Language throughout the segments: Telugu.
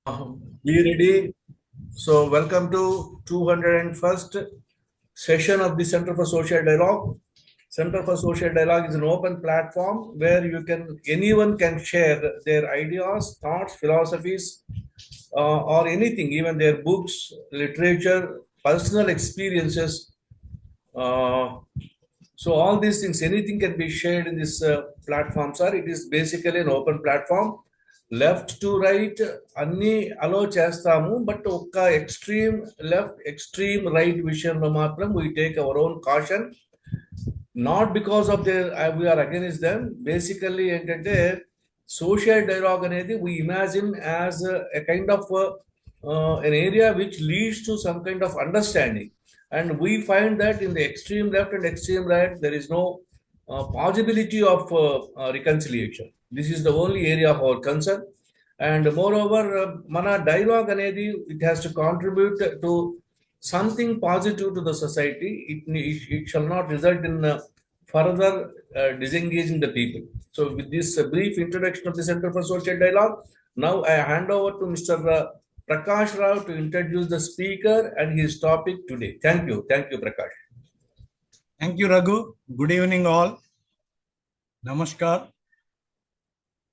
Be ready. So, welcome to 201st session of the Center for Social Dialogue. Center for Social Dialogue is an open platform where anyone can share their ideas, thoughts, philosophies, or anything, even their books, literature, personal experiences. Uh, so all these things, anything can be shared in this platform, sir. It is basically an open platform. Left to right అన్ని అలో చేస్తాము, బట్ ఒక్క ఎక్స్ట్రీమ్ లెఫ్ట్ ఎక్స్ట్రీమ్ రైట్ విషయంలో మాత్రం we take our own caution. Not because of there we're against them. Basically ఏంటంటే సోషల్ డైలాగ్ అనేది we imagine as a kind of an area which leads to some kind of understanding, and we find that in the extreme left and extreme right there is no possibility of reconciliation. This is the only area of our concern. And moreover, mana dialogue anedi, it has to contribute to something positive to the society. It shall not result in further disengaging the people. So with this brief introduction of the Center for Social Dialogue, now I hand over to Mr. Prakash Rao to introduce the speaker and his topic today. Thank you. Thank you, Prakash. Thank you, Raghu. Good evening, all. Namaskar.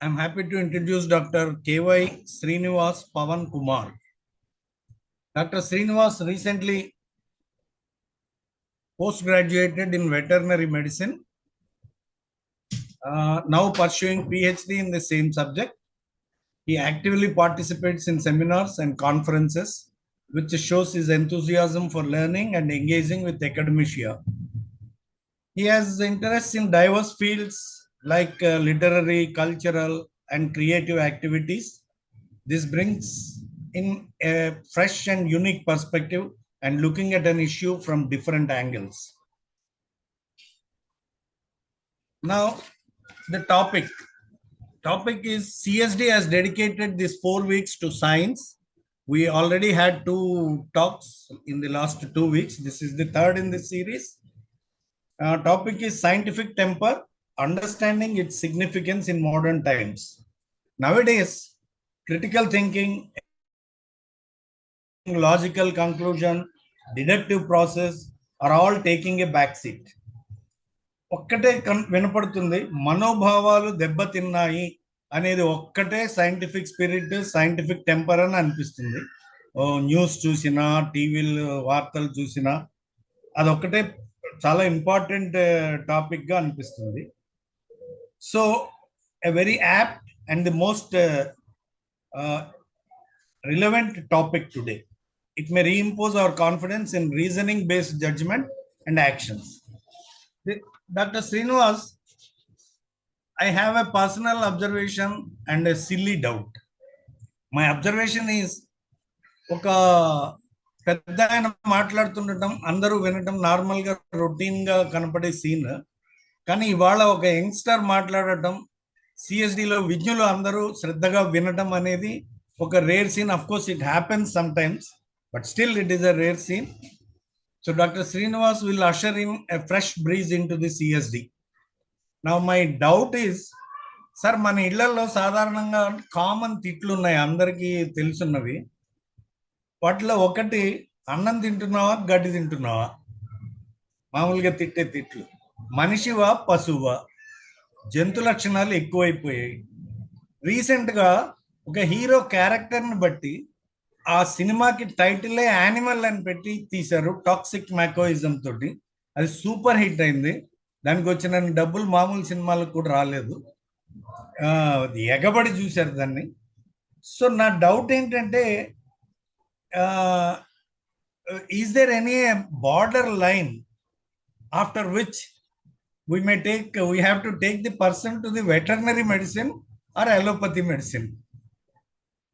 I'm happy to introduce Dr. K.Y. Srinivas Pavan Kumar. Dr. Srinivas recently postgraduated in veterinary medicine, now pursuing PhD in the same subject. He actively participates in seminars and conferences, which shows his enthusiasm for learning and engaging with academia. He has interests in diverse fields like literary, cultural, and creative activities. This brings in a fresh and unique perspective and looking at an issue from different angles. Now, the topic is CSD has dedicated these 4 weeks to science. We already had 2 talks in the last 2 weeks. This is the third in this series. Topic is scientific temper, understanding its significance in modern times. Nowadays, critical thinking, logical conclusion, deductive process are all taking a backseat. ఒక్కటే వినపడుతుంది, మనోభావాలు దెబ్బతిన్నాయి అనేది ఒక్కటే సైంటిఫిక్ స్పిరిట్, సైంటిఫిక్ టెంపర్ అని అనిపిస్తుంది. న్యూస్ చూసినా, టీవీలు వార్తలు చూసినా అదొక్కటే చాలా ఇంపార్టెంట్ టాపిక్ గా అనిపిస్తుంది. So a very apt and the most relevant topic today. It may reimpose our confidence in reasoning based judgement and actions. Dr. Srinivas, I have a personal observation and a silly doubt. My observation is, ఒక పెద్ద ఆయన మాట్లాడుతుండటం, అందరూ వినటం నార్మల్గా రొటీన్గా కనపడే సీన్. కానీ ఇవాళ ఒక యంగ్స్టర్ మాట్లాడటం, సిఎస్డిలో విజ్ఞులు అందరూ శ్రద్ధగా వినటం అనేది ఒక rare scene. Of course it happens sometimes, but still it is a rare scene. So Dr. Srinivas will usher in a fresh breeze into the CSD. Now my doubt is, sir, మన ఇళ్లలో సాధారణంగా కామన్ తిట్లు ఉన్నాయి, అందరికీ తెలుసున్నవి. వాటిలో ఒకటి, అన్నం తింటున్నావా గడ్డి తింటున్నావా, మామూలుగా తిట్టే తిట్లు. మనిషివా పశువా, జంతు లక్షణాలు ఎక్కువైపోయాయి. రీసెంట్గా ఒక హీరో క్యారెక్టర్ని బట్టి ఆ సినిమాకి టైటిలే యానిమల్ అని పెట్టి తీశారు, టాక్సిక్ మ్యాకోయిజం తోటి. అది సూపర్ హిట్ అయింది. దానికి వచ్చిన డబ్బులు మామూలు సినిమాలకు కూడా రాలేదు, ఎగబడి చూశారు దాన్ని. సో నా డౌట్ ఏంటంటే, is there any border line after which we have to take the person to the veterinary medicine or allopathy medicine?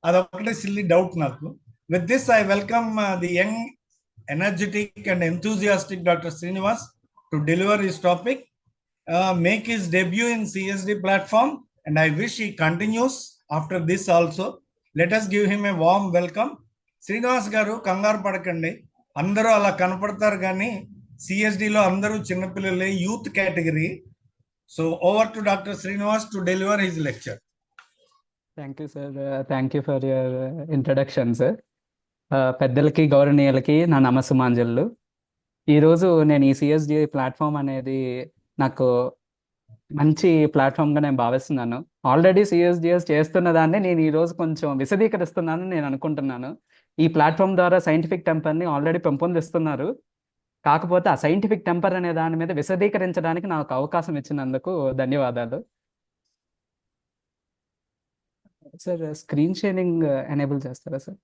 అదొకటే సిల్లీ డౌట్ నాకు. With this, I welcome the young, energetic and enthusiastic Dr. Srinivas to deliver his topic, make his debut in CSD platform, and I wish he continues after this also. Let us give him a warm welcome. Srinivas garu, కంగారు పడకండి, అందరూ అలా కనపడతారు కానీ సిఎస్డిలో అందరూ చిన్నపిల్లలే, youth category. So over to doctor Srinivas to deliver his lecture. Thank you sir. Thank you for your introduction sir. పెద్దలకి గౌరవనీయులకి నా నమస్సుమాంజలు. ఈరోజు నేను ఈ సిఎస్డి ప్లాట్ఫామ్ అనేది నాకు మంచి ప్లాట్ఫామ్గా నేను భావిస్తున్నాను. ఆల్రెడీ సిఎస్డిఎస్ చేస్తున్న దాన్ని నేను ఈరోజు కొంచెం విశదీకరిస్తున్నాను నేను అనుకుంటున్నాను. ఈ ప్లాట్ఫామ్ ద్వారా సైంటిఫిక్ టెంపర్ని ఆల్రెడీ పెంపొందిస్తున్నారు. కాకపోతే ఆ సైంటిఫిక్ టెంపర్ అనే దాని మీద విశదీకరించడానికి నాకు అవకాశం ఇచ్చినందుకు ధన్యవాదాలు. సార్ స్క్రీన్ షేరింగ్ ఎనేబుల్ చేస్తారా sir?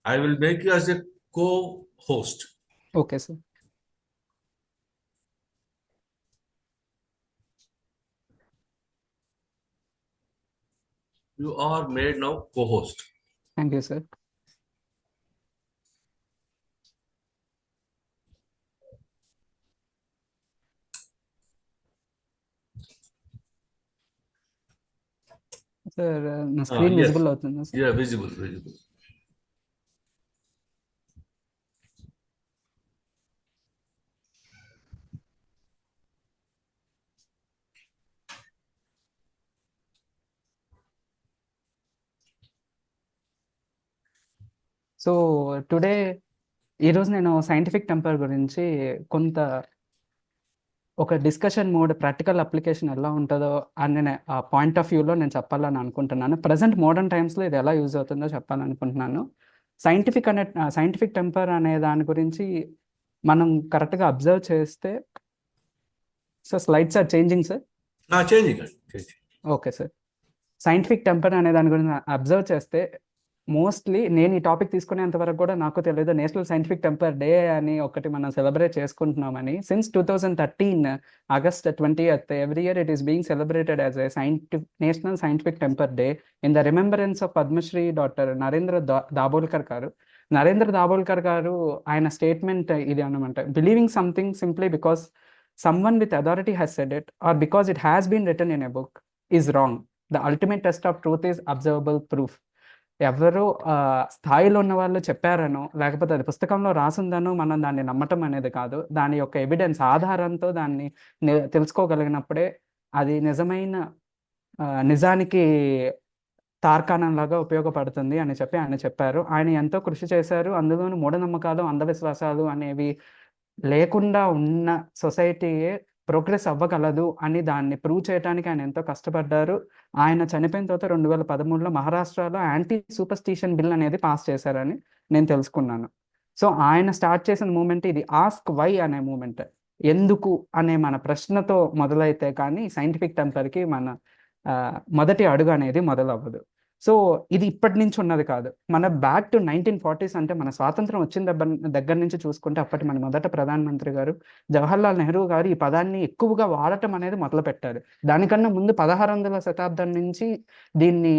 I will make you as a co-host. Okay sir. You are made now co-host. Thank you sir. Sir నా స్క్రీన్ yes. విజిబుల్ అవుతుందా sir? Yeah, visible. So today ఈరోజు నేను సైంటిఫిక్ టెంపర్ గురించి కొంత ఒక డిస్కషన్ మోడ్, ప్రాక్టికల్ అప్లికేషన్ ఎలా ఉంటుందో అని ఆ పాయింట్ ఆఫ్ వ్యూలో నేను చెప్పాలని అనుకుంటున్నాను. ప్రజెంట్ మోడర్న్ టైమ్స్లో ఇది ఎలా యూజ్ అవుతుందో చెప్పాలనుకుంటున్నాను. సైంటిఫిక్ టెంపర్ అనే దాని గురించి మనం కరెక్ట్గా అబ్జర్వ్ చేస్తే sir, slides are changing sir. Changing. Okay sir. Scientific temper అనే దాని గురించి అబ్జర్వ్ చేస్తే మోస్ట్లీ నేను ఈ టాపిక్ తీసుకునేంత వరకు కూడా నాకు తెలియదు నేషనల్ సైంటిఫిక్ టెంపర్ డే అని ఒకటి మనం సెలబ్రేట్ చేసుకుంటున్నామని. Since 2013 August 20th every year it is being celebrated as a national scientific temper day in the remembrance of Padmashri doctor Narendra Dabholkar garu. Narendra Dabholkar garu ఆయన స్టేట్మెంట్ ఇది అన్నమాట, believing something simply because someone with authority has said it or because it has been written in a book is wrong. The ultimate test of truth is observable proof. ఎవరో స్థాయిలో ఉన్న వాళ్ళు చెప్పారనో లేకపోతే అది పుస్తకంలో రాసిందనో మనం దాన్ని నమ్మటం అనేది కాదు. దాని యొక్క ఎవిడెన్స్ ఆధారంతో దాన్ని తెలుసుకోగలిగినప్పుడే అది నిజమైన నిజానికి తార్కాణంలాగా ఉపయోగపడుతుంది అని చెప్పి ఆయన చెప్పారు. ఆయన ఎంతో కృషి చేశారు. అందులోని మూఢనమ్మకాలు, అంధవిశ్వాసాలు అనేవి లేకుండా ఉన్న సొసైటీయే ప్రోగ్రెస్ అవ్వగలదు అని దాన్ని ప్రూవ్ చేయడానికి ఆయన ఎంతో కష్టపడ్డారు. ఆయన చనిపోయిన తర్వాత 2013లో మహారాష్ట్రలో యాంటీ సూపర్స్టిషన్ బిల్ అనేది పాస్ చేశారని నేను తెలుసుకున్నాను. సో ఆయన స్టార్ట్ చేసిన మూమెంట్ ఇది ఆస్క్ వై అనే మూమెంట్. ఎందుకు అనే మన ప్రశ్నతో మొదలైతే కానీ సైంటిఫిక్ టెంపర్కి మన మొదటి అడుగు అనేది మొదలవ్వదు. సో ఇది ఇప్పటి నుంచి ఉన్నది కాదు. మన బ్యాక్ టు 1940s అంటే మన స్వాతంత్రం వచ్చిన దగ్గర నుంచి చూసుకుంటే అప్పటి మన మొదట ప్రధానమంత్రి గారు జవహర్లాల్ నెహ్రూ గారు ఈ పదాన్ని ఎక్కువగా వాడటం అనేది మొదలు పెట్టారు. దానికన్నా ముందు 1600వ శతాబ్దం నుంచి దీన్ని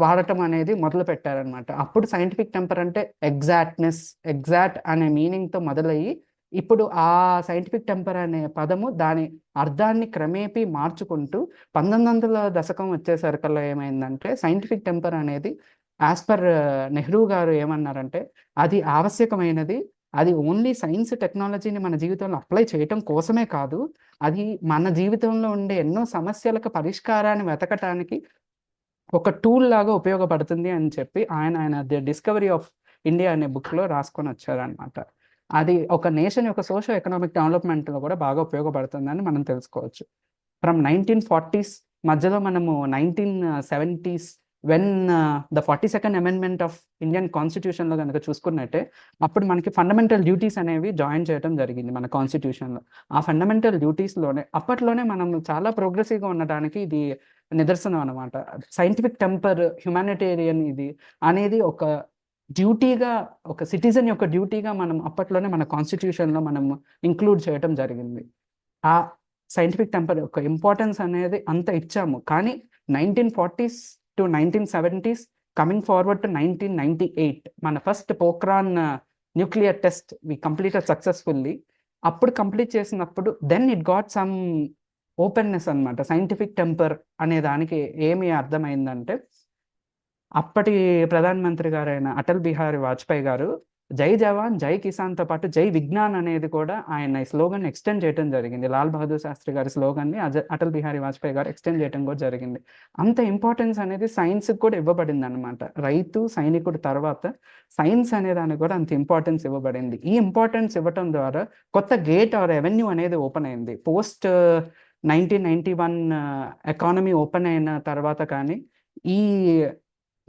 వాడటం అనేది మొదలు పెట్టారనమాట. అప్పుడు సైంటిఫిక్ టెంపర్ అంటే ఎగ్జాక్ట్ అనే మీనింగ్తో మొదలయ్యి ఇప్పుడు ఆ సైంటిఫిక్ టెంపర్ అనే పదము దాని అర్థాన్ని క్రమేపీ మార్చుకుంటూ 1900ల దశకం వచ్చేసరికల్లా ఏమైందంటే సైంటిఫిక్ టెంపర్ అనేది యాజ్ పర్ నెహ్రూ గారు ఏమన్నారంటే అది ఆవశ్యకమైనది, అది ఓన్లీ సైన్స్ టెక్నాలజీని మన జీవితంలో అప్లై చేయటం కోసమే కాదు, అది మన జీవితంలో ఉండే ఎన్నో సమస్యలకు పరిష్కారాన్ని వెతకటానికి ఒక టూల్ లాగా ఉపయోగపడుతుంది అని చెప్పి ఆయన ది డిస్కవరీ ఆఫ్ ఇండియా అనే బుక్లో రాసుకొని వచ్చారనమాట. అది ఒక నేషన్ యొక్క సోషో ఎకనామిక్ డెవలప్మెంట్లో కూడా బాగా ఉపయోగపడుతుందని మనం తెలుసుకోవచ్చు. ఫ్రమ్ 1940s మధ్యలో మనము 1970s when the 42nd amendment of Indian కాన్స్టిట్యూషన్లో కనుక చూసుకున్నట్టే అప్పుడు మనకి ఫండమెంటల్ డ్యూటీస్ అనేవి జాయిన్ చేయడం జరిగింది మన కాన్స్టిట్యూషన్లో. ఆ ఫండమెంటల్ డ్యూటీస్లోనే అప్పట్లోనే మనం చాలా ప్రోగ్రెసివ్గా ఉండడానికి ఇది నిదర్శనం అనమాట. సైంటిఫిక్ టెంపర్, హ్యుమానిటేరియన్ ఇది అనేది ఒక డ్యూటీగా, ఒక సిటిజన్ యొక్క డ్యూటీగా మనం అప్పట్లోనే మన కాన్స్టిట్యూషన్లో మనం ఇంక్లూడ్ చేయడం జరిగింది. ఆ సైంటిఫిక్ టెంపర్ యొక్క ఇంపార్టెన్స్ అనేది అంత ఇచ్చాము. కానీ 1940s to 1970s coming forward to 1998 మన first Pokhran nuclear test we completed successfully. అప్పుడు కంప్లీట్ చేసినప్పుడు then it got some openness అనమాట. సైంటిఫిక్ టెంపర్ అనే దానికి ఏమి అర్థమైందంటే అప్పటి ప్రధానమంత్రి గారైన అటల్ బిహారీ వాజ్పేయి గారు జై జవాన్ జై కిసాన్తో పాటు జై విజ్ఞాన్ అనేది కూడా ఆయన ఈ స్లోగన్ ఎక్స్టెండ్ చేయడం జరిగింది. లాల్ బహదూర్ శాస్త్రి గారి స్లోగన్ని అటల్ బిహారీ వాజ్పేయి గారు ఎక్స్టెండ్ చేయడం కూడా జరిగింది. అంత ఇంపార్టెన్స్ అనేది సైన్స్కి కూడా ఇవ్వబడింది అనమాట. రైతు సైనికుడు తర్వాత సైన్స్ అనే దానికి కూడా అంత ఇంపార్టెన్స్ ఇవ్వబడింది. ఈ ఇంపార్టెన్స్ ఇవ్వటం ద్వారా కొత్త గేట్ ఆర్ రెవెన్యూ అనేది ఓపెన్ అయింది. పోస్ట్ 1991 ఎకానమీ ఓపెన్ అయిన తర్వాత కానీ ఈ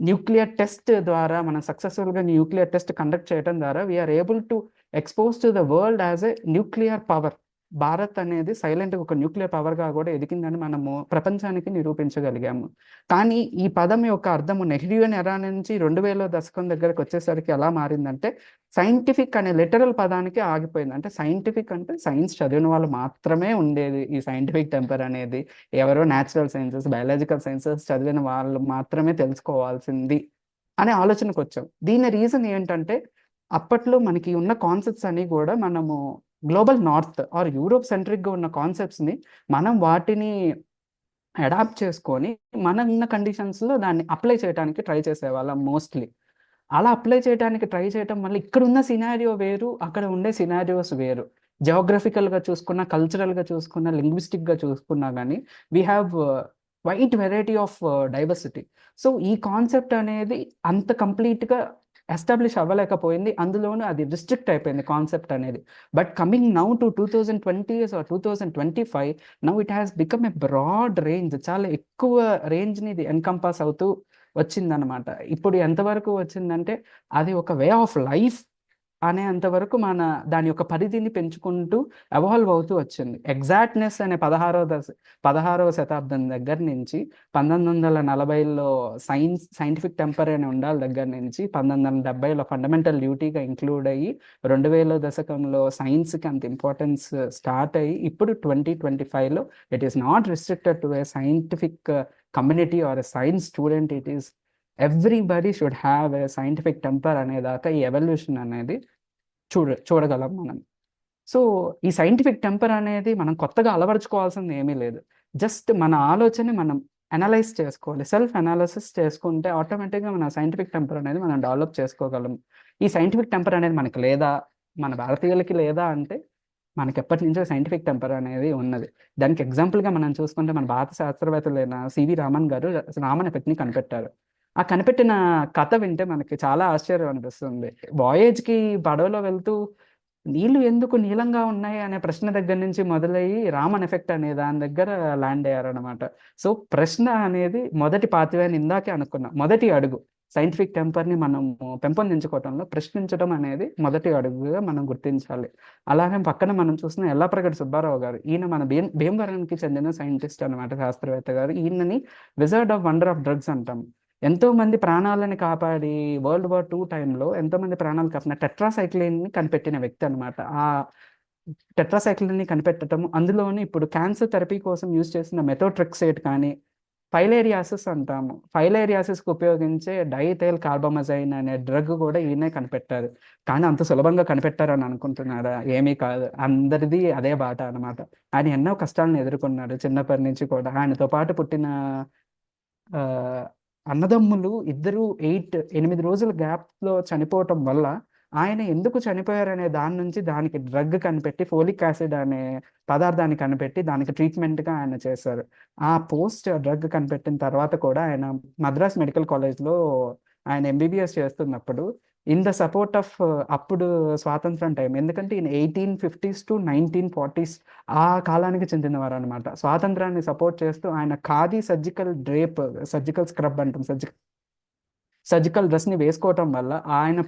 న్యూక్లియర్ టెస్ట్ ద్వారా మనం సక్సెస్ఫుల్గా న్యూక్లియర్ టెస్ట్ కండక్ట్ చేయడం ద్వారా we're able to expose to the world as a nuclear power. Bharat అనేది సైలెంట్గా ఒక న్యూక్లియర్ పవర్గా కూడా ఎదిగిందని మనము ప్రపంచానికి నిరూపించగలిగాము. కానీ ఈ పదం యొక్క అర్థము నెహ్రూయన్ ఎరా నుంచి 2000 దశకం దగ్గరకు వచ్చేసరికి ఎలా మారిందంటే సైంటిఫిక్ అనే లిటరల్ పదానికి ఆగిపోయింది. అంటే సైంటిఫిక్ అంటే సైన్స్ చదివిన వాళ్ళు మాత్రమే ఉండేది ఈ సైంటిఫిక్ టెంపర్ అనేది. ఎవరో న్యాచురల్ సైన్సెస్ బయాలజికల్ సైన్సెస్ చదివిన వాళ్ళు మాత్రమే తెలుసుకోవాల్సింది అనే ఆలోచనకు వచ్చాం. దీని రీజన్ ఏంటంటే అప్పట్లో మనకి ఉన్న కాన్సెప్ట్స్ అన్ని కూడా మనము గ్లోబల్ నార్త్ ఆర్ యూరోప్ సెంట్రిక్గా ఉన్న కాన్సెప్ట్స్ని మనం వాటిని అడాప్ట్ చేసుకొని మన ఉన్న కండిషన్స్లో దాన్ని అప్లై చేయడానికి ట్రై చేసేవాళ్ళం మోస్ట్లీ. అలా అప్లై చేయడానికి ట్రై చేయటం వల్ల ఇక్కడ ఉన్న సినారియో వేరు, అక్కడ ఉండే సినారియోస్ వేరు. జియోగ్రఫికల్గా చూసుకున్నా, కల్చరల్గా చూసుకున్నా, లింగ్విస్టిక్గా చూసుకున్నా కానీ we have white variety of diversity. So ఈ కాన్సెప్ట్ అనేది అంత కంప్లీట్గా ఎస్టాబ్లిష్ అవ్వలేకపోయింది. అందులోనూ అది రిస్ట్రిక్ట్ అయిపోయింది కాన్సెప్ట్ అనేది. But coming now to 2020 or 2025 now it has become a broad range. చాలా ఎక్కువ రేంజ్ని ఇది ఎన్కంపాస్ అవుతూ వచ్చిందనమాట. ఇప్పుడు ఎంతవరకు వచ్చిందంటే అది ఒక వే ఆఫ్ లైఫ్ అనే అంతవరకు మన దాని యొక్క పరిధిని పెంచుకుంటూ ఎవాల్వ్ అవుతూ వచ్చింది. ఎగ్జాక్ట్నెస్ అనే 16వ శతాబ్దం దగ్గర నుంచి 1940లో సైంటిఫిక్ టెంపర్ అని ఉండాలి దగ్గర నుంచి 1970లో ఫండమెంటల్ డ్యూటీగా ఇంక్లూడ్ అయ్యి 2000 దశకంలో సైన్స్కి అంత ఇంపార్టెన్స్ స్టార్ట్ అయ్యి ఇప్పుడు 2025లో it is not restricted to a scientific community or a science student. It is everybody should have a scientific temper అనేదాకా ఈ ఎవల్యూషన్ అనేది చూడగలం మనం. సో ఈ సైంటిఫిక్ టెంపర్ అనేది మనం కొత్తగా అలవరుచుకోవాల్సింది ఏమీ లేదు. జస్ట్ మన ఆలోచన మనం అనలైజ్ చేసుకోవాలి. సెల్ఫ్ అనాలిసిస్ చేసుకుంటే ఆటోమేటిక్గా మన సైంటిఫిక్ టెంపర్ అనేది మనం డెవలప్ చేసుకోగలం. ఈ సైంటిఫిక్ టెంపర్ అనేది మనకి లేదా, మన భారతీయులకి లేదా అంటే మనకి ఎప్పటి నుంచో సైంటిఫిక్ టెంపర్ అనేది ఉన్నది. దానికి ఎగ్జాంపుల్గా మనం చూసుకుంటే మన భారత శాస్త్రవేత్తలైన సివి రామన్ గారు రామన్ ఎఫెక్ట్ని కనిపెట్టారు. ఆ కనిపెట్టిన కథ వింటే మనకి చాలా ఆశ్చర్యం అనిపిస్తుంది. వాయేజ్కి పడవలో వెళ్తూ నీళ్లు ఎందుకు నీలంగా ఉన్నాయి అనే ప్రశ్న దగ్గర నుంచి మొదలయ్యి రామన్ ఎఫెక్ట్ అనే దాని దగ్గర ల్యాండ్ అయ్యారనమాట. సో ప్రశ్న అనేది మొదటి పాతివేని ఇందాకే అనుకున్నాం. మొదటి అడుగు సైంటిఫిక్ టెంపర్ని మనం పెంపొందించుకోవటంలో ప్రశ్నించడం అనేది మొదటి అడుగుగా మనం గుర్తించాలి. అలాగే పక్కన మనం చూసిన ఎల్లాప్రగడ సుబ్బారావు గారు, ఈయన మన భీమవరానికి చెందిన సైంటిస్ట్ అనమాట, శాస్త్రవేత్త గారు. ఈయనని wizard of wonder of drugs అంటాం. ఎంతో మంది ప్రాణాలను కాపాడి World War II టైంలో ఎంతో మంది ప్రాణాలు కాపాడిన టెట్రాసైక్లిన్ని కనిపెట్టిన వ్యక్తి అనమాట. ఆ టెట్రాసైక్లిన్ని కనిపెట్టడం, అందులోని ఇప్పుడు క్యాన్సర్ థెరపీ కోసం యూజ్ చేసిన మెథోట్రెక్సేట్ కానీ ఫైలేరియాసిస్ అంటాము, ఫైలేరియాసిస్కి ఉపయోగించే డైథైల్ కార్బమజైన్ అనే డ్రగ్ కూడా ఈయనే కనిపెట్టారు. కానీ అంత సులభంగా కనిపెట్టారని అనుకుంటున్నారా? ఏమీ కాదు, అందరిది అదే బాట అనమాట. ఆయన ఎన్నో కష్టాలను ఎదుర్కొన్నాడు చిన్నప్పటి నుంచి కూడా. ఆయనతో పాటు పుట్టిన అన్నదమ్ములు ఇద్దరు 8 రోజుల గ్యాప్లో చనిపోవటం వల్ల ఆయన ఎందుకు చనిపోయారనే దాని నుంచి దానికి డ్రగ్ కనిపెట్టి ఫోలిక్ యాసిడ్ అనే పదార్థాన్ని కనిపెట్టి దానికి ట్రీట్మెంట్గా ఆయన చేశారు. ఆ డ్రగ్ కనిపెట్టిన తర్వాత కూడా ఆయన మద్రాస్ మెడికల్ కాలేజ్లో ఆయన MBBS చేస్తున్నప్పుడు ఇన్ ద సపోర్ట్ ఆఫ్ అప్పుడు స్వాతంత్రం టైం, ఎందుకంటే ఈయన 1850s to 1940s ఆ కాలానికి చెందినవారు అనమాట. స్వాతంత్రాన్ని సపోర్ట్ చేస్తూ ఆయన ఖాదీ సర్జికల్ స్క్రబ్ అంటాం, సర్జికల్ డ్రెస్ని వేసుకోవటం వల్ల ఆయన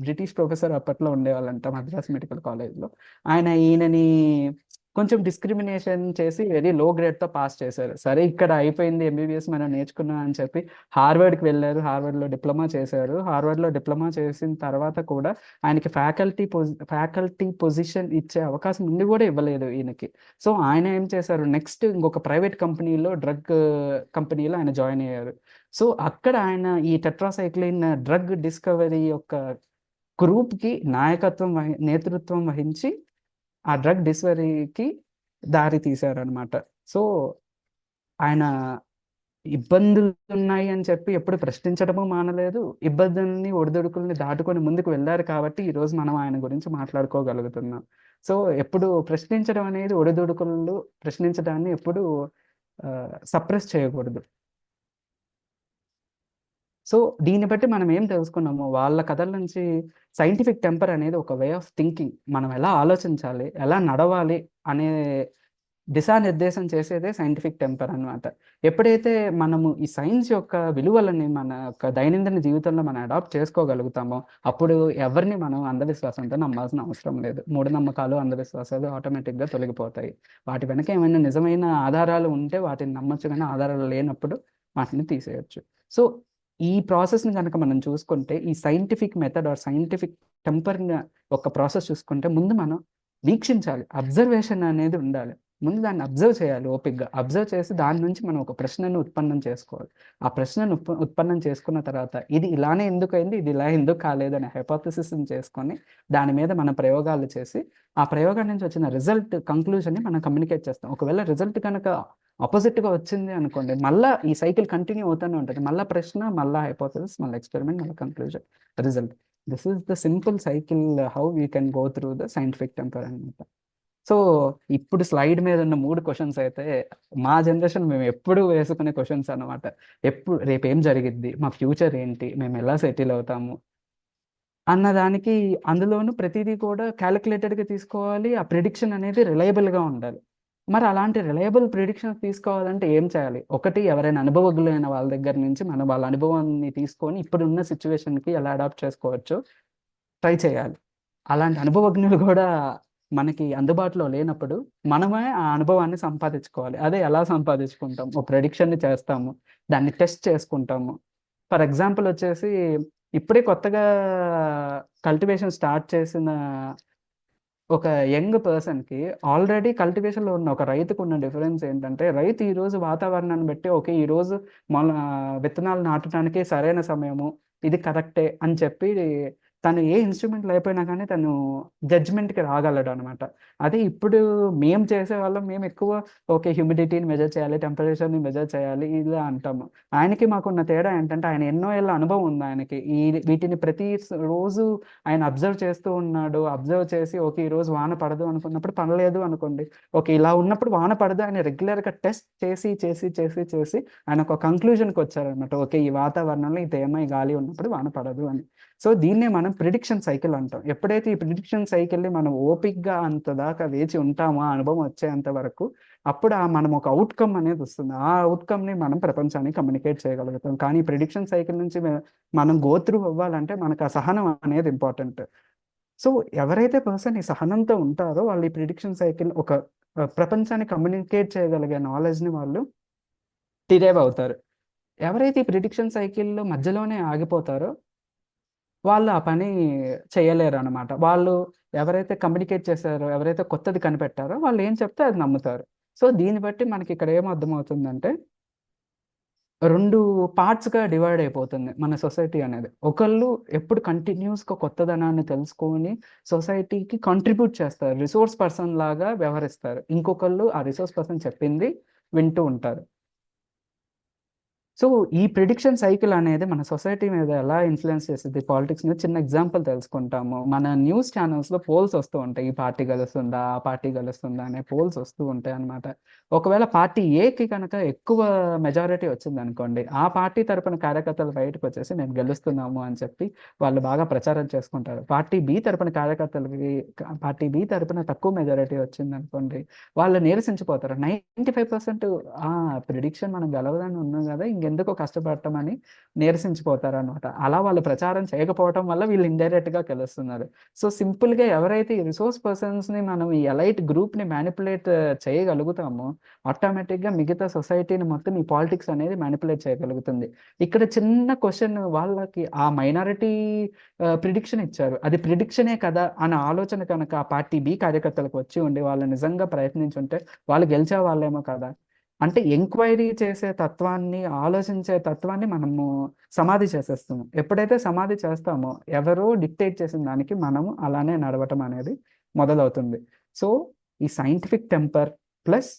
బ్రిటిష్ ప్రొఫెసర్ అప్పట్లో ఉండేవాళ్ళంట మద్రాస్ మెడికల్ కాలేజ్లో. ఈయనని కొంచెం డిస్క్రిమినేషన్ చేసి వెరీ లో గ్రేడ్తో పాస్ చేశారు. సరే ఇక్కడ అయిపోయింది MBBS మనం నేర్చుకున్నాం అని చెప్పి హార్వర్డ్కి వెళ్ళారు. హార్వర్డ్లో డిప్లొమా చేశారు. హార్వర్డ్లో డిప్లొమా చేసిన తర్వాత కూడా ఆయనకి ఫ్యాకల్టీ పొజిషన్ ఇచ్చే అవకాశం ఉండి కూడా ఇవ్వలేదు ఈయనకి. సో ఆయన ఏం చేశారు, నెక్స్ట్ ఇంకొక ప్రైవేట్ డ్రగ్ కంపెనీలో ఆయన జాయిన్ అయ్యారు. సో అక్కడ ఆయన ఈ టెట్రాసైక్లిన్ డ్రగ్ డిస్కవరీ యొక్క గ్రూప్కి నేతృత్వం వహించి ఆ డ్రగ్ డిస్కవరీకి దారి తీశారనమాట. సో ఆయన ఇబ్బందులు ఉన్నాయి అని చెప్పి ఎప్పుడు ప్రశ్నించడము మానలేదు. ఇబ్బందుల్ని ఒడిదుడుకుల్ని దాటుకొని ముందుకు వెళ్ళారు కాబట్టి ఈ రోజు మనం ఆయన గురించి మాట్లాడుకోగలుగుతున్నాం. సో ఎప్పుడు ప్రశ్నించడం అనేది ఒడిదుడుకులు ప్రశ్నించడాన్ని ఎప్పుడు సప్రెస్ చేయకూడదు. సో దీన్ని బట్టి మనం ఏం తెలుసుకున్నాము, వాళ్ళ కథల నుంచి సైంటిఫిక్ టెంపర్ అనేది ఒక వే ఆఫ్ థింకింగ్. మనం ఎలా ఆలోచించాలి, ఎలా నడవాలి అనే దిశానిర్దేశం చేసేదే సైంటిఫిక్ టెంపర్ అన్నమాట. ఎప్పుడైతే మనము ఈ సైన్స్ యొక్క విలువలని మన యొక్క దైనందిన జీవితంలో మనం అడాప్ట్ చేసుకోగలుగుతామో అప్పుడు ఎవరిని మనం అంధవిశ్వాసంతో నమ్మాల్సిన అవసరం లేదు. మూఢనమ్మకాలు, అంధవిశ్వాసాలు ఆటోమేటిక్గా తొలగిపోతాయి. వాటి వెనక ఏమైనా నిజమైన ఆధారాలు ఉంటే వాటిని నమ్మొచ్చు, కానీ ఆధారాలు లేనప్పుడు వాటిని తీసేయచ్చు. సో ఈ ప్రాసెస్ని కనుక మనం చూసుకుంటే, ఈ scientific method or scientific temper ఒక ప్రాసెస్ చూసుకుంటే ముందు మనం వీక్షించాలి. అబ్జర్వేషన్ అనేది ఉండాలి. ముందు దాన్ని అబ్జర్వ్ చేయాలి ఓపిక్గా. అబ్జర్వ్ చేసి దాని నుంచి మనం ఒక ప్రశ్నను ఉత్పన్నం చేసుకోవాలి. ఆ ప్రశ్నను ఉత్పన్నం చేసుకున్న తర్వాత ఇది ఇలానే ఎందుకు అయింది, ఇది ఇలా ఎందుకు కాలేదు అనే హైపోథసిస్ని చేసుకొని దాని మీద మనం ప్రయోగాలు చేసి ఆ ప్రయోగం నుంచి వచ్చిన రిజల్ట్ కంక్లూజన్ని మనం కమ్యూనికేట్ చేస్తాం. ఒకవేళ రిజల్ట్ కనుక ఆపోజిట్గా వచ్చింది అనుకోండి, మళ్ళీ ఈ సైకిల్ కంటిన్యూ అవుతూనే ఉంటుంది. మళ్ళీ ప్రశ్న, మళ్ళీ హైపోథసిస్, మళ్ళీ ఎక్స్పెరిమెంట్, మళ్ళీ conclusion, result. This is the simple cycle how we can go through the scientific temper అనమాట. సో ఇప్పుడు స్లైడ్ మీద ఉన్న 3 క్వశ్చన్స్ అయితే మా జనరేషన్ మేము ఎప్పుడు వేసుకునే క్వశ్చన్స్ అనమాట. ఎప్పుడు రేపు ఏం జరిగిద్ది, మా ఫ్యూచర్ ఏంటి, మేము ఎలా సెటిల్ అవుతాము అన్నదానికి. అందులోనూ ప్రతిదీ కూడా క్యాలిక్యులేటెడ్గా తీసుకోవాలి. ఆ ప్రిడిక్షన్ అనేది రిలయబుల్గా ఉండాలి. మరి అలాంటి రిలయబుల్ ప్రిడిక్షన్స్ తీసుకోవాలంటే ఏం చేయాలి? ఒకటి, ఎవరైనా అనుభవజ్ఞులైన వాళ్ళ దగ్గర నుంచి మనం వాళ్ళ అనుభవాన్ని తీసుకొని ఇప్పుడున్న సిచ్యువేషన్కి ఎలా అడాప్ట్ చేసుకోవచ్చో ట్రై చేయాలి. అలాంటి అనుభవజ్ఞులు కూడా మనకి అందుబాటులో లేనప్పుడు మనమే ఆ అనుభవాన్ని సంపాదించుకోవాలి. అదే ఎలా సంపాదించుకుంటాం? ఒక ప్రెడిక్షన్ని చేస్తాము, దాన్ని టెస్ట్ చేసుకుంటాము. ఫర్ ఎగ్జాంపుల్ వచ్చేసి ఇప్పుడే కొత్తగా కల్టివేషన్ స్టార్ట్ చేసిన ఒక యంగ్ పర్సన్కి ఆల్రెడీ కల్టివేషన్లో ఉన్న ఒక రైతుకు ఉన్న డిఫరెన్స్ ఏంటంటే, రైతు ఈరోజు వాతావరణాన్ని బట్టి ఓకే ఈరోజు మన విత్తనాలు నాటడానికి సరైన సమయము, ఇది కరెక్టే అని చెప్పి తను ఏ ఇన్స్ట్రుమెంట్ అయిపోయినా కానీ తను జడ్జ్మెంట్కి రాగలడు అనమాట. అదే ఇప్పుడు మేము చేసేవాళ్ళం, మేము ఎక్కువ ఓకే హ్యూమిడిటీని మెజర్ చేయాలి, టెంపరేచర్ని మెజర్ చేయాలి ఇలా అంటాము. ఆయనకి మాకున్న తేడా ఏంటంటే ఆయన ఎన్నో ఏళ్ళ అనుభవం ఉంది ఆయనకి. వీటిని ప్రతి రోజు ఆయన అబ్జర్వ్ చేస్తూ ఉన్నాడు. అబ్జర్వ్ చేసి ఓకే ఈరోజు వాన పడదు అనుకున్నప్పుడు పడలేదు అనుకోండి, ఓకే ఇలా ఉన్నప్పుడు వాన పడదు ఆయన రెగ్యులర్గా టెస్ట్ చేసి చేసి చేసి చేసి ఆయన ఒక కంక్లూజన్కి వచ్చారనమాట. ఓకే ఈ వాతావరణంలో ఈ తేమ, ఈ గాలి ఉన్నప్పుడు వాన పడదు అని. సో దీన్నే మనం ప్రిడిక్షన్ సైకిల్ అంటాం. ఎప్పుడైతే ఈ ప్రిడిక్షన్ సైకిల్ని మనం ఓపిక్గా అంత దాకా వేచి ఉంటామో ఆ అనుభవం వచ్చేంత వరకు, అప్పుడు మనం ఒక అవుట్కమ్ అనేది వస్తుంది. ఆ అవుట్కమ్ని మనం ప్రపంచానికి కమ్యూనికేట్ చేయగలుగుతాం. కానీ ప్రిడిక్షన్ సైకిల్ నుంచి మనం గో త్రూ అవ్వాలంటే మనకు ఆ సహనం అనేది ఇంపార్టెంట్. సో ఎవరైతే పర్సన్ ఈ సహనంతో ఉంటారో వాళ్ళు ఈ ప్రిడిక్షన్ సైకిల్ ఒక ప్రపంచాన్ని కమ్యూనికేట్ చేయగలిగే నాలెడ్జ్ని వాళ్ళు డిరైవ్ అవుతారు. ఎవరైతే ఈ ప్రిడిక్షన్ సైకిల్లో మధ్యలోనే ఆగిపోతారో వాళ్ళు ఆ పని చేయలేరు అనమాట. వాళ్ళు ఎవరైతే కమ్యూనికేట్ చేశారో, ఎవరైతే కొత్తది కనిపెట్టారో వాళ్ళు ఏం చెప్తే అది నమ్ముతారు. సో దీన్ని బట్టి మనకి ఇక్కడ ఏం అర్థమవుతుందంటే 2 పార్ట్స్‌గా డివైడ్ అయిపోతుంది మన సొసైటీ అనేది. ఒకళ్ళు ఎప్పుడు కంటిన్యూస్‌గా కొత్తదనాన్ని తెలుసుకొని సొసైటీకి కాంట్రిబ్యూట్ చేస్తారు. రిసోర్స్ పర్సన్ లాగా వ్యవహరిస్తారు. ఇంకొకళ్ళు ఆ రిసోర్స్ పర్సన్ చెప్పింది వింటూ ఉంటారు. సో ఈ ప్రిడిక్షన్ సైకిల్ అనేది మన సొసైటీ మీద ఎలా ఇన్ఫ్లుయెన్స్ చేస్తుంది పాలిటిక్స్ మీద చిన్న ఎగ్జాంపుల్ తెలుసుకుంటాము. మన న్యూస్ ఛానల్స్లో పోల్స్ వస్తూ ఉంటాయి. ఈ పార్టీ గెలుస్తుందా, ఆ పార్టీ గెలుస్తుందా అనే పోల్స్ వస్తూ ఉంటాయి అనమాట. ఒకవేళ పార్టీ ఏకి కనుక ఎక్కువ మెజారిటీ వచ్చింది అనుకోండి, ఆ పార్టీ తరపున కార్యకర్తలు బయటకు వచ్చేసి మేము గెలుస్తున్నాము అని చెప్పి వాళ్ళు బాగా ప్రచారం చేసుకుంటారు. పార్టీ బి తరపున కార్యకర్తలకి పార్టీ బి తరపున తక్కువ మెజారిటీ వచ్చింది అనుకోండి, వాళ్ళు నీరసించిపోతారు. 95% ప్రిడిక్షన్ మనం గెలవదని ఉన్నాం కదా, ఇంకెందుకో కష్టపడటం అని నీరసించిపోతారు అనమాట. అలా వాళ్ళు ప్రచారం చేయకపోవటం వల్ల వీళ్ళు ఇండైరెక్ట్గా గెలుస్తున్నారు. సో సింపుల్గా ఎవరైతే ఈ రిసోర్స్ పర్సన్స్ని మనం ఈ ఎలైట్ గ్రూప్ని మ్యానిపులేట్ చేయగలుగుతామో ఆటోమేటిక్గా మిగతా సొసైటీని మొత్తం ఈ పాలిటిక్స్ అనేది మ్యానిపులేట్ చేయగలుగుతుంది. ఇక్కడ చిన్న క్వశ్చన్, వాళ్ళకి ఆ మైనారిటీ ప్రిడిక్షన్ ఇచ్చారు, అది ప్రిడిక్షనే కదా అన్న ఆలోచన కనుక ఆ పార్టీ బి కార్యకర్తలకు వచ్చి ఉండి వాళ్ళు నిజంగా ప్రయత్నించుంటే వాళ్ళు గెలిచే వాళ్ళేమో కదా. అంటే ఎంక్వైరీ చేసే తత్వాన్ని, ఆలోచించే తత్వాన్ని మనము సమాధి చేసేస్తాము. ఎప్పుడైతే సమాధి చేస్తామో ఎవరో డిక్టేట్ చేసిన దానికి మనము అలానే నడవటం అనేది మొదలవుతుంది. సో ఈ scientific temper plus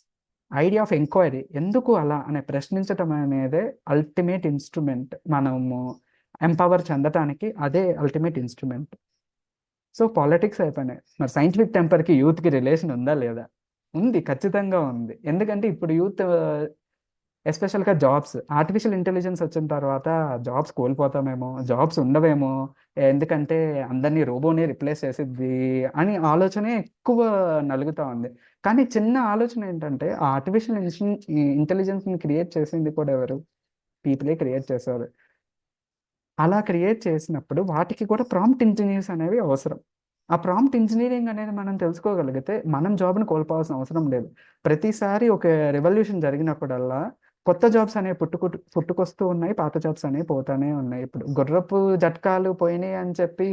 idea of enquiry, ఎందుకు అలా అనే ప్రశ్నించటం అనేది అల్టిమేట్ ఇన్స్ట్రుమెంట్. మనము ఎంపవర్ చెందటానికి అదే అల్టిమేట్ ఇన్స్ట్రుమెంట్. సో పాలిటిక్స్ అయిపోయినాయి. మరి సైంటిఫిక్ టెంపర్కి యూత్కి రిలేషన్ ఉందా లేదా? ఉంది, ఖచ్చితంగా ఉంది. ఎందుకంటే ఇప్పుడు యూత్ ఎస్పెషల్గా జాబ్స్, ఆర్టిఫిషియల్ ఇంటెలిజెన్స్ వచ్చిన తర్వాత జాబ్స్ కోల్పోతామేమో, జాబ్స్ ఉండవేమో, ఎందుకంటే అందరినీ రోబోనే రిప్లేస్ చేసిద్ది అని ఆలోచనే ఎక్కువ నలుగుతూ ఉంది. కానీ చిన్న ఆలోచన ఏంటంటే, ఆ ఆర్టిఫిషియల్ ఇంటెలిజెన్స్ని క్రియేట్ చేసింది కూడా ఎవరు? పీపులే క్రియేట్ చేశారు. అలా క్రియేట్ చేసినప్పుడు వాటికి కూడా ప్రాంప్ట్ ఇంజనీర్స్ అనేవి అవసరం. ఆ ప్రాంప్ట్ ఇంజనీరింగ్ అనేది మనం తెలుసుకోగలిగితే మనం జాబ్ని కోల్పోవాల్సిన అవసరం లేదు. ప్రతిసారి ఒక రెవల్యూషన్ జరిగినప్పుడల్లా కొత్త జాబ్స్ అనేవి పుట్టుకొస్తూ ఉన్నాయి, పాత జాబ్స్ అనేవి పోతానే ఉన్నాయి. ఇప్పుడు గుర్రపు జట్కాలు పోయినాయి అని చెప్పి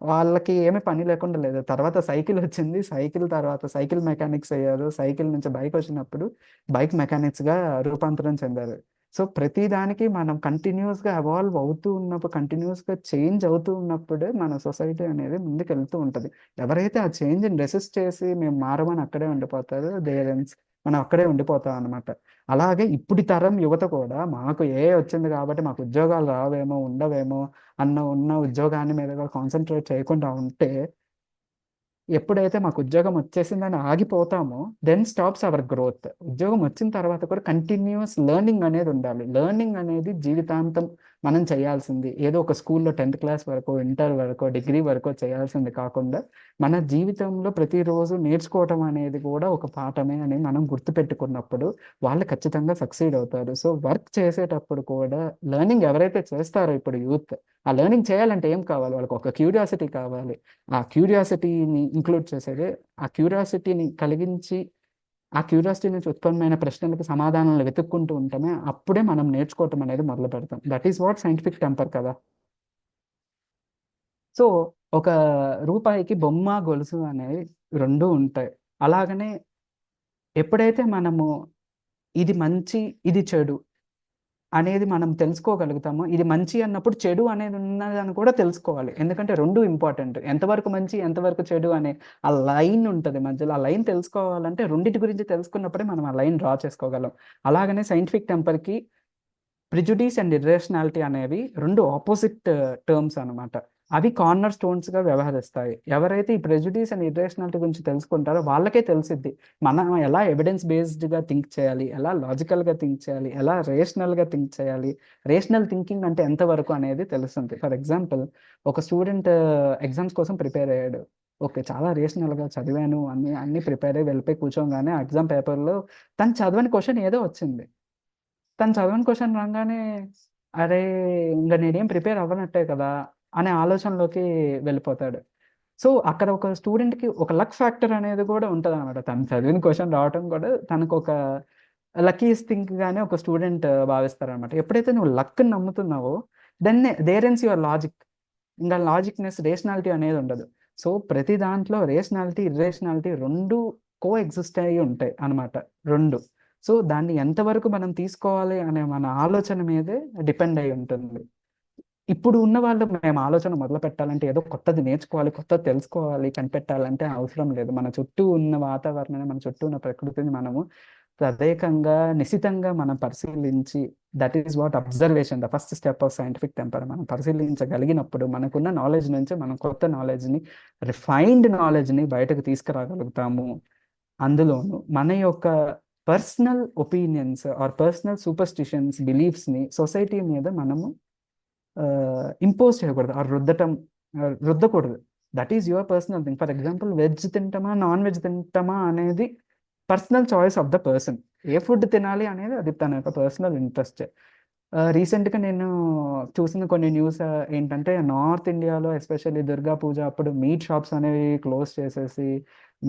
వాళ్ళకి ఏమీ పని లేకుండా లేదు. తర్వాత సైకిల్ వచ్చింది, సైకిల్ తర్వాత సైకిల్ మెకానిక్స్ అయ్యారు, సైకిల్ నుంచి బైక్ వచ్చినప్పుడు బైక్ మెకానిక్స్గా రూపాంతరం చెందారు. సో ప్రతి దానికి మనం కంటిన్యూస్గా ఎవాల్వ్ అవుతూ ఉన్నప్పుడు, కంటిన్యూస్గా చేంజ్ అవుతూ ఉన్నప్పుడే మన సొసైటీ అనేది ముందుకు వెళ్తూ ఉంటుంది. ఎవరైతే ఆ చేంజ్ని రెసిస్ట్ చేసి మేము మారమని అక్కడే ఉండిపోతారో మనం అక్కడే ఉండిపోతాం అనమాట. అలాగే ఇప్పుడు తరం యువత కూడా మాకు వచ్చింది కాబట్టి మాకు ఉద్యోగాలు రావేమో, ఉండవేమో ఉన్న ఉద్యోగాన్ని మీద కూడా కాన్సన్ట్రేట్ చేయకుండా ఉంటే, ఎప్పుడైతే మాకు ఉద్యోగం వచ్చేసిందని ఆగిపోతామో దెన్ స్టాప్స్ అవర్ గ్రోత్. ఉద్యోగం వచ్చిన తర్వాత కూడా కంటిన్యూస్ లెర్నింగ్ అనేది ఉండాలి. లెర్నింగ్ అనేది జీవితాంతం మనం చేయాల్సింది. ఏదో ఒక స్కూల్లో 10th క్లాస్ వరకు, ఇంటర్ వరకు, డిగ్రీ వరకు చేయాల్సింది కాకుండా మన జీవితంలో ప్రతిరోజు నేర్చుకోవటం అనేది కూడా ఒక పాఠమే అని మనం గుర్తుపెట్టుకున్నప్పుడు వాళ్ళు ఖచ్చితంగా సక్సీడ్ అవుతారు. సో వర్క్ చేసేటప్పుడు కూడా లెర్నింగ్ ఎవరైతే చేస్తారో ఇప్పుడు యూత్, ఆ లెర్నింగ్ చేయాలంటే ఏం కావాలి? వాళ్ళకి ఒక క్యూరియాసిటీ కావాలి. ఆ క్యూరియాసిటీని ఇంక్లూడ్ చేసేది, ఆ క్యూరియాసిటీని కలిగించి ఆ క్యూరియాసిటీ నుంచి ఉత్పన్నమైన ప్రశ్నలకు సమాధానాలు వెతుక్కుంటూ ఉంటామే, అప్పుడే మనం నేర్చుకోవటం అనేది మొదలు పెడతాం. That is what scientific temper కదా. సో ఒక రూపాయికి బొమ్మ, గొలుసు అనేవి రెండు ఉంటాయి. అలాగనే ఎప్పుడైతే మనము ఇది మంచి, ఇది చెడు అనేది మనం తెలుసుకోగలుగుతామో, ఇది మంచి అన్నప్పుడు చెడు అనేది ఉన్నదని కూడా తెలుసుకోవాలి. ఎందుకంటే రెండు ఇంపార్టెంట్. ఎంతవరకు మంచి, ఎంతవరకు చెడు అనే ఆ లైన్ ఉంటుంది మధ్యలో. ఆ లైన్ తెలుసుకోవాలంటే రెండింటి గురించి తెలుసుకున్నప్పుడే మనం ఆ లైన్ డ్రా చేసుకోగలం. అలాగనే సైంటిఫిక్ టెంపర్కి ప్రిజుడీస్ అండ్ ఇర్రేషనాలిటీ అనేవి రెండు ఆపోజిట్ టర్మ్స్ అనమాట. అవి కార్నర్ స్టోన్స్గా వ్యవహరిస్తాయి. ఎవరైతే ఈ ప్రెజుడీస్ అండ్ ఇర్రేషనాలిటీ గురించి తెలుసుకుంటారో వాళ్ళకే తెలిసిద్ది మనం ఎలా ఎవిడెన్స్ బేస్డ్గా థింక్ చేయాలి, ఎలా లాజికల్గా థింక్ చేయాలి, ఎలా రేషనల్గా థింక్ చేయాలి. రేషనల్ థింకింగ్ అంటే ఎంతవరకు అనేది తెలుస్తుంది. ఫర్ ఎగ్జాంపుల్, ఒక స్టూడెంట్ ఎగ్జామ్స్ కోసం ప్రిపేర్ అయ్యాడు. ఓకే, చాలా రేషనల్గా చదివాను, అన్ని ప్రిపేర్ అయ్యి వెళ్ళిపోయి కూర్చోగానే ఆ ఎగ్జామ్ పేపర్లో తను చదవని క్వశ్చన్ ఏదో వచ్చింది. తను చదవని క్వశ్చన్ రాగానే అరే ఇంకా నేనేం ప్రిపేర్ అవ్వనట్టే కదా అనే ఆలోచనలోకి వెళ్ళిపోతాడు. సో అక్కడ ఒక స్టూడెంట్కి ఒక లక్ ఫ్యాక్టర్ అనేది కూడా ఉంటుంది అనమాట. తను చదివిన క్వశ్చన్ రావటం కూడా తనకు ఒక లక్కీస్ థింక్ గానే ఒక స్టూడెంట్ భావిస్తారనమాట. ఎప్పుడైతే నువ్వు లక్ నమ్ముతున్నావో then there ends your logic. ఇంకా లాజిక్నెస్, రేషనాలిటీ అనేది ఉండదు. సో ప్రతి దాంట్లో రేషనాలిటీ, ఇర్రేషనాలిటీ రెండు కో ఎగ్జిస్ట్ అయ్యి ఉంటాయి అనమాట, రెండు. సో దాన్ని ఎంతవరకు మనం తీసుకోవాలి అనే మన ఆలోచన మీదే డిపెండ్ అయి ఉంటుంది. ఇప్పుడు ఉన్న వాళ్ళు మేము ఆలోచన మొదలు పెట్టాలంటే ఏదో కొత్తది నేర్చుకోవాలి, కొత్తది తెలుసుకోవాలి, కనిపెట్టాలంటే అవసరం లేదు. మన చుట్టూ ఉన్న వాతావరణాన్ని, మన చుట్టూ ఉన్న ప్రకృతిని మనము తదేకంగా, నిశితంగా మనం పరిశీలించి, that is what observation, the first step of scientific temper. మనం పరిశీలించగలిగినప్పుడు మనకున్న నాలెడ్జ్ నుంచి మనం కొత్త నాలెడ్జ్ని, రిఫైన్డ్ నాలెడ్జ్ని బయటకు తీసుకురాగలుగుతాము. అందులోను మన యొక్క personal opinions or personal superstitions, బిలీఫ్స్ని సొసైటీ మీద మనము ఇంపోజ్ చేయకూడదు, ఆ రుద్దకూడదు. That is your personal thing. For example, veg తింటామా, నాన్ వెజ్ తింటామా అనేది personal choice of the person. ఏ ఫుడ్ తినాలి అనేది అది తన యొక్క పర్సనల్ ఇంట్రెస్ట్. రీసెంట్గా నేను చూసిన కొన్ని న్యూస్ ఏంటంటే, నార్త్ ఇండియాలో ఎస్పెషల్లీ దుర్గా పూజ అప్పుడు మీట్ షాప్స్ అనేవి క్లోజ్ చేసేసి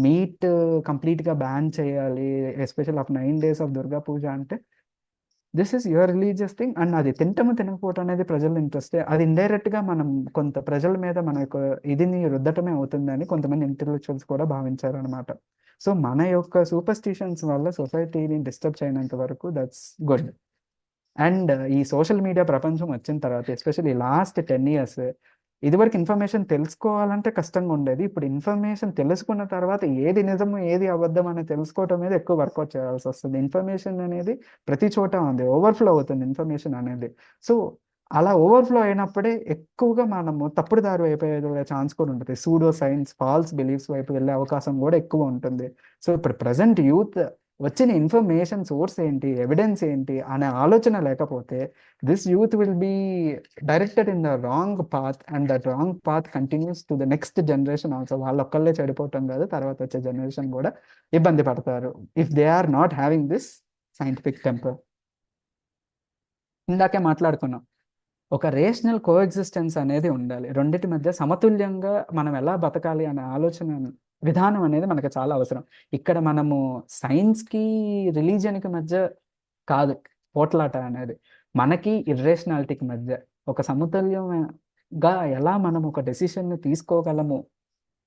మీట్ కంప్లీట్గా బ్యాన్ చేయాలి, especial of 9 days of Durga Puja. అంటే this is your religious thing. And అది తింటము తినకపోవటం అనేది ప్రజల ఇంట్రెస్టే. అది ఇండైరెక్ట్గా మనం కొంత ప్రజల మీద మన యొక్క ఇదిని రుద్దటమే అవుతుందని కొంతమంది ఇంటెలెక్చువల్స్ కూడా భావించారనమాట. సో మన యొక్క సూపర్స్టిషన్స్ వల్ల సొసైటీని డిస్టర్బ్ చేయనంత వరకు దట్స్ గుడ్. అండ్ ఈ సోషల్ మీడియా ప్రపంచం వచ్చిన తర్వాత, ఎస్పెషల్లీ లాస్ట్ 10 years, ఇదివరకు ఇన్ఫర్మేషన్ తెలుసుకోవాలంటే కష్టంగా ఉండేది. ఇప్పుడు ఇన్ఫర్మేషన్ తెలుసుకున్న తర్వాత ఏది నిజము ఏది అబద్ధం అని తెలుసుకోవటం మీద ఎక్కువ వర్కౌట్ చేయాల్సి వస్తుంది. ఇన్ఫర్మేషన్ అనేది ప్రతి చోట ఉంది, ఓవర్ఫ్లో అవుతుంది ఇన్ఫర్మేషన్ అనేది. సో అలా ఓవర్ఫ్లో అయినప్పుడే ఎక్కువగా మనము తప్పుడు దారి వైపు వెళ్ళే ఛాన్స్ కూడా ఉంటుంది. సూడో సైన్స్, ఫాల్స్ బిలీఫ్స్ వైపు వెళ్ళే అవకాశం కూడా ఎక్కువ ఉంటుంది. సో ఇప్పుడు ప్రజెంట్ యూత్ వచ్చిన ఇన్ఫర్మేషన్ సోర్స్ ఏంటి, ఎవిడెన్స్ ఏంటి అనే ఆలోచన లేకపోతే this youth will be directed in the wrong path, and that wrong path continues to the next generation also. వాళ్ళు ఒక్కళ్ళే చెడిపోవటం కాదు, తర్వాత వచ్చే జనరేషన్ కూడా ఇబ్బంది పడతారు if they are not having this scientific temper. ఇందాకే మాట్లాడుకున్నాం, ఒక రేషనల్ కోఎగ్జిస్టెన్స్ అనేది ఉండాలి. రెండింటి మధ్య సమతుల్యంగా మనం ఎలా బతకాలి అనే ఆలోచన విధానం అనేది మనకు చాలా అవసరం. ఇక్కడ మనము సైన్స్కి రిలీజియన్కి మధ్య కాదు పోట్లాట అనేది, మనకి ఇర్రేషనాలిటీకి మధ్య ఒక సమతుల్యంగా ఎలా మనం ఒక డెసిషన్ని తీసుకోగలము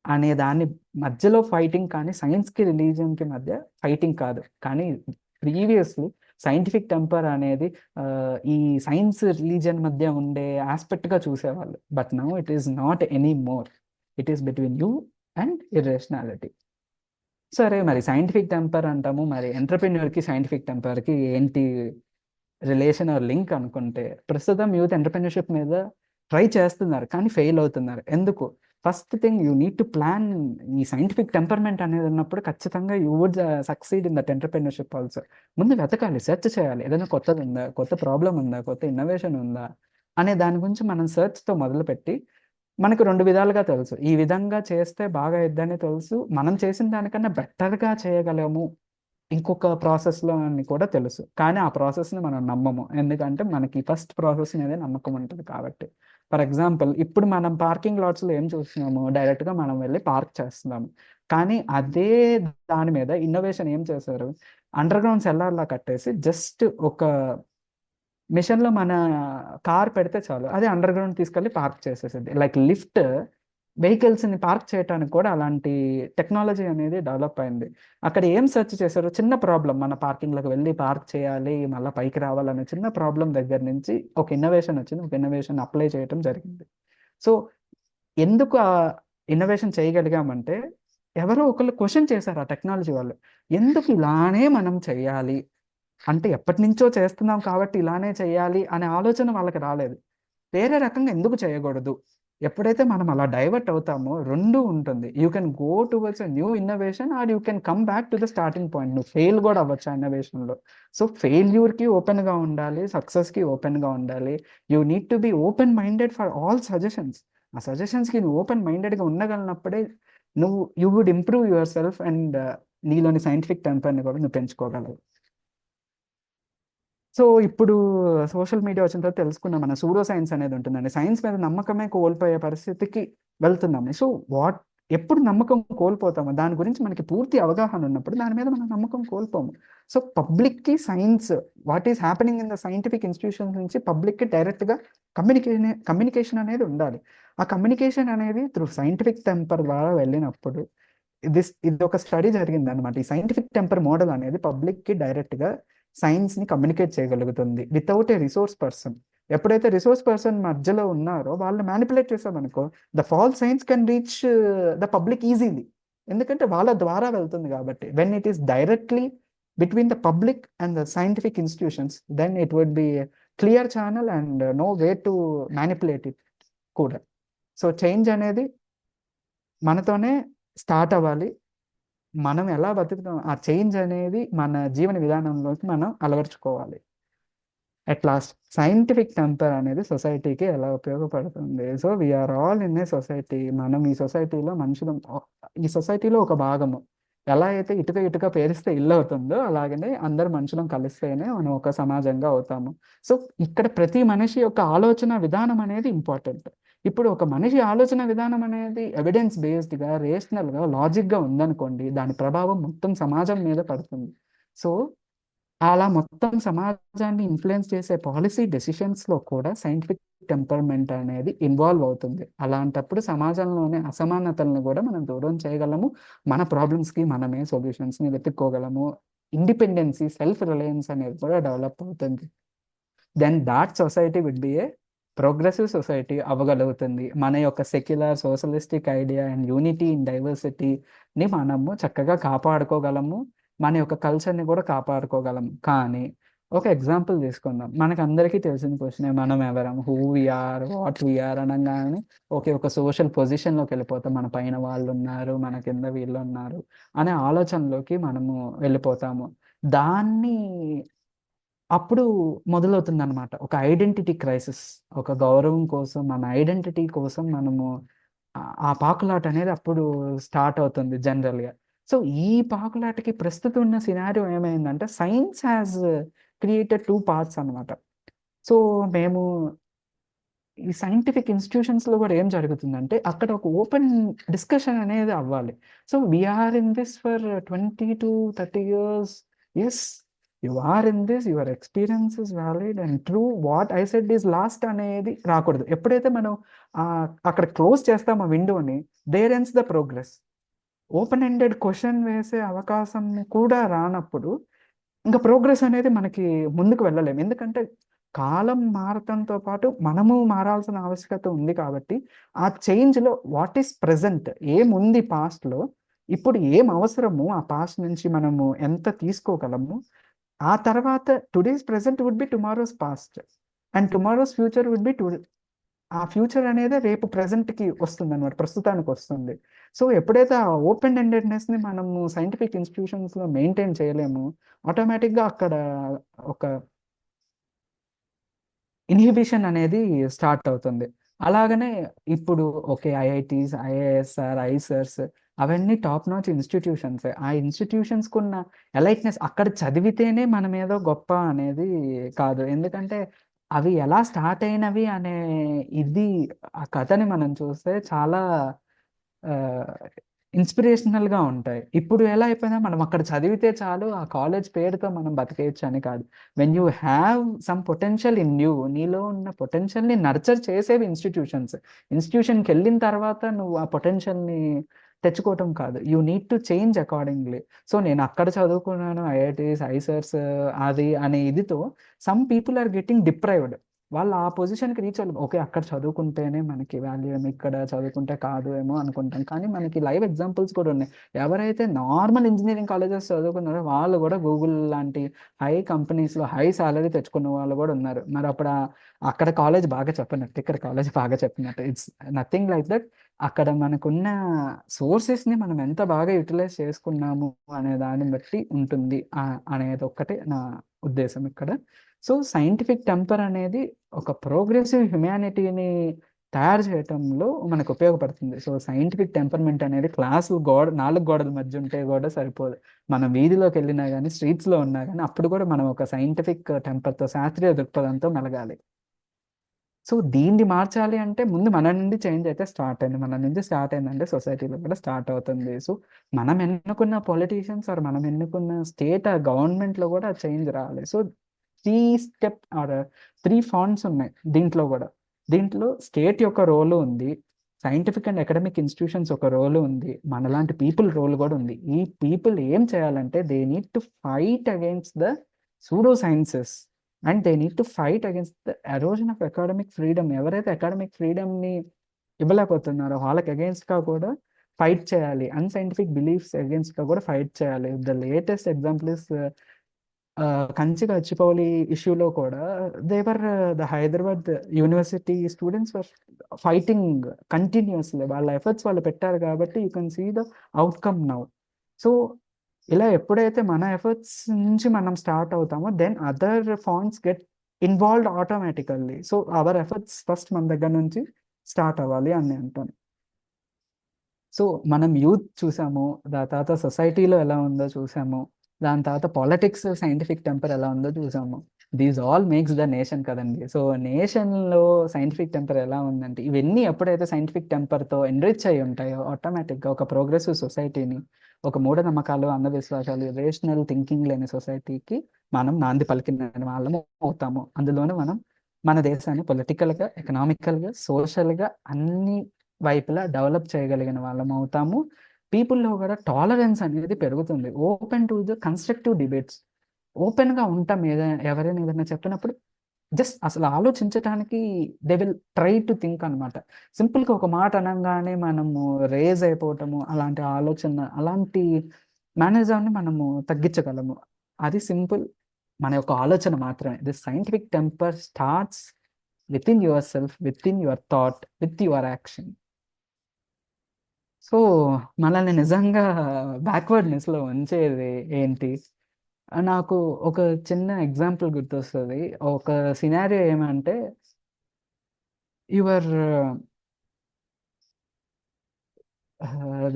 అనే దాని మధ్యలో ఫైటింగ్. కానీ సైన్స్కి రిలీజియన్కి మధ్య ఫైటింగ్ కాదు. కానీ ప్రీవియస్లీ సైంటిఫిక్ టెంపర్ అనేది ఈ సైన్స్ రిలీజియన్ మధ్య ఉండే ఆస్పెక్ట్గా చూసేవాళ్ళు. But now it is not any more, it is between you and ఇర్రేషనాలిటీ. సరే, మరి సైంటిఫిక్ టెంపర్ అంటాము, మరి ఎంటర్ప్రెన్యూర్కి సైంటిఫిక్ టెంపర్కి ఏంటి రిలేషన్ ఆర్ లింక్ అనుకుంటే, ప్రస్తుతం యూత్ ఎంటర్ప్రెన్యూర్షిప్ మీద ట్రై చేస్తున్నారు కానీ ఫెయిల్ అవుతున్నారు. ఎందుకు? First thing, you need to plan. ఈ సైంటిఫిక్ టెంపర్మెంట్ అనేది ఉన్నప్పుడు ఖచ్చితంగా you would succeed in that entrepreneurship also. ముందు వెతకాలి, సెర్చ్ చేయాలి, ఏదైనా కొత్తది ఉందా, కొత్త ప్రాబ్లం ఉందా, కొత్త ఇన్నోవేషన్ ఉందా అనే దాని గురించి మనం సెర్చ్తో మొదలుపెట్టి, మనకు 2 విధాలుగా తెలుసు. ఈ విధంగా చేస్తే బాగా ఇద్దని తెలుసు, మనం చేసిన దానికన్నా బెటర్గా చేయగలము ఇంకొక ప్రాసెస్లో అని కూడా తెలుసు. కానీ ఆ ప్రాసెస్ని మనం నమ్మము, ఎందుకంటే మనకి ఫస్ట్ ప్రాసెస్ అనేది నమ్మకం ఉంటుంది కాబట్టి. ఫర్ ఎగ్జాంపుల్, ఇప్పుడు మనం పార్కింగ్ లాట్స్లో ఏం చూస్తున్నాము, డైరెక్ట్గా మనం వెళ్ళి పార్క్ చేస్తున్నాము. కానీ అదే దాని మీద ఇన్నోవేషన్ ఏం చేశారు, అండర్ గ్రౌండ్ సెల్లార్లా కట్టేసి జస్ట్ ఒక మిషన్లో మన కార్ పెడితే చాలు, అదే అండర్ గ్రౌండ్ తీసుకెళ్ళి పార్క్ చేసేసింది. లైక్ లిఫ్ట్ వెహికల్స్ని పార్క్ చేయడానికి కూడా అలాంటి టెక్నాలజీ అనేది డెవలప్ అయింది. అక్కడ ఏం సెర్చ్ చేశారు, చిన్న ప్రాబ్లం, మన పార్కింగ్లోకి వెళ్ళి పార్క్ చేయాలి మళ్ళీ పైకి రావాలనే చిన్న ప్రాబ్లం దగ్గర నుంచి ఒక ఇన్నోవేషన్ వచ్చింది, ఒక ఇన్నోవేషన్ అప్లై చేయడం జరిగింది. సో ఎందుకు ఆ ఇన్నోవేషన్ చేయగలిగామంటే, ఎవరో ఒకళ్ళు క్వశ్చన్ చేశారు ఆ టెక్నాలజీ వాళ్ళు, ఎందుకు ఇలానే మనం చేయాలి అంటే, ఎప్పటి నుంచో చేస్తున్నాం కాబట్టి ఇలానే చేయాలి అనే ఆలోచన వాళ్ళకి రాలేదు. వేరే రకంగా ఎందుకు చేయకూడదు? ఎప్పుడైతే మనం అలా డైవర్ట్ అవుతామో 2 ఉంటుంది. You can go towards a new innovation or you can come back to the starting point. నువ్వు ఫెయిల్ కూడా అవ్వచ్చు ఆ ఇన్నోవేషన్లో. సో ఫెయిల్యూర్కి ఓపెన్గా ఉండాలి, సక్సెస్కి ఓపెన్గా ఉండాలి. You need to be open minded for all suggestions. ఆ సజెషన్స్కి నువ్వు ఓపెన్ మైండెడ్గా ఉండగలిగినప్పుడే you would improve yourself, and నీలోని సైంటిఫిక్ టెంపర్ని కూడా నువ్వు పెంచుకోగలవు. సో ఇప్పుడు సోషల్ మీడియా వచ్చిన తర్వాత తెలుసుకున్నాం, మన సూడో సైన్స్ అనేది ఉంటుందండి. సైన్స్ మీద నమ్మకమే కోల్పోయే పరిస్థితికి వెళ్తున్నాము. సో ఎప్పుడు నమ్మకం కోల్పోతామో దాని గురించి మనకి పూర్తి అవగాహన ఉన్నప్పుడు దాని మీద మనం నమ్మకం కోల్పోము. సో పబ్లిక్కి science, what is happening in the scientific institutions నుంచి పబ్లిక్కి డైరెక్ట్గా కమ్యూనికేషన్ అనేది ఉండాలి. ఆ కమ్యూనికేషన్ అనేది త్రూ సైంటిఫిక్ టెంపర్ ద్వారా వెళ్ళినప్పుడు, ఇది ఒక స్టడీ జరిగింది అనమాట. ఈ సైంటిఫిక్ టెంపర్ మోడల్ అనేది పబ్లిక్కి డైరెక్ట్గా సైన్స్ని కమ్యూనికేట్ చేయగలుగుతుంది వితౌట్ ఏ రిసోర్స్ పర్సన్. ఎప్పుడైతే రిసోర్స్ పర్సన్ మధ్యలో ఉన్నారో వాళ్ళు మ్యానిపులేట్ చేసామనుకో, the false science can reach the public easily, ఎందుకంటే వాళ్ళ ద్వారా వెళ్తుంది కాబట్టి. When it is directly between the public and the scientific institutions, then it would be clear channel and no way to manipulate it కూడా. సో చేంజ్ అనేది మనతోనే స్టార్ట్ అవ్వాలి. మనం ఎలా బతుకుతాం, ఆ చేంజ్ అనేది మన జీవన విధానంలోకి మనం అలవర్చుకోవాలి. అట్ లాస్ట్, సైంటిఫిక్ టెంపర్ అనేది సొసైటీకి ఎలా ఉపయోగపడుతుంది? So we're all in a society. మనం ఈ సొసైటీలో మనుషులు, ఈ సొసైటీలో ఒక భాగము. ఎలా అయితే ఇటుక పేరిస్తే ఇల్లు అవుతుందో, అలాగనే అందరు మనుషులను కలిస్తేనే మనం ఒక సమాజంగా అవుతాము. సో ఇక్కడ ప్రతి మనిషి యొక్క ఆలోచన విధానం అనేది ఇంపార్టెంట్. ఇప్పుడు ఒక మనిషి ఆలోచన విధానం అనేది ఎవిడెన్స్ బేస్డ్గా, రేషనల్గా, లాజిక్గా ఉందనుకోండి, దాని ప్రభావం మొత్తం సమాజం మీద పడుతుంది. సో అలా మొత్తం సమాజాన్ని ఇన్ఫ్లుయెన్స్ చేసే పాలసీ డెసిషన్స్లో కూడా సైంటిఫిక్ టెంపర్మెంట్ అనేది ఇన్వాల్వ్ అవుతుంది. అలాంటప్పుడు సమాజంలోనే అసమానతలను కూడా మనం దూరం చేయగలము, మన ప్రాబ్లమ్స్కి మనమే సొల్యూషన్స్ని వెతుక్కోగలము. ఇండిపెండెన్సీ, సెల్ఫ్ రిలయన్స్ అనేది కూడా డెవలప్ అవుతుంది. Then that society would be a progressive society అవ్వగలుగుతుంది. మన యొక్క secular socialistic idea and unity in డైవర్సిటీని మనము చక్కగా కాపాడుకోగలము. మన యొక్క కల్చర్ని కూడా కాపాడుకోగలము. కానీ ఒక ఎగ్జాంపుల్ తీసుకుందాం. మనకు అందరికీ తెలిసిన క్వశ్చనే, మనం ఎవరం, హూ వీఆర్, వాట్ వీఆర్ అనగానే ఒక సోషల్ పొజిషన్లోకి వెళ్ళిపోతాం. మన పైన వాళ్ళు ఉన్నారు, మన కింద వీళ్ళు ఉన్నారు అనే ఆలోచనలోకి మనము వెళ్ళిపోతాము. దాన్ని అప్పుడు మొదలవుతుందన్నమాట ఒక ఐడెంటిటీ క్రైసిస్. ఒక గౌరవం కోసం, మన ఐడెంటిటీ కోసం మనము ఆ పాకులాట అనేది అప్పుడు స్టార్ట్ అవుతుంది జనరల్గా. సో ఈ పాకులాటకి ప్రస్తుతం ఉన్న సినారియో ఏమైందంటే, సైన్స్ హ్యాస్ క్రియేటెడ్ 2 పార్ట్స్ అనమాట. సో మేము ఈ సైంటిఫిక్ ఇన్స్టిట్యూషన్స్లో కూడా ఏం జరుగుతుందంటే, అక్కడ ఒక ఓపెన్ డిస్కషన్ అనేది అవ్వాలి. So we're in this for 20 to 30 years. Yes, you are in this, your experience is valid and true, what I said is last అనేది రాకూడదు. ఎప్పుడైతే మనం అక్కడ క్లోజ్ చేస్తామో విండోని, there ends the progress. Open ended question వేసే అవకాశం కూడా రానప్పుడు ఇంకా ప్రోగ్రెస్ అనేది మనకి ముందుకు వెళ్ళలేము. ఎందుకంటే కాలం మారటంతో పాటు మనము మారాల్సిన ఆవశ్యకత ఉంది. కాబట్టి ఆ చేంజ్లో వాట్ ఈస్ ప్రెజెంట్, ఏముంది పాస్ట్లో, ఇప్పుడు ఏం అవసరము, ఆ పాస్ట్ నుంచి మనము ఎంత తీసుకోగలము, ఆ తర్వాత today's present would be tomorrow's past and tomorrow's future would be today. ఆ ఫ్యూచర్ అనేది రేపు ప్రెజెంట్కి వస్తుంది అనమాట, ప్రస్తుతానికి వస్తుంది. సో ఎప్పుడైతే ఆ ఓపెన్ ఎండెడ్నెస్ని మనము సైంటిఫిక్ ఇన్స్టిట్యూషన్స్లో మెయింటైన్ చేయలేము, ఆటోమేటిక్గా అక్కడ ఒక ఇన్హిబిషన్ అనేది స్టార్ట్ అవుతుంది. అలాగనే ఇప్పుడు ఐఐటీస్, ఐఏఎస్ఆర్, ఐసర్స్ అవన్నీ టాప్ నాచ్ ఇన్స్టిట్యూషన్స్. ఆ ఇన్స్టిట్యూషన్స్కి ఉన్న ఎలైట్నెస్ అక్కడ చదివితేనే మనం ఏదో గొప్ప అనేది కాదు. ఎందుకంటే అవి ఎలా స్టార్ట్ అయినవి అనే ఇది, ఆ కథని మనం చూస్తే చాలా ఇన్స్పిరేషనల్గా ఉంటాయి. ఇప్పుడు ఎలా అయిపోయినా మనం అక్కడ చదివితే చాలు, ఆ కాలేజ్ పేరుతో మనం బతికేయచ్చు అని కాదు. When you have some potential in you, నీలో ఉన్న పొటెన్షియల్ని నర్చర్ చేసేవి ఇన్స్టిట్యూషన్స్. ఇన్స్టిట్యూషన్కి వెళ్ళిన తర్వాత నువ్వు ఆ పొటెన్షియల్ని తెచ్చుకోవటం కాదు, you need to change accordingly. So నేను అక్కడ చదువుకున్నాను, ఐఐటీస్, ఐసర్స్ అది అనే ఇదితో some people are getting deprived. వాళ్ళు ఆ పొజిషన్కి రీచ్ అవ్వాలి. అక్కడ చదువుకుంటేనే మనకి వాల్యూ ఏమో, ఇక్కడ చదువుకుంటే కాదు ఏమో అనుకుంటాం. కానీ మనకి లైవ్ ఎగ్జాంపుల్స్ కూడా ఉన్నాయి. ఎవరైతే నార్మల్ ఇంజనీరింగ్ కాలేజెస్ చదువుకున్నారో వాళ్ళు కూడా గూగుల్ లాంటి హై కంపెనీస్లో హై సాలరీ తెచ్చుకున్న వాళ్ళు కూడా ఉన్నారు. మరి అప్పుడు అక్కడ కాలేజ్ బాగా చెప్పినట్టు, ఇక్కడ కాలేజ్ బాగా చెప్పినట్టు, ఇట్స్ నథింగ్ లైక్ దట్. అక్కడ మనకున్న సోర్సెస్ని మనం ఎంత బాగా యూటిలైజ్ చేసుకున్నాము అనే దాన్ని బట్టి ఉంటుంది అనేది ఒక్కటే నా ఉద్దేశం ఇక్కడ. సో సైంటిఫిక్ టెంపర్ అనేది ఒక ప్రోగ్రెసివ్ హ్యుమానిటీని తయారు చేయటంలో మనకు ఉపయోగపడుతుంది. సో సైంటిఫిక్ టెంపర్మెంట్ అనేది క్లాసు 4 గోడల మధ్య ఉంటే కూడా సరిపోదు. మనం వీధిలోకి వెళ్ళినా కానీ, స్ట్రీట్స్లో ఉన్నా కానీ, అప్పుడు కూడా మనం ఒక సైంటిఫిక్ టెంపర్తో, శాస్త్రీయ దృక్పథంతో మెలగాలి. సో దీన్ని మార్చాలి అంటే ముందు మన నుండి చేంజ్ అయితే స్టార్ట్ అయింది. మన నుంచి స్టార్ట్ అయిందంటే సొసైటీలో కూడా స్టార్ట్ అవుతుంది. సో మనం ఎన్నుకున్న పొలిటీషియన్స్ ఆర్ మనం ఎన్నుకున్న స్టేట్ గవర్నమెంట్లో కూడా చేంజ్ రావాలి. సో 3 ఫాంట్స్ ఉన్నాయి దీంట్లో కూడా. దీంట్లో స్టేట్ యొక్క రోలు ఉంది, సైంటిఫిక్ అండ్ అకాడమిక్ ఇన్స్టిట్యూషన్స్ ఒక రోలు ఉంది, మనలాంటి పీపుల్ రోల్ కూడా ఉంది. ఈ పీపుల్ ఏం చేయాలంటే they need to fight against the pseudo sciences and they need to fight against the erosion of academic freedom. ఎవరైతే అకాడమిక్ ఫ్రీడమ్ని ఇవ్వలేకపోతున్నారో వాళ్ళకి అగైన్స్ట్గా కూడా ఫైట్ చేయాలి. అన్సైంటిఫిక్ బిలీఫ్స్ అగైన్స్ట్గా కూడా ఫైట్ చేయాలి. The latest example is Kanchi Gachibowli ఇష్యూలో కూడా there the Hyderabad university students were fighting continuously. వాళ్ళ ఎఫర్ట్స్ వాళ్ళు పెట్టారు కాబట్టి you can see the outcome now. So ఇలా ఎప్పుడైతే మన ఎఫర్ట్స్ నుంచి మనం స్టార్ట్ అవుతామో then other fronts get involved automatically. So our efforts first మన దగ్గర నుంచి స్టార్ట్ అవ్వాలి అని నేను అంటాను. సో మనం యూత్ చూసాము, దాని తర్వాత సొసైటీలో ఎలా ఉందో చూసాము, దాని తర్వాత పాలిటిక్స్ సైంటిఫిక్ టెంపర్ ఎలా ఉందో చూసాము. These all makes the nation కదండి. సో నేషన్లో సైంటిఫిక్ టెంపర్ ఎలా ఉందంటే, ఇవన్నీ ఎప్పుడైతే సైంటిఫిక్ టెంపర్తో ఎన్రిచ్ అయి ఉంటాయో ఆటోమేటిక్గా ఒక ప్రోగ్రెసివ్ సొసైటీని, ఒక మూఢనమ్మకాలు, అంధవిశ్వాసాలు, రేషనల్ థింకింగ్ లేని సొసైటీకి మనం నాంది పలికిన వాళ్ళము అవుతాము. అందులోనే మనం మన దేశాన్ని పొలిటికల్గా, ఎకనామికల్గా, సోషల్గా అన్ని వైపులా డెవలప్ చేయగలిగిన వాళ్ళం అవుతాము. పీపుల్లో కూడా టాలరెన్స్ అనేది పెరుగుతుంది. Open to the constructive debates, ఓపెన్గా ఉంటాం. ఎవరైనా ఏదైనా చెప్పినప్పుడు జస్ట్ అసలు ఆలోచించటానికి they will try to think అనమాట. సింపుల్గా ఒక మాట అనగానే మనము రేజ్ అయిపోవటము, అలాంటి ఆలోచన, అలాంటి మేనరిజంని మనము తగ్గించగలము. అది సింపుల్ మన యొక్క ఆలోచన మాత్రమే. This scientific temper starts with in your self, with in your thought, with your action. So మనల్ని నిజంగా బ్యాక్వర్డ్నెస్లో ఉంచేది ఏంటి? నాకు ఒక చిన్న ఎగ్జాంపుల్ గుర్తొస్తుంది. ఒక సినారియో ఏమంటే, your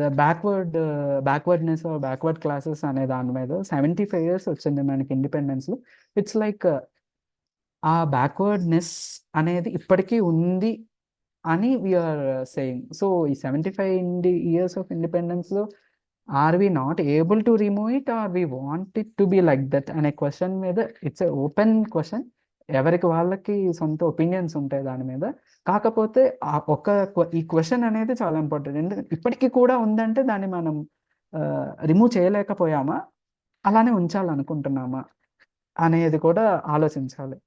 the backwardness backward classes అనే దాని మీద 75 years వచ్చింది మనకి ఇండిపెండెన్స్. ఇట్స్ లైక్ ఆ బ్యాక్వర్డ్నెస్ అనేది ఇప్పటికీ ఉంది అని వీఆర్ సేయింగ్. సో ఈ 75 years ఆఫ్ ఇండిపెండెన్స్లో are we not able to remove it, are we want it to be like that అనే క్వశ్చన్ మీద ఇట్స్ ఎ ఓపెన్ క్వశ్చన్. ఎవరికి వాళ్ళకి సొంత ఒపీనియన్స్ ఉంటాయి దాని మీద. కాకపోతే ఈ క్వశ్చన్ అనేది చాలా ఇంపార్టెంట్. ఎందుకంటే ఇప్పటికీ కూడా ఉందంటే దాన్ని మనం రిమూవ్ చేయలేకపోయామా, అలానే ఉంచాలనుకుంటున్నామా అనేది కూడా ఆలోచించాలి.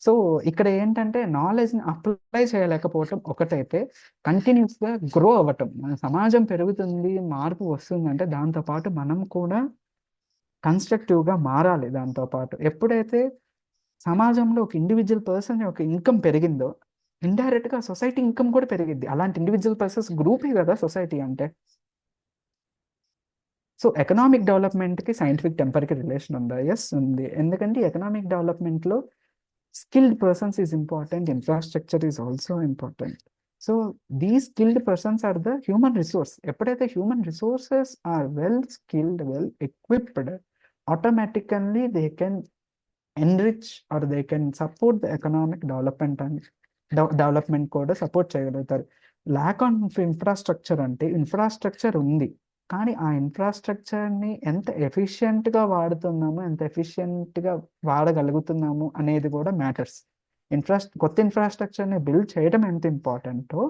సో ఇక్కడ ఏంటంటే నాలెడ్జ్ని అప్లై చేయలేకపోవటం ఒకటైతే, కంటిన్యూస్గా గ్రో అవ్వటం. మన సమాజం పెరుగుతుంది, మార్పు వస్తుందంటే దాంతోపాటు మనం కూడా కన్స్ట్రక్టివ్గా మారాలి. దాంతోపాటు ఎప్పుడైతే సమాజంలో ఒక ఇండివిజువల్ పర్సన్ యొక్క ఇన్కమ్ పెరిగిందో, ఇండైరెక్ట్గా సొసైటీ ఇన్కమ్ కూడా పెరిగిద్ది. అలాంటి ఇండివిజువల్ పర్సన్స్ గ్రూపే కదా సొసైటీ అంటే. సో ఎకనామిక్ డెవలప్మెంట్కి సైంటిఫిక్ టెంపర్కి రిలేషన్ ఉందా? ఎస్ ఉంది. ఎందుకంటే ఎకనామిక్ డెవలప్మెంట్లో skilled persons is important, infrastructure is also important. So these skilled persons are the human resource. ఎప్పుడైతే human resources are well skilled, well equipped, automatically they can enrich or they can support the economic development and development కూడా సపోర్ట్ చేయగలుగుతారు. ల్యాక్ ఆఫ్ ఇన్ఫ్రాస్ట్రక్చర్ అంటే ఇన్ఫ్రాస్ట్రక్చర్ ఉంది, కానీ ఆ ఇన్ఫ్రాస్ట్రక్చర్ని ఎంత ఎఫిషియెంట్గా వాడుతున్నాము, ఎంత ఎఫిషియెంట్గా వాడగలుగుతున్నాము అనేది కూడా మ్యాటర్స్. కొత్త ఇన్ఫ్రాస్ట్రక్చర్ని బిల్డ్ చేయడం ఎంత ఇంపార్టెంటో,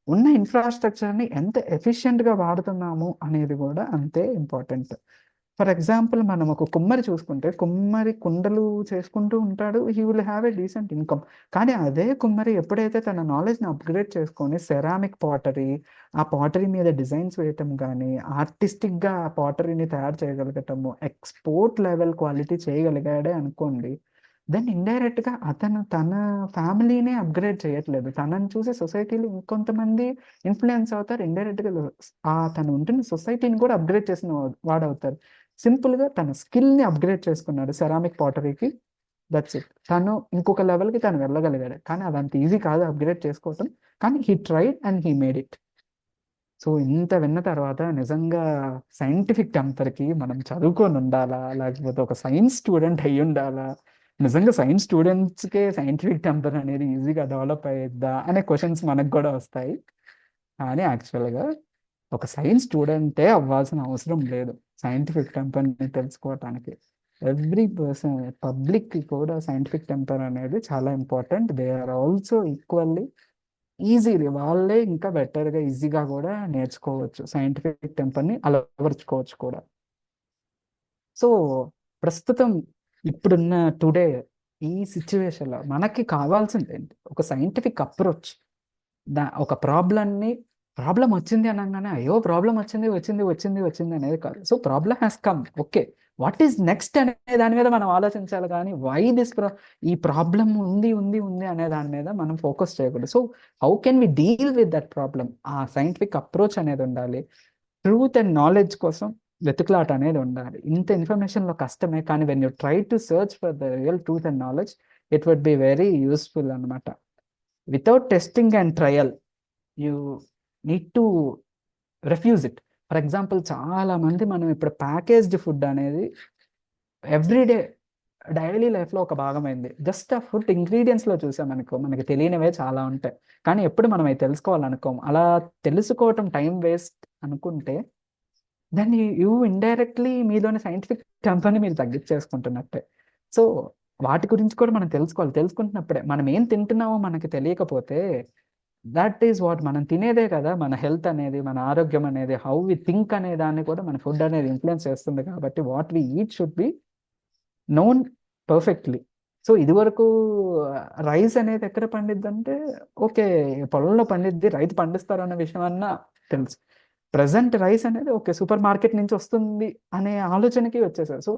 ఉన్న ఇన్ఫ్రాస్ట్రక్చర్ని ఎంత ఎఫిషియెంట్గా వాడుతున్నాము అనేది కూడా అంతే ఇంపార్టెంట్. ఫర్ ఎగ్జాంపుల్ మనం ఒక కుమ్మరి చూసుకుంటే, కుమ్మరి కుండలు చేసుకుంటూ ఉంటాడు, he will have a decent income. కానీ అదే కుమ్మరి ఎప్పుడైతే తన నాలెడ్జ్ని అప్గ్రేడ్ చేసుకొని సెరామిక్ పాటరీ, ఆ పాటరీ మీద డిజైన్స్ వేయటం కానీ, ఆర్టిస్టిక్గా ఆ పాటరీని తయారు చేయగలగటము, ఎక్స్పోర్ట్ లెవెల్ క్వాలిటీ చేయగలిగాడే అనుకోండి, దెన్ ఇండైరెక్ట్గా అతను తన ఫ్యామిలీనే అప్గ్రేడ్ చేయట్లేదు, తనని చూసి సొసైటీలో ఇంకొంతమంది ఇన్ఫ్లుయెన్స్ అవుతారు. ఇండైరెక్ట్గా తను ఉంటున్న సొసైటీని కూడా అప్గ్రేడ్ చేసిన వాడవుతారు. సింపుల్గా తన స్కిల్ని అప్గ్రేడ్ చేసుకున్నాడు సెరామిక్ పాటరీకి, దట్స్ ఇట్. తను ఇంకొక లెవెల్కి తను వెళ్ళగలిగాడు. కానీ అదంత ఈజీ కాదు అప్గ్రేడ్ చేసుకోవటం, కానీ he tried and he made it. So ఇంత విన్న తర్వాత నిజంగా సైంటిఫిక్ టెంపర్కి మనం చదువుకొని ఉండాలా, లేకపోతే ఒక సైన్స్ స్టూడెంట్ అయ్యి ఉండాలా, నిజంగా సైన్స్ స్టూడెంట్స్కే సైంటిఫిక్ టెంపర్ అనేది ఈజీగా డెవలప్ అయ్యిద్దా అనే క్వశ్చన్స్ మనకు కూడా వస్తాయి. కానీ యాక్చువల్గా ఒక సైన్స్ స్టూడెంటే అవ్వాల్సిన అవసరం లేదు సైంటిఫిక్ టెంపర్ని తెలుసుకోవటానికి. ఎవ్రీ పర్సన్, పబ్లిక్కి కూడా సైంటిఫిక్ టెంపర్ అనేది చాలా important. They are also equally easily, వాళ్ళే ఇంకా బెటర్గా ఈజీగా కూడా నేర్చుకోవచ్చు, సైంటిఫిక్ టెంపర్ని అలవరుచుకోవచ్చు కూడా. సో ప్రస్తుతం ఇప్పుడున్న టుడే ఈ సిచ్యువేషన్లో మనకి కావాల్సింది ఏంటి? ఒక సైంటిఫిక్ అప్రోచ్. ఒక ప్రాబ్లం వచ్చింది అనగానే అయ్యో ప్రాబ్లం వచ్చింది వచ్చింది వచ్చింది వచ్చింది అనేది కాదు. So problem has come, okay, what is next అనే దాని మీద మనం ఆలోచించాలి. కానీ వై ఈ ప్రాబ్లం ఉంది ఉంది ఉంది అనే దాని మీద మనం ఫోకస్ చేయకూడదు. So how can we deal with that problem? ఆ సైంటిఫిక్ అప్రోచ్ అనేది ఉండాలి. ట్రూత్ అండ్ నాలెడ్జ్ కోసం వెతుకులాట అనేది ఉండాలి. ఇంత ఇన్ఫర్మేషన్లో కష్టమే, కానీ when you try to search for the real truth and knowledge, it would be very useful అనమాట. Without testing and trial you need to refuse it. For example చాలా మంది మనం ఇప్పుడు ప్యాకేజ్డ్ ఫుడ్ అనేది ఎవ్రీడే డైలీ లైఫ్లో ఒక భాగమైంది. జస్ట్ ఆ ఫుడ్ ఇంగ్రీడియంట్స్లో చూసామనుకో మనకి తెలియనివే చాలా ఉంటాయి, కానీ ఎప్పుడు మనం అవి తెలుసుకోవాలనుకోం. అలా తెలుసుకోవటం టైం వేస్ట్ అనుకుంటే దాన్ని యూ ఇండైరెక్ట్లీ మీలోని సైంటిఫిక్ టెంపర్ని మీరు తగ్గించేసుకుంటున్నట్టే. సో వాటి గురించి కూడా మనం తెలుసుకోవాలి. తెలుసుకుంటున్నప్పుడే మనం ఏం తింటున్నామో మనకి తెలియకపోతే, దట్ ఈస్ వాట్, మనం తినేదే కదా మన హెల్త్ అనేది, మన ఆరోగ్యం అనేది, హౌ వి థింక్ అనే దాన్ని కూడా మన ఫుడ్ అనేది ఇన్ఫ్లుయెన్స్ చేస్తుంది. కాబట్టి what we eat should be known perfectly. So ఇదివరకు రైస్ అనేది ఎక్కడ పండిద్ది అంటే ఓకే పొలంలో పండిద్ది, రైతు పండిస్తారు అన్న విషయం అన్నా తెలుసు. ప్రజెంట్ రైస్ అనేది ఓకే సూపర్ మార్కెట్ నుంచి వస్తుంది అనే ఆలోచనకి వచ్చేసారు. సో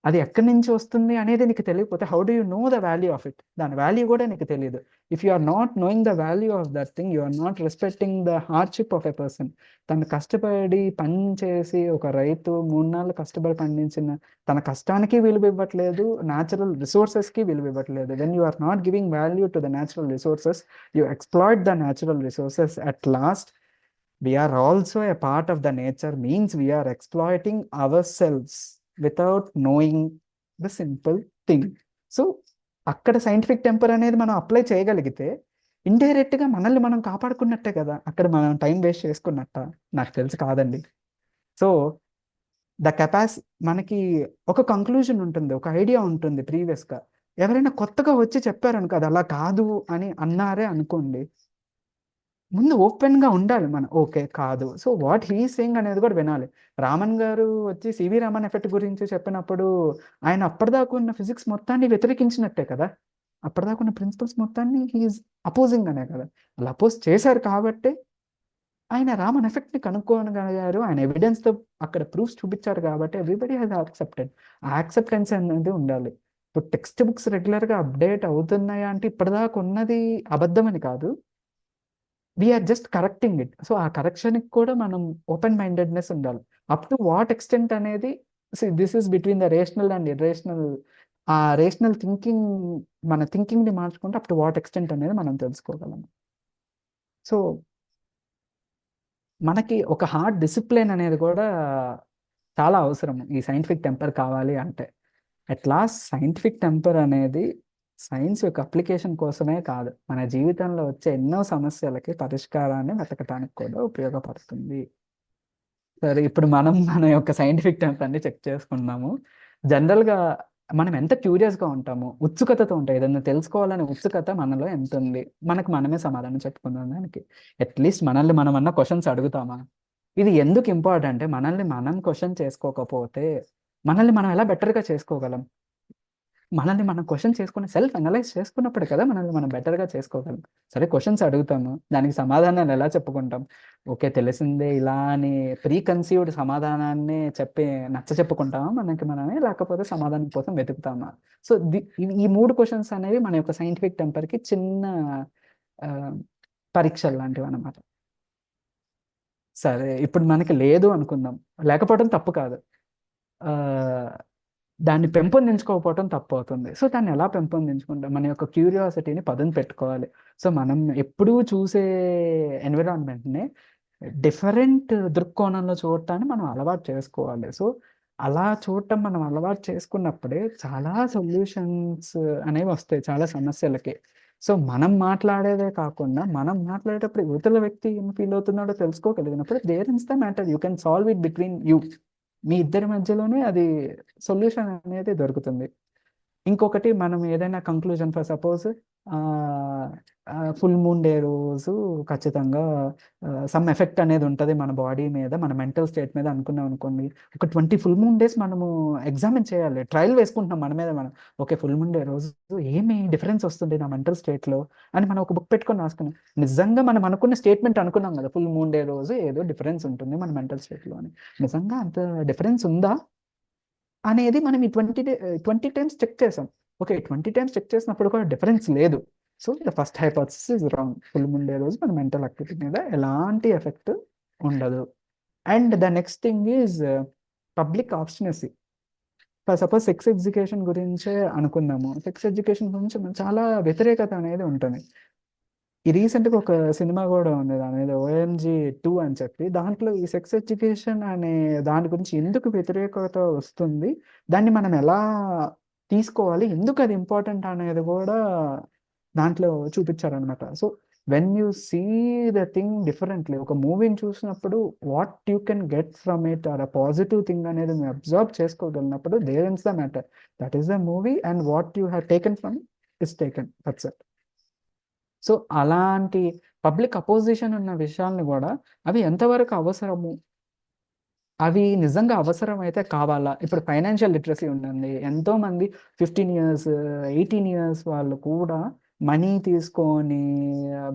అది ఎక్కడి నుంచి వస్తుంది అనేది నీకు తెలియకపోతే how do you know the value of it? దాని వాల్యూ కూడా నీకు తెలియదు. If you are not knowing the value of that thing, you are not respecting the hardship of a person. తను కష్టపడి పని చేసి ఒక రైతు 3 నెలలు కష్టపడి పండించిన తన కష్టానికి విలువ ఇవ్వట్లేదు, న్యాచురల్ రిసోర్సెస్కి విలువ ఇవ్వట్లేదు. When you are not giving value to the natural resources, you exploit the natural resources. At last we are also a part of the nature, means we are exploiting ourselves without knowing the simple thing. So అక్కడ సైంటిఫిక్ టెంపర్ అనేది మనం అప్లై చేయగలిగితే ఇండైరెక్ట్గా మనల్ని మనం కాపాడుకున్నట్టే కదా. అక్కడ మనం టైం వేస్ట్ చేసుకున్నట్ట? నాకు తెలిసి కాదండి. సో ద మనకి ఒక కంక్లూజన్ ఉంటుంది, ఒక ఐడియా ఉంటుంది ప్రీవియస్గా. ఎవరైనా కొత్తగా వచ్చి చెప్పారనుకో అది అలా కాదు అని అన్నారే అనుకోండి, ముందు ఓపెన్గా ఉండాలి మనం. ఓకే కాదు, సో వాట్ హీ సేయింగ్ అనేది కూడా వినాలి. రామన్ గారు వచ్చి సివి రామన్ ఎఫెక్ట్ గురించి చెప్పినప్పుడు ఆయన అప్పటిదాకా ఉన్న ఫిజిక్స్ మొత్తాన్ని వ్యతిరేకించినట్టే కదా. అప్పటిదాకా ఉన్న ప్రిన్సిపల్స్ మొత్తాన్ని హీఈస్ అపోజింగ్ అనే కదా. అలా అపోజ్ చేశారు కాబట్టి ఆయన రామన్ ఎఫెక్ట్ని కనుక్కోగలిగారు. ఆయన ఎవిడెన్స్తో అక్కడ ప్రూఫ్స్ చూపించారు కాబట్టి ఎవ్రీబడి హ్యాస్ యాక్సెప్టెడ్. ఆ యాక్సెప్టెన్స్ అనేది ఉండాలి. ఇప్పుడు టెక్స్ట్ బుక్స్ రెగ్యులర్గా అప్డేట్ అవుతున్నాయా అంటే ఇప్పటిదాకా ఉన్నది అబద్ధం అని కాదు, we're just correcting it. So ఆ కరెక్షన్కి కూడా మనం ఓపెన్ మైండెడ్నెస్ ఉండాలి. అప్ టు వాట్ ఎక్స్టెంట్ అనేది this is between the rational and irrational. ఆ రేషనల్ థింకింగ్ మన థింకింగ్ని మార్చుకుంటే అప్ టు వాట్ ఎక్స్టెంట్ అనేది మనం తెలుసుకోగలం. సో మనకి ఒక హార్డ్ డిసిప్లిన్ అనేది కూడా చాలా అవసరం ఈ సైంటిఫిక్ టెంపర్ కావాలి అంటే. అట్ లాస్ట్ సైంటిఫిక్ టెంపర్ అనేది సైన్స్ యొక్క అప్లికేషన్ కోసమే కాదు, మన జీవితంలో వచ్చే ఎన్నో సమస్యలకి పరిష్కారాన్ని వెతకటానికి కూడా ఉపయోగపడుతుంది. సరే, ఇప్పుడు మన యొక్క సైంటిఫిక్ టెంపర్ని చెక్ చేసుకున్నాము. జనరల్గా మనం ఎంత క్యూరియస్గా ఉంటాము, ఉత్సుకతతో ఉంటాయి, ఏదైనా తెలుసుకోవాలనే ఉత్సుకత మనలో ఎంత ఉంది, మనమే సమాధానం చెప్పుకుందాం దానికి. అట్లీస్ట్ మనల్ని మనం అన్న క్వశ్చన్స్ అడుగుతామా? ఇది ఎందుకు ఇంపార్టెంట్? మనల్ని మనం క్వశ్చన్ చేసుకోకపోతే మనల్ని మనం ఎలా బెటర్గా చేసుకోగలం? మనల్ని మనం క్వశ్చన్ చేసుకుని సెల్ఫ్ అనలైజ్ చేసుకున్నప్పుడు కదా మనల్ని మనం బెటర్గా చేసుకోగలం. సరే, క్వశ్చన్స్ అడుగుతాము, దానికి సమాధానాలు ఎలా చెప్పుకుంటాం? ఓకే తెలిసిందే ఇలా అని ప్రీ కన్సీవ్డ్ సమాధానాన్ని నచ్చ చెప్పుకుంటామా మనకి మనమే, లేకపోతే సమాధానం కోసం వెతుకుతామా? సో ఈ 3 క్వశ్చన్స్ అనేవి మన యొక్క సైంటిఫిక్ టెంపర్కి చిన్న పరీక్షలు లాంటివి అన్నమాట. సరే, ఇప్పుడు మనకి లేదు అనుకుందాం, లేకపోవడం తప్పు కాదు, దాన్ని పెంపొందించుకోకపోవటం తప్పు అవుతుంది. సో దాన్ని ఎలా పెంపొందించుకుంటాం? మన యొక్క క్యూరియాసిటీని పదును పెట్టుకోవాలి. సో మనం ఎప్పుడూ చూసే ఎన్విరాన్మెంట్ని డిఫరెంట్ దృక్కోణంలో చూడటాన్ని మనం అలవాటు చేసుకోవాలి. సో అలా చూడటం మనం అలవాటు చేసుకున్నప్పుడే చాలా సొల్యూషన్స్ అనేవి వస్తాయి చాలా సమస్యలకి. సో మనం మాట్లాడేదే కాకుండా మనం మాట్లాడేటప్పుడు యువతల వ్యక్తి ఏం ఫీల్ అవుతున్నాడో తెలుసుకోగలిగినప్పుడు there is the matter, you can solve it between you. మీ ఇద్దరి మధ్యలోనే అది సొల్యూషన్ అనేది దొరుకుతుంది. ఇంకొకటి, మనం ఏదైనా conclusion for suppose full moon day రోజు ఖచ్చితంగా సమ్ ఎఫెక్ట్ అనేది ఉంటుంది మన బాడీ మీద, మన మెంటల్ స్టేట్ మీద అనుకున్నాం అనుకోండి. ఒక 20 ఫుల్ మూన్ డేస్ మనము ఎగ్జామిన్ చేయాలి, ట్రయల్ వేసుకుంటున్నాం మన మీద మనం. ఓకే ఫుల్ మూన్ డే రోజు ఏమి డిఫరెన్స్ వస్తుంది నా మెంటల్ స్టేట్లో అని మనం ఒక బుక్ పెట్టుకొని రాసుకున్నాం. నిజంగా మనం అనుకున్న స్టేట్మెంట్ అనుకున్నాం కదా, ఫుల్ మూన్ డే రోజు ఏదో డిఫరెన్స్ ఉంటుంది మన మెంటల్ స్టేట్లో అని. నిజంగా అంత డిఫరెన్స్ ఉందా అనేది మనం ఈ 20 టైమ్స్ చెక్ చేసాం. ఓకే 20 టైమ్స్ చెక్ చేసినప్పుడు కూడా డిఫరెన్స్ లేదు. So the first hypothesis is wrong. Full moon day రోజు మన మెంటల్ యాక్టివిటీ మీద ఎలాంటి ఎఫెక్ట్ ఉండదు. And the next thing is public obstinacy. For suppose sex education గురించే అనుకున్నాము. సెక్స్ ఎడ్యుకేషన్ గురించి చాలా వ్యతిరేకత అనేది ఉంటుంది. ఈ రీసెంట్గా ఒక సినిమా కూడా ఉంది దాని మీద, OMG 2 అని చెప్పి. దాంట్లో ఈ సెక్స్ ఎడ్యుకేషన్ అనే దాని గురించి ఎందుకు వ్యతిరేకత వస్తుంది, దాన్ని మనం ఎలా తీసుకోవాలి, ఎందుకు అది ఇంపార్టెంట్ అనేది కూడా దాంట్లో చూపించారనమాట. So when you see the thing differently, ఒక మూవీని చూసినప్పుడు what you can get from it or a positive thing అనేది మీరు అబ్జర్వ్ చేసుకోగలిగినప్పుడు there is the matter, that is the movie and what you have taken from is taken, that's it. So అలాంటి పబ్లిక్ అపోజిషన్ ఉన్న విషయాల్ని కూడా అవి ఎంతవరకు అవసరము అవి నిజంగా అవసరం అయితే కావాలా? ఇప్పుడు ఫైనాన్షియల్ లిటరసీ ఉందండి. ఎంతో మంది 15 ఇయర్స్, 18 ఇయర్స్ వాళ్ళు కూడా మనీ తీసుకొని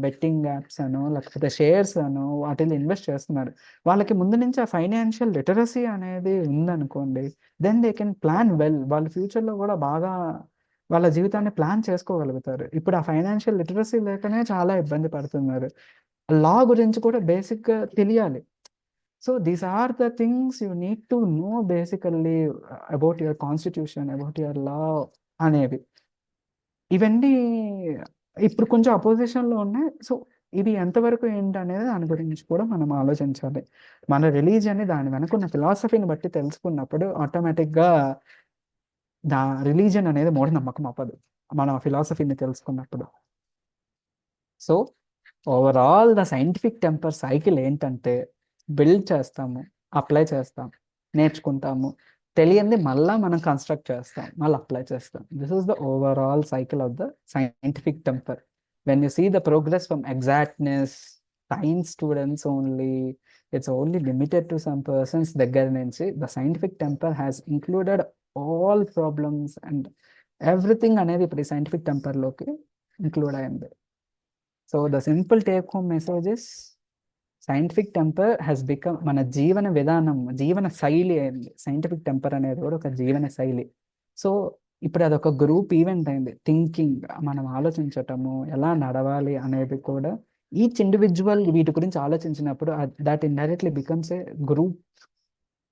బెట్టింగ్ యాప్స్ అనో, లేకపోతే షేర్స్ అనో వాటిలో ఇన్వెస్ట్ చేస్తున్నారు. వాళ్ళకి ముందు నుంచి ఆ ఫైనాన్షియల్ లిటరసీ అనేది ఉందనుకోండి, then they can plan well. వాళ్ళ ఫ్యూచర్‌లో కూడా బాగా వాళ్ళ జీవితాన్ని ప్లాన్ చేసుకోగలుగుతారు. ఇప్పుడు ఆ ఫైనాన్షియల్ లిటరసీ లేకనే చాలా ఇబ్బంది పడుతున్నారు. లా గురించి కూడా బేసిక్‌గా తెలియాలి. So these are the things you need to know basically about your constitution, about your law అనేవి. ఇవన్నీ ఇప్పుడు కొంచెం అపోజిషన్‌లో ఉన్నాయి. సో ఇవి ఎంతవరకు ఏంటనేది దాని గురించి కూడా మనం ఆలోచించాలి. మన రిలీజియన్‌ని దాని వెనకున్న ఫిలాసఫీని బట్టి తెలుసుకున్నప్పుడు ఆటోమేటిక్‌గా రిలీజియన్ అనేది మూఢనమ్మకం అవ్వదు. మన ఫిలాసఫీని తెలుసుకున్నప్పుడు. So overall the scientific temper cycle ఏంటంటే బిల్డ్ చేస్తాము, అప్లై చేస్తాం, నేర్చుకుంటాము, తెలియంది మళ్ళా మనం కన్స్ట్రక్ట్ చేస్తాం, మళ్ళీ అప్లై చేస్తాం. This is the overall cycle of the scientific temper. When you see the progress from exactness, science students only, it's only limited to some persons దగ్గర నుంచి the scientific temper has included all problems and everything అనేది ఇప్పుడు ఈ సైంటిఫిక్ టెంపర్లోకి ఇంక్లూడ్ అయింది. So the simple take home message is scientific temper has become మన జీవన విధానం, జీవన శైలి అయింది. సైంటిఫిక్ టెంపర్ అనేది కూడా ఒక జీవన శైలి. సో ఇప్పుడు అదొక గ్రూప్ ఈవెంట్ అయింది. థింకింగ్, మనం ఆలోచించటము, ఎలా నడవాలి అనేది కూడా ఈచ్ ఇండివిజువల్ వీటి గురించి ఆలోచించినప్పుడు that indirectly becomes a group.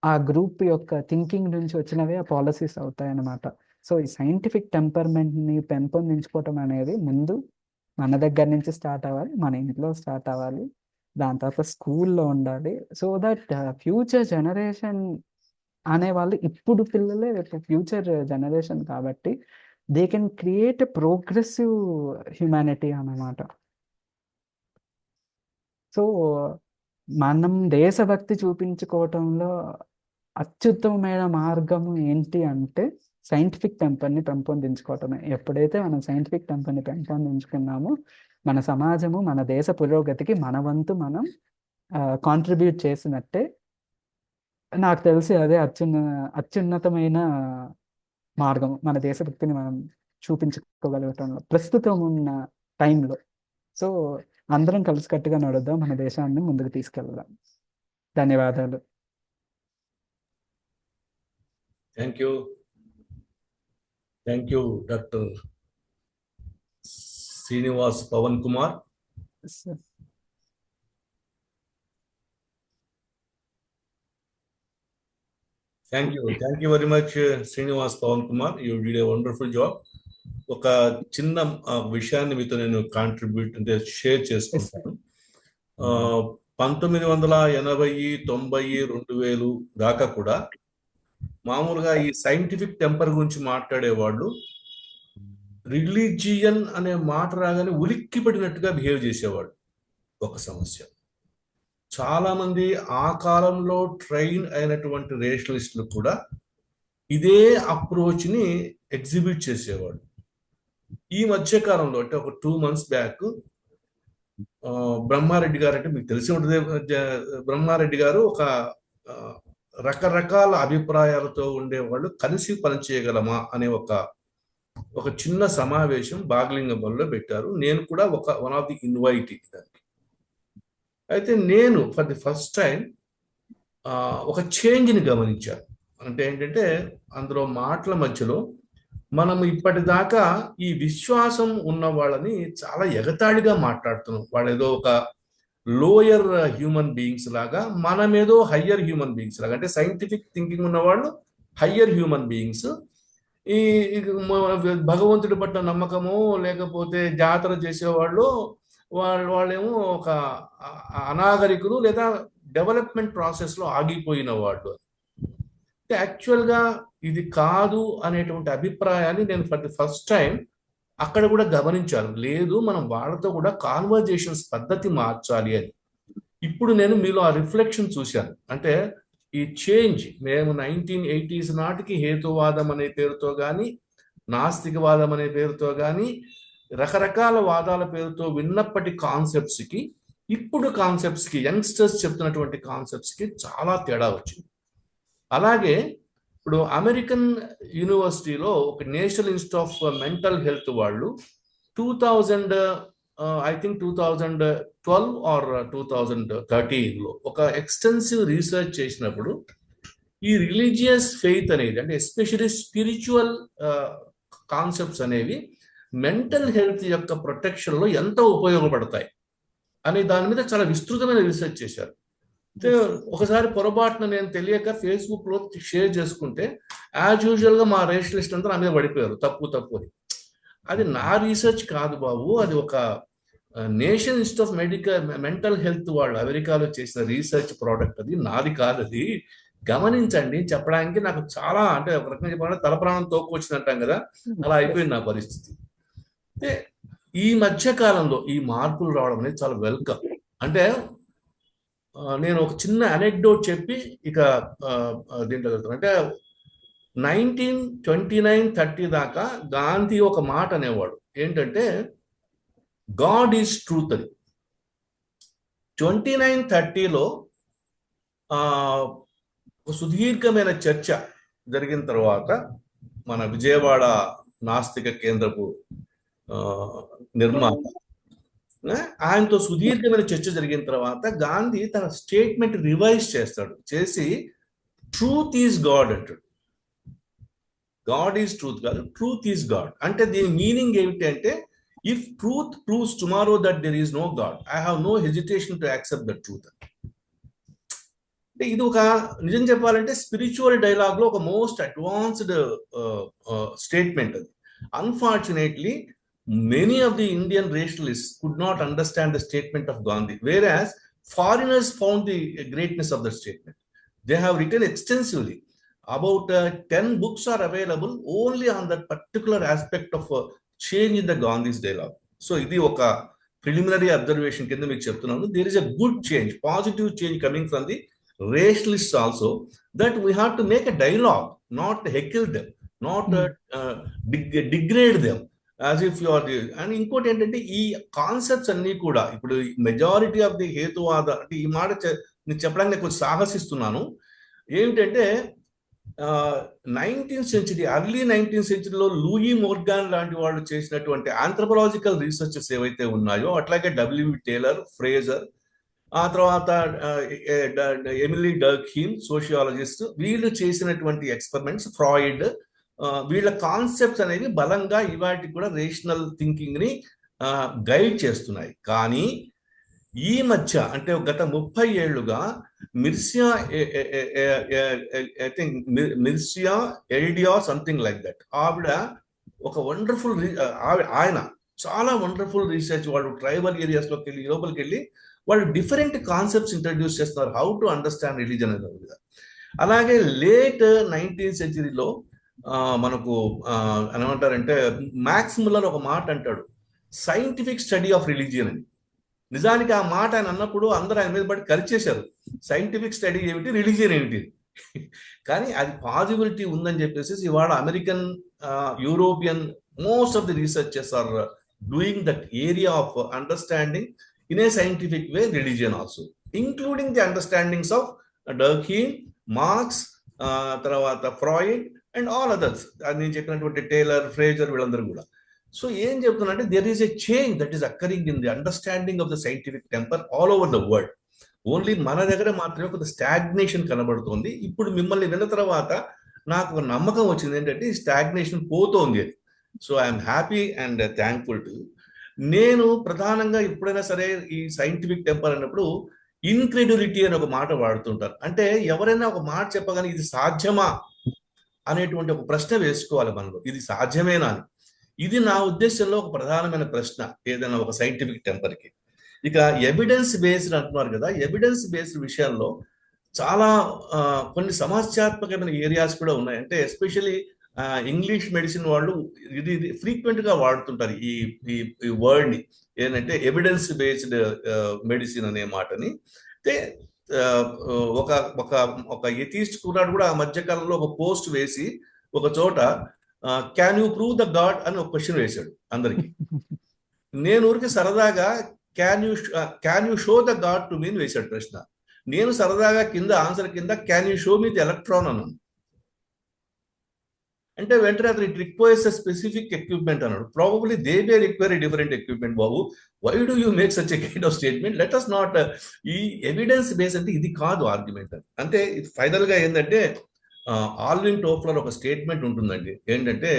ఆ గ్రూప్ యొక్క థింకింగ్ నుంచి వచ్చినవే ఆ పాలసీస్ అవుతాయి అన్నమాట. సో ఈ సైంటిఫిక్ టెంపర్మెంట్ని పెంపొందించుకోవటం అనేది ముందు మన దగ్గర నుంచి స్టార్ట్ అవ్వాలి, మన ఇంట్లో స్టార్ట్ అవ్వాలి, దాని తర్వాత స్కూల్లో ఉండాలి. సో దట్ ఫ్యూచర్ జనరేషన్ అనేవాళ్ళు ఇప్పుడు పిల్లలే ఫ్యూచర్ జనరేషన్ కాబట్టి they can create progressive humanity అన్నమాట. సో మనం దేశభక్తి చూపించుకోవటంలో అత్యుత్తమమైన మార్గం ఏంటి అంటే సైంటిఫిక్ టెంపర్ని పెంపొందించుకోవటమే. ఎప్పుడైతే మనం సైంటిఫిక్ టెంపర్ని పెంపొందించుకున్నామో మన సమాజము, మన దేశ పురోగతికి మన వంతు మనం కాంట్రిబ్యూట్ చేసినట్టే. నాకు తెలిసి అదే అత్యున్నతమైన మార్గం మన దేశభక్తిని మనం చూపించుకోగలగటంలో ప్రస్తుతం ఉన్న టైంలో. సో అందరం కలిసికట్టుగా నడుద్దాం, మన దేశాన్ని ముందుకు తీసుకెళ్దాం. ధన్యవాదాలు. Thank you doctor Srinivas Pavan Kumar. Thank you very much Srinivas Pavan Kumar. You did a wonderful job. ఒక చిన్న విషయాన్ని మీతో నేను షేర్ చేసుకుంటాను. 1980, 90, 2000 దాకా కూడా మామూలుగా ఈ సైంటిఫిక్ టెంపర్ గురించి మాట్లాడేవాళ్ళు రిలీజియన్ అనే మాట రాగానే ఉలిక్కి పడినట్టుగా బిహేవ్ చేసేవాళ్ళు. ఒక సమస్య. చాలా మంది ఆ కాలంలో ట్రైన్ అయినటువంటి రేషనలిస్టులు కూడా ఇదే అప్రోచ్ని ఎగ్జిబిట్ చేసేవాళ్ళు. ఈ మధ్య కాలంలో అంటే ఒక 2 months బ్యాక్ బ్రహ్మారెడ్డి గారు, అంటే మీకు తెలిసి ఉంటుంది, బ్రహ్మారెడ్డి గారు ఒక రకరకాల అభిప్రాయాలతో ఉండేవాళ్ళు కలిసి పనిచేయగలమా అనే ఒక చిన్న సమావేశం బాగ్లింగంలో పెట్టారు. నేను కూడా వన్ ఆఫ్ ది ఇన్వైటీ దానికి. అయితే నేను ఫర్ ది ఫస్ట్ టైం ఒక చేంజ్ని గమనించాను. అంటే ఏంటంటే అందులో మాటల మధ్యలో మనం ఇప్పటిదాకా ఈ విశ్వాసం ఉన్న వాళ్ళని చాలా ఎగతాళిగా మాట్లాడుతున్నాం. వాళ్ళు ఏదో ఒక లోయర్ హ్యూమన్ బీయింగ్స్ లాగా, మనమేదో హయ్యర్ హ్యూమన్ బీయింగ్స్ లాగా. అంటే సైంటిఫిక్ థింకింగ్ ఉన్న వాళ్ళు హయ్యర్ హ్యూమన్ బీయింగ్స్, ఈ భగవంతుడి పట్ల నమ్మకము లేకపోతే జాతర చేసేవాళ్ళు వాళ్ళేమో ఒక అనాగరికులు లేదా డెవలప్మెంట్ ప్రాసెస్లో ఆగిపోయిన వాళ్ళు. యాక్చువల్గా ఇది కాదు అనేటువంటి అభిప్రాయాన్ని నేను ఫర్ ది ఫస్ట్ టైం అక్కడ కూడా గమనించాను. లేదు, మనం వాళ్ళతో కూడా కాన్వర్జేషన్స్ పద్ధతి మార్చాలి అని. ఇప్పుడు నేను మీలో ఆ రిఫ్లెక్షన్ చూశాను. అంటే ఈ చేంజ్ మేము 1980s నాటికి హేతువాదం అనే పేరుతో కానీ, నాస్తికవాదం అనే పేరుతో కానీ, రకరకాల వాదాల పేరుతో విన్నప్పటి కాన్సెప్ట్స్కి ఇప్పుడు కాన్సెప్ట్స్కి, యంగ్స్టర్స్ చెప్తున్నటువంటి కాన్సెప్ట్స్కి చాలా తేడా వచ్చింది. అలాగే ఇప్పుడు అమెరికన్ యూనివర్సిటీలో ఒక national institute of mental health వాళ్ళు 2000 ఐ థింక్ 2012 ఆర్ 2013లో ఒక ఎక్స్టెన్సివ్ రీసెర్చ్ చేసినప్పుడు ఈ రిలీజియస్ ఫెయిత్ అనేది, అంటే ఎస్పెషల్లీ స్పిరిచువల్ కాన్సెప్ట్స్ అనేవి మెంటల్ హెల్త్ యొక్క ప్రొటెక్షన్లో ఎంత ఉపయోగపడతాయి అనే దాని మీద చాలా విస్తృతమైన రీసెర్చ్ చేశారు. అయితే ఒకసారి పొరపాటున నేను తెలియక ఫేస్బుక్లో షేర్ చేసుకుంటే యాజ్ యూజువల్గా మా రేషనలిస్ట్ అంతా నా మీద పడిపోయారు, తప్పు అని. అది నా రీసెర్చ్ కాదు బాబు, అది ఒక national institute of mental health వాళ్ళు అమెరికాలో చేసిన రీసెర్చ్ ప్రోడక్ట్, అది నాది కాదు, అది గమనించండి చెప్పడానికి నాకు చాలా, అంటే ఒక రకంగా చెప్పాలంటే తలప్రాణం తోక్కొచ్చిందంటాం కదా, అలా అయిపోయింది నా పరిస్థితి. అంటే ఈ మధ్య కాలంలో ఈ మార్పులు రావడం అనేది చాలా వెల్కమ్. అంటే నేను ఒక చిన్న అనెక్డోట్ చెప్పి ఇక దీంట్లో వెళ్తాను. అంటే 1929-30 దాకా గాంధీ ఒక మాట అనేవాడు, ఏంటంటే గాడ్ ఈజ్ ట్రూత్ అని. 29-30లో ఒక సుదీర్ఘమైన చర్చ జరిగిన తర్వాత మన విజయవాడ నాస్తిక కేంద్రపు నిర్మాత ఆయనతో సుదీర్ఘమైన చర్చ జరిగిన తర్వాత గాంధీ తన స్టేట్మెంట్ రివైజ్ చేస్తాడు, చేసి ట్రూత్ ఈజ్ గాడ్ అంటాడు. గాడ్ ఈజ్ ట్రూత్ కాదు, ట్రూత్ ఈజ్ గాడ్. అంటే దీని మీనింగ్ ఏమిటి అంటే, if truth proves tomorrow that there is no god, I have no hesitation to accept the truth. అంటే ఇది ఒక నిజం చెప్పాలంటే స్పిరిచువల్ డైలాగ్ లో ఒక మోస్ట్ అడ్వాన్స్డ్ స్టేట్మెంట్ అది. Unfortunately many of the Indian rationalists could not understand the statement of Gandhi, whereas foreigners found the greatness of the statement. They have written extensively. About 10 books are available only on that particular aspect of change in the Gandhi's dialogue. So, ఇది ఒక preliminary observation కింద మీకు చెప్తున్నాను. There is a good change, positive change coming from the rationalists also, that we have to make a dialogue, not heckle them, not degrade them as if you are the. And ఇంకోటి ఏంటంటే ఈ కాన్సెప్ట్స్ అన్ని కూడా ఇప్పుడు మెజారిటీ ఆఫ్ ది హేతువాద, అంటే ఈ మాట నేను చెప్పడానికి నేను కొంచెం సాహసిస్తున్నాను. ఏమిటంటే 19th century, అర్లీ 19th centuryలో లూయి మోర్గాన్ లాంటి వాళ్ళు చేసినటువంటి ఆంథ్రపోలాజికల్ రీసెర్చెస్ ఏవైతే ఉన్నాయో, అట్లాగే డబ్ల్యూవి టేలర్, ఫ్రేజర్, ఆ తర్వాత ఎమిలీ డర్క్హీమ్ సోషియాలజిస్ట్, వీళ్ళు చేసినటువంటి ఎక్స్పెరిమెంట్స్, ఫ్రాయిడ్, వీళ్ళ కాన్సెప్ట్స్ అనేవి బలంగా ఇవాటికి కూడా రేషనల్ థింకింగ్ ని గైడ్ చేస్తున్నాయి. కానీ ఈ మధ్య, అంటే గత 30 ఏళ్లుగా Mircea, I think Mircea Eliade something like that, ఆవిడ ఒక వండర్ఫుల్, ఆయన చాలా వండర్ఫుల్ రీసెర్చ్, వాళ్ళు ట్రైబల్ ఏరియాస్ లోకి వెళ్ళి, లోపలికి వెళ్ళి వాళ్ళు డిఫరెంట్ కాన్సెప్ట్స్ ఇంట్రడ్యూస్ చేస్తున్నారు, హౌ టు అండర్స్టాండ్ రిలీజన్ అనేది. అలాగే లేట్ 19th centuryలో మనకు ఏమంటారంటే మ్యాక్స్ ముల్లర్ ఒక మాట అంటాడు, సైంటిఫిక్ స్టడీ ఆఫ్ రిలీజియన్ అని. నిజానికి ఆ మాట ఆయన అన్నప్పుడు అందరూ ఆయన మీద పడి కలిచేశారు, సైంటిఫిక్ స్టడీ ఏమిటి, రిలీజియన్ ఏమిటి. కానీ అది పాజిబిలిటీ ఉందని చెప్పేసి ఇవాళ American, European, most of the researchers are doing that area of understanding in a scientific way religion also, including the understandings of Durkheim, Marx, తర్వాత ఫ్రాయిడ్ అండ్ ఆల్ అదర్స్. అది నేను చెప్పినటువంటి టేలర్, ఫ్రేజర్, వీళ్ళందరూ కూడా. సో ఏం చెప్తున్నా, there is a change that is occurring in the understanding of the scientific temper all over the world. Only మన దగ్గర మాత్రమే కొంత స్టాగ్నేషన్ కనబడుతుంది. ఇప్పుడు మిమ్మల్ని విన్న తర్వాత నాకు ఒక నమ్మకం వచ్చింది, ఏంటంటే ఈ స్టాగ్నేషన్ పోతోంది అని. So I'm happy and thankful to. నేను ప్రధానంగా ఎప్పుడైనా సరే ఈ సైంటిఫిక్ టెంపర్ అన్నప్పుడు ఇన్క్రెడ్యులిటీ అని ఒక మాట వాడుతుంటారు. అంటే ఎవరైనా ఒక మాట చెప్పగానే ఇది సాధ్యమా అనేటువంటి ఒక ప్రశ్న వేసుకోవాలి మనలో, ఇది సాధ్యమేనా అని. ఇది నా ఉద్దేశంలో ఒక ప్రధానమైన ప్రశ్న ఏదైనా ఒక సైంటిఫిక్ టెంపర్కి. ఇక ఎవిడెన్స్ బేస్డ్ అంటున్నారు కదా, ఎవిడెన్స్ బేస్డ్ విషయాల్లో చాలా కొన్ని సమస్యాత్మకమైన ఏరియాస్ కూడా ఉన్నాయి. అంటే ఎస్పెషల్లీ ఇంగ్లీష్ మెడిసిన్ వాళ్ళు ఇది ఫ్రీక్వెంట్ గా వాడుతుంటారు ఈ వర్డ్ ని, ఏంటంటే ఎవిడెన్స్ బేస్డ్ మెడిసిన్ అనే మాటని. అయితే ఒక ఒక ఒక ఎథీస్ట్ కుర్రాడు కూడా ఆ మధ్యకాలంలో ఒక పోస్ట్ వేసి ఒక చోట can you prove the god అని ఒక క్వశ్చన్ వేశాడు అందరికి. నేను ఊరికి సరదాగా can you show the god to mean వేశాడు ప్రశ్న. నేను సరదాగా కింద ఆన్సర్ కింద can you show me the electron అన్నాను. అంటే వెంటనే అతను ఇట్ రిక్వైర్స్ స్పెసిఫిక్ ఎక్విప్మెంట్ అన్నాడు. Probably they may require different equipment. బాబు, why do you make such a kind of statement? Let us not, ఈ ఎవిడెన్స్ బేస్ అంటే ఇది కాదు ఆర్గ్యుమెంట్. అంటే ఫైనల్ గా ఏంటంటే ఆల్విన్ టోఫ్లర్ ఒక స్టేట్మెంట్ ఉంటుందండి, ఏంటంటే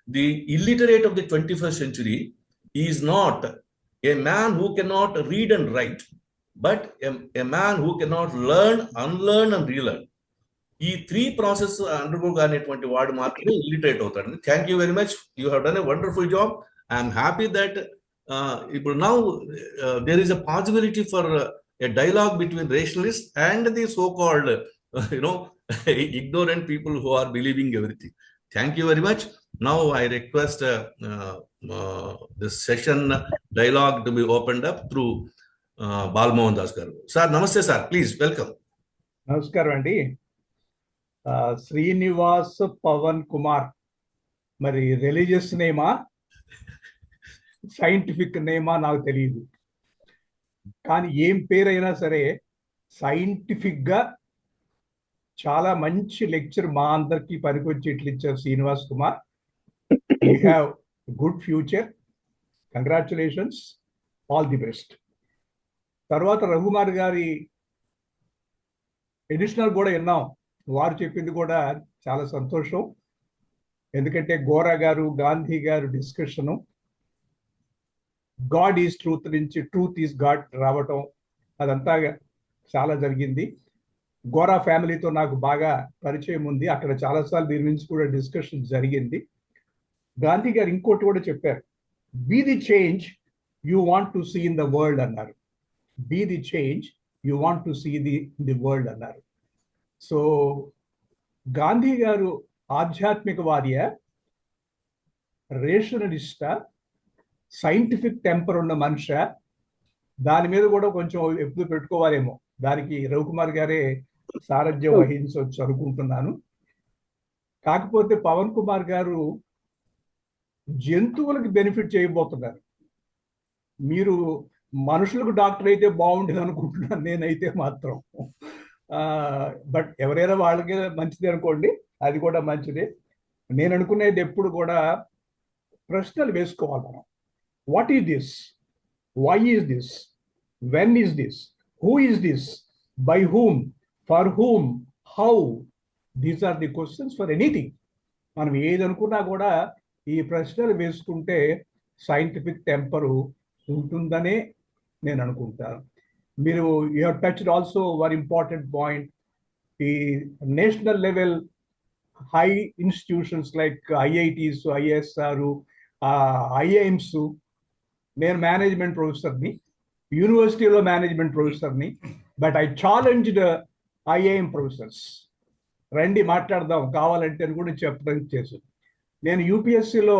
the illiterate of the 21st century is not a man who cannot read and write, but a man who cannot learn, unlearn and relearn. ఈ 3 ప్రాసెస్ అండర్గోగానేటువంటి వాడు మాత్రమే ఇల్లిటరేట్ అవుతాడు. Thank you very much, you have done a wonderful job. I'm happy that ఇప్పుడు now there is a possibility for a dialogue between rationalist and the so called ignorant people who are believing everything. Thank you very much. Now I request this session dialogue to be opened up through Balmohan Das garu. Sir, namaste sir, please welcome. నమస్కారం అండి. శ్రీనివాస్ పవన్ కుమార్, మరి రిలీజియస్ నేమా సైంటిఫిక్ నేమా నాకు తెలియదు, కానీ ఏం పేరైనా సరే సైంటిఫిక్ గా చాలా మంచి లెక్చర్ మా అందరికి పనికొచ్చేట్లు ఇచ్చారు Srinivas Kumar. You have good future, congratulations, all the best. తర్వాత రఘుమార్ గారి ఎడిషనల్ కూడా విన్నాం, వారు చెప్పింది కూడా చాలా సంతోషం. ఎందుకంటే గోరా గారు, గాంధీ గారు డిస్కషను గాడ్ ఈజ్ ట్రూత్ నుంచి ట్రూత్ ఈజ్ గాడ్ రావటం, అదంతా చాలా జరిగింది. గోరా ఫ్యామిలీతో నాకు బాగా పరిచయం ఉంది, అక్కడ చాలాసార్లు దీని నుంచి కూడా డిస్కషన్ జరిగింది. గాంధీ గారు ఇంకోటి కూడా చెప్పారు, be the change you want to see in the world అన్నారు. Be the change you want to see the world అన్నారు. సో గాంధీ గారు ఆధ్యాత్మికవాదియా, రేషనలిస్టా, సైంటిఫిక్ టెంపర్ ఉన్న మనిషా, దాని మీద కూడా కొంచెం ఎప్పుడు పెట్టుకోవాలేమో. దానికి రవికుమార్ గారే సారథ్యం వహించవచ్చు అనుకుంటున్నాను. కాకపోతే పవన్ కుమార్ గారు జంతువులకు బెనిఫిట్ చేయబోతున్నారు. మీరు మనుషులకు డాక్టర్ అయితే బాగుండేది అనుకుంటున్నాను నేనైతే మాత్రం. బట్ ఎవరైనా వాళ్ళకి మంచిది అనుకోండి, అది కూడా మంచిదే. నేను అనుకునేది ఎప్పుడు కూడా ప్రశ్నలు వేసుకోవాలి మనం. What is this, why is this, when is this, who is this, by whom, for whom, how? These are the questions for anything. మనం ఏది అనుకున్నా కూడా ఈ ప్రశ్నలు వేసుకుంటే సైంటిఫిక్ టెంపరు ఉంటుందనే నేను అనుకుంటాను. మీరు you have touched also one important point, ఈ national level high institutions like IITs, ISR, IIMs. నేను మేనేజ్మెంట్ ప్రొఫెసర్ని, యూనివర్సిటీలో మేనేజ్మెంట్ ప్రొఫెసర్ని, but I challenged IIM professors, రండి మాట్లాడదాం కావాలంటే అని కూడా చెప్పడం చేశాను. నేను యూపీఎస్సీలో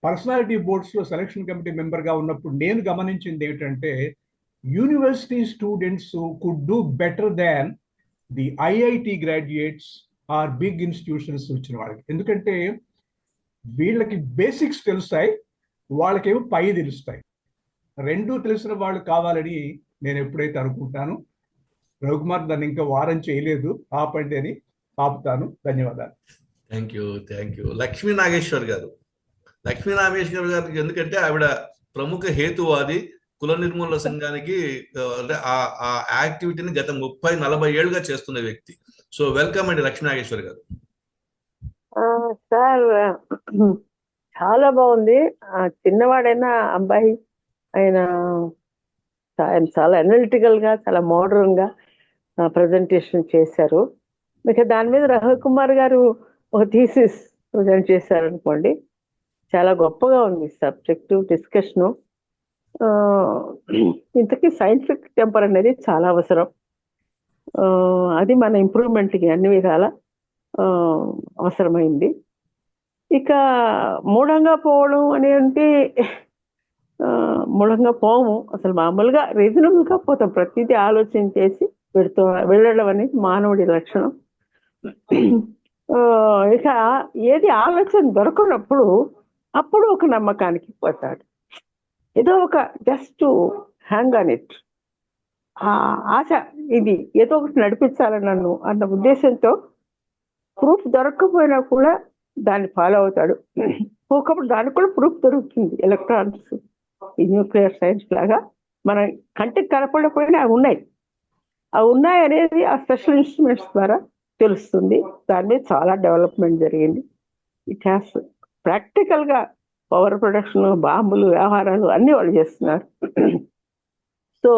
పర్సనాలిటీ బోర్డ్స్లో సెలక్షన్ కమిటీ మెంబర్గా ఉన్నప్పుడు నేను గమనించింది ఏమిటంటే, university students could do better than the IIT graduates or big institutions వచ్చిన వాళ్ళకి. ఎందుకంటే వీళ్ళకి బేసిక్స్ తెలుస్తాయి, వాళ్ళకేమో పై తెలుస్తాయి. రెండూ తెలిసిన వాళ్ళు కావాలని నేను ఎప్పుడైతే అనుకుంటాను. రఘుకుమార్ దాన్ని ఇంకా వారం చేయలేదు, ఆపండి అని ఆపుతాను. ధన్యవాదాలు. Thank you. లక్ష్మీ నాగేశ్వర్ గారు, లక్ష్మీ నాగేశ్వర్ గారికి ఎందుకంటే ఆవిడ ప్రముఖ హేతువాది, కుల నిర్మూలన సంఘానికి అంటే ఆ యాక్టివిటీని గత 30-40 ఏళ్ళుగా చేస్తున్న వ్యక్తి. సో వెల్కమ్ అండి లక్ష్మీ నాగేశ్వర్ గారు. సార్ చాలా బాగుంది. చిన్నవాడైనా అబ్బాయి ఆయన చాలా అనలిటికల్ గా, చాలా మోడర్న్ గా ప్రజెంటేషన్ చేశారు. ఇక దాని మీద రఘుకుమార్ గారు ఒక థీసిస్ ప్రజెంట్ చేశారు అనుకోండి, చాలా గొప్పగా ఉంది సబ్జెక్టు డిస్కషను. ఇంతకీ సైంటిఫిక్ టెంపర్ అనేది చాలా అవసరం. అది మన ఇంప్రూవ్మెంట్కి అన్ని విధాల అవసరమైంది. ఇక మూఢంగా పోవడం అని అంటే మూఢంగా పోము, అసలు మామూలుగా రీజనబుల్గా పోతాం. ప్రతిదీ ఆలోచన చేసి వెళ్ళడం అనేది మానవుడి లక్షణం. ఇక ఏది ఆలోచన దొరకనప్పుడు అప్పుడు ఒక నమ్మకానికి పోతాడు, ఏదో ఒక జస్ట్ హ్యాంగ్ ఆన్ ఇట్. ఆ ఆశ, ఇది ఏదో ఒకటి నడిపించాలి నన్ను అన్న ఉద్దేశంతో ప్రూఫ్ దొరకకపోయినా కూడా దాన్ని ఫాలో అవుతాడు. ఒకప్పుడు దానికి కూడా ప్రూఫ్ దొరుకుతుంది. ఎలక్ట్రానిక్స్, ఈ న్యూక్లియర్ సైన్స్ లాగా మన కంటికి కనపడకపోయినా అవి ఉన్నాయి. అవి ఉన్నాయి అనేది ఆ స్పెషల్ ఇన్స్ట్రుమెంట్స్ ద్వారా తెలుస్తుంది. దాని మీద చాలా డెవలప్మెంట్ జరిగింది. ఇట్ హ్యాస్ ప్రాక్టికల్గా పవర్ ప్రొడక్షన్, బాంబులు, వ్యవహారాలు అన్నీ వాళ్ళు చేస్తున్నారు. సో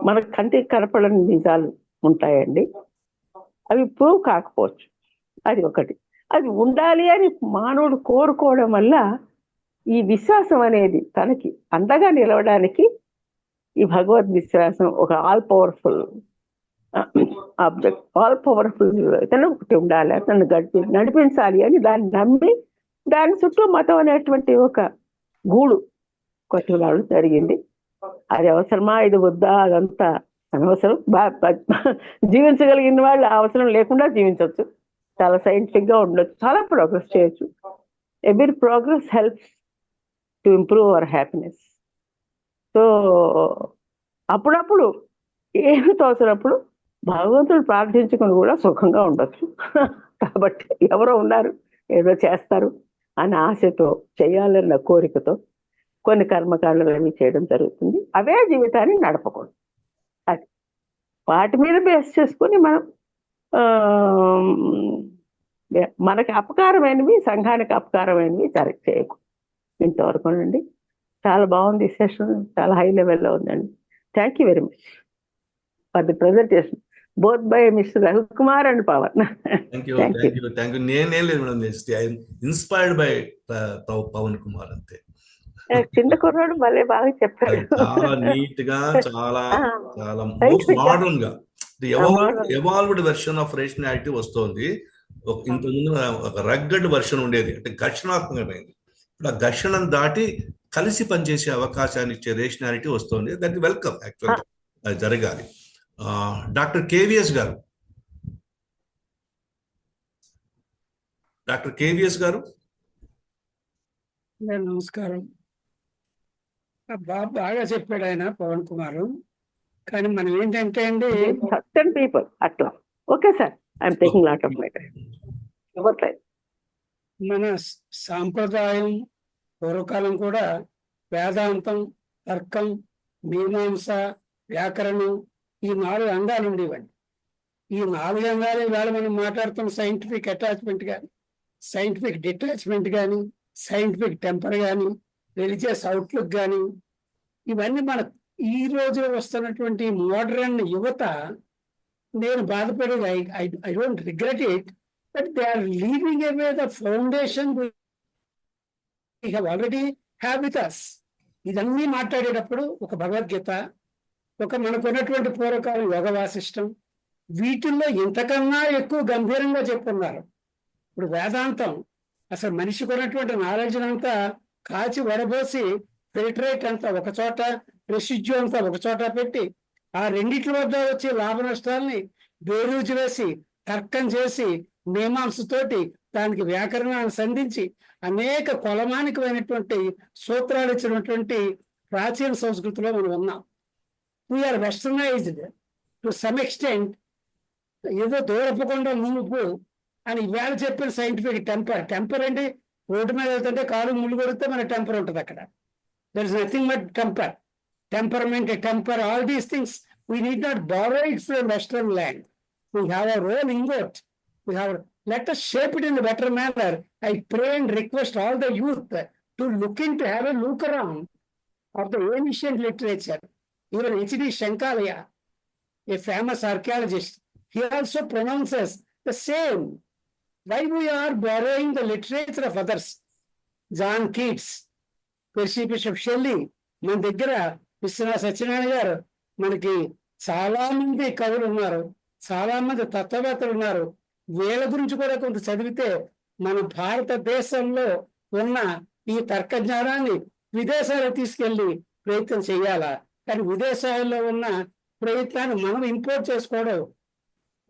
మనకు కంటికి కనపడని నిజాలు ఉంటాయండి. అవి ప్రూవ్ కాకపోవచ్చు, అది ఒకటి. అది ఉండాలి అని మానవుడు కోరుకోవడం వల్ల ఈ విశ్వాసం అనేది తనకి అండగా నిలవడానికి ఈ భగవద్ విశ్వాసం ఒక all powerful object, all powerful తను ఒకటి ఉండాలి, తను నడిపించాలి అని దాన్ని నమ్మి దాని చుట్టూ మతం అనేటువంటి ఒక గూడు కొట్టడం జరిగింది. అది అవసరమా, ఇది వద్దా, అదంతా అనవసరం. జీవించగలిగిన వాళ్ళు అవసరం లేకుండా జీవించవచ్చు, చాలా సైంటిఫిక్ గా ఉండొచ్చు, చాలా ప్రోగ్రెస్ చేయొచ్చు. Every progress helps to improve our happiness. So అప్పుడప్పుడు ఏమి తోచినప్పుడు భగవంతుడు ప్రార్థించుకుని కూడా సుఖంగా ఉండొచ్చు. కాబట్టి ఎవరో ఉన్నారు, ఏదో చేస్తారు అనే ఆశతో, చేయాలన్న కోరికతో కొన్ని కర్మకాండలు అవి చేయడం జరుగుతుంది. అవే జీవితాన్ని నడపకూడదు. అది వాటి మీద బేస్ చేసుకుని మనం మనకి అపకారమైనవి, సంఘానికి అపకారమైనవి చేయకూడదు. ఇంతవరకు అండి. చాలా బాగుంది సెషన్, చాలా హై లెవెల్లో ఉందండి. Thank you very much for the presentation both by mister Ravikumar and Pavan. Thank you. నేనేం లేదు madam, inspired by Pavan Kumar అంతే. చిన్న కుర్రాడు భలే బాగా చెప్పారు. చాలా నీట్ గా, చాలా చాలా మోస్ట్ మోడర్న్ గా ఎవాల్వ్డ్ వెర్షన్ ఆఫ్ రేషనాలిటీ వస్తుంది. ఇంతకుముందు ఒక రగ్గడ్ వెర్షన్ ఉండేది, అంటే ఘర్షణాత్మకమైంది. ఇప్పుడు ఆ ఘర్షణను దాటి కలిసి పనిచేసే అవకాశాన్ని ఇచ్చే రేషనాలిటీ వస్తుంది. దానికి వెల్కమ్. యాక్చువల్గా అది జరగాలి. డాక్టర్ కేవీఎస్ గారు, డాక్టర్ కేవీఎస్ గారు నమస్కారం. బాగా చెప్పాడు ఆయన పవన్ కుమార్. కానీ మనం ఏంటంటే అండి, సర్టన్ పీపుల్ అట్లా. Okay sir, I'm taking lot of my time. మన సాంప్రదాయం పూర్వకాలం కూడా వేదాంతం, తర్కం, మీమాంస, వ్యాకరణం, ఈ 4 అంగాలు ఉండేవండి. ఈ 4 అంగాలు ఇవాళ మనం మాట్లాడుతున్న సైంటిఫిక్ అటాచ్మెంట్ కానీ, సైంటిఫిక్ డిటాచ్మెంట్ కానీ, సైంటిఫిక్ టెంపర్ కానీ, రిలీజియస్ అవుట్లుక్ కానీ, ఇవన్నీ మన ఈ రోజు వస్తున్నటువంటి మోడర్న్ యువత, నేను బాధపడేది, I don't regret it, but they are leaving away the foundation we have already have with us. ఇదన్నీ మాట్లాడేటప్పుడు ఒక భగవద్గీత, ఒక మనకున్నటువంటి పూర్వకాలం యోగ వాసిష్టం, వీటిల్లో ఇంతకన్నా ఎక్కువ గంభీరంగా చెప్పున్నారు. ఇప్పుడు వేదాంతం అసలు మనిషికి ఉన్నటువంటి నాలెడ్జ్ అంతా కాచి వడబోసి ఫిల్టరేట్ అంతా ఒక చోట, రెసిడ్యూ అంతా ఒక చోట పెట్టి, ఆ రెండిట్ల వద్ద వచ్చే లాభ నష్టాలని బేరూజు వేసి, తర్కం చేసి, మీమాంసతోటి దానికి వ్యాకరణాన్ని సంధించి అనేక కొలమానికమైనటువంటి సూత్రాలు ఇచ్చినటువంటి ప్రాచీన సంస్కృతిలో మనం ఉన్నాం. We are westernized to some extent. ఏదో దూరపకుండా మునుపు అని ఇవాళ చెప్పిన సైంటిఫిక్ టెంపర్ అంటే రోడ్డు మీద వెళ్తుంటే కాలు ముళ్ళు కొడితే మన టెంపర్ ఉంటుంది అక్కడ. There is nothing but temperament, temper, all these things we need not borrow it from Western land. We have our own ingot. Let us shape it in a better manner. I pray and request all the youth to have a look around of the ancient literature. Even H.D. Shankalaya, a famous archaeologist, he also pronounces the same. Why we are borrowing the literature of others? John Keats, Percy Bishop Shelley, మన దగ్గర విశ్వనాథ సత్యనారాయణ గారు, మనకి చాలా మంది కవులు ఉన్నారు, చాలా మంది తత్వవేత్తలు ఉన్నారు. వీళ్ళ గురించి కూడా కొంత చదివితే మన భారతదేశంలో ఉన్న ఈ తర్క జ్ఞానాన్ని విదేశాలకు తీసుకెళ్లి ప్రయత్నం చేయాలా. కానీ విదేశాల్లో ఉన్న ప్రయత్నాన్ని మనం ఇంపోర్ట్ చేసుకోవడం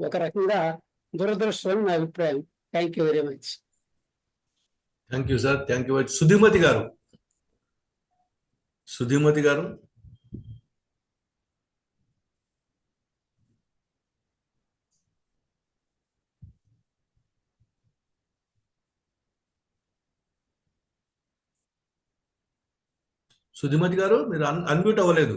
ఒక రకంగా దురదృష్టం నా అభిప్రాయం. Thank you very much. Thank you sir, thank you. Sudhimati గారు, సుధీమతి గారు. సుధిమతి గారు మీరు అన్మ్యూట్ అవ్వలేదు.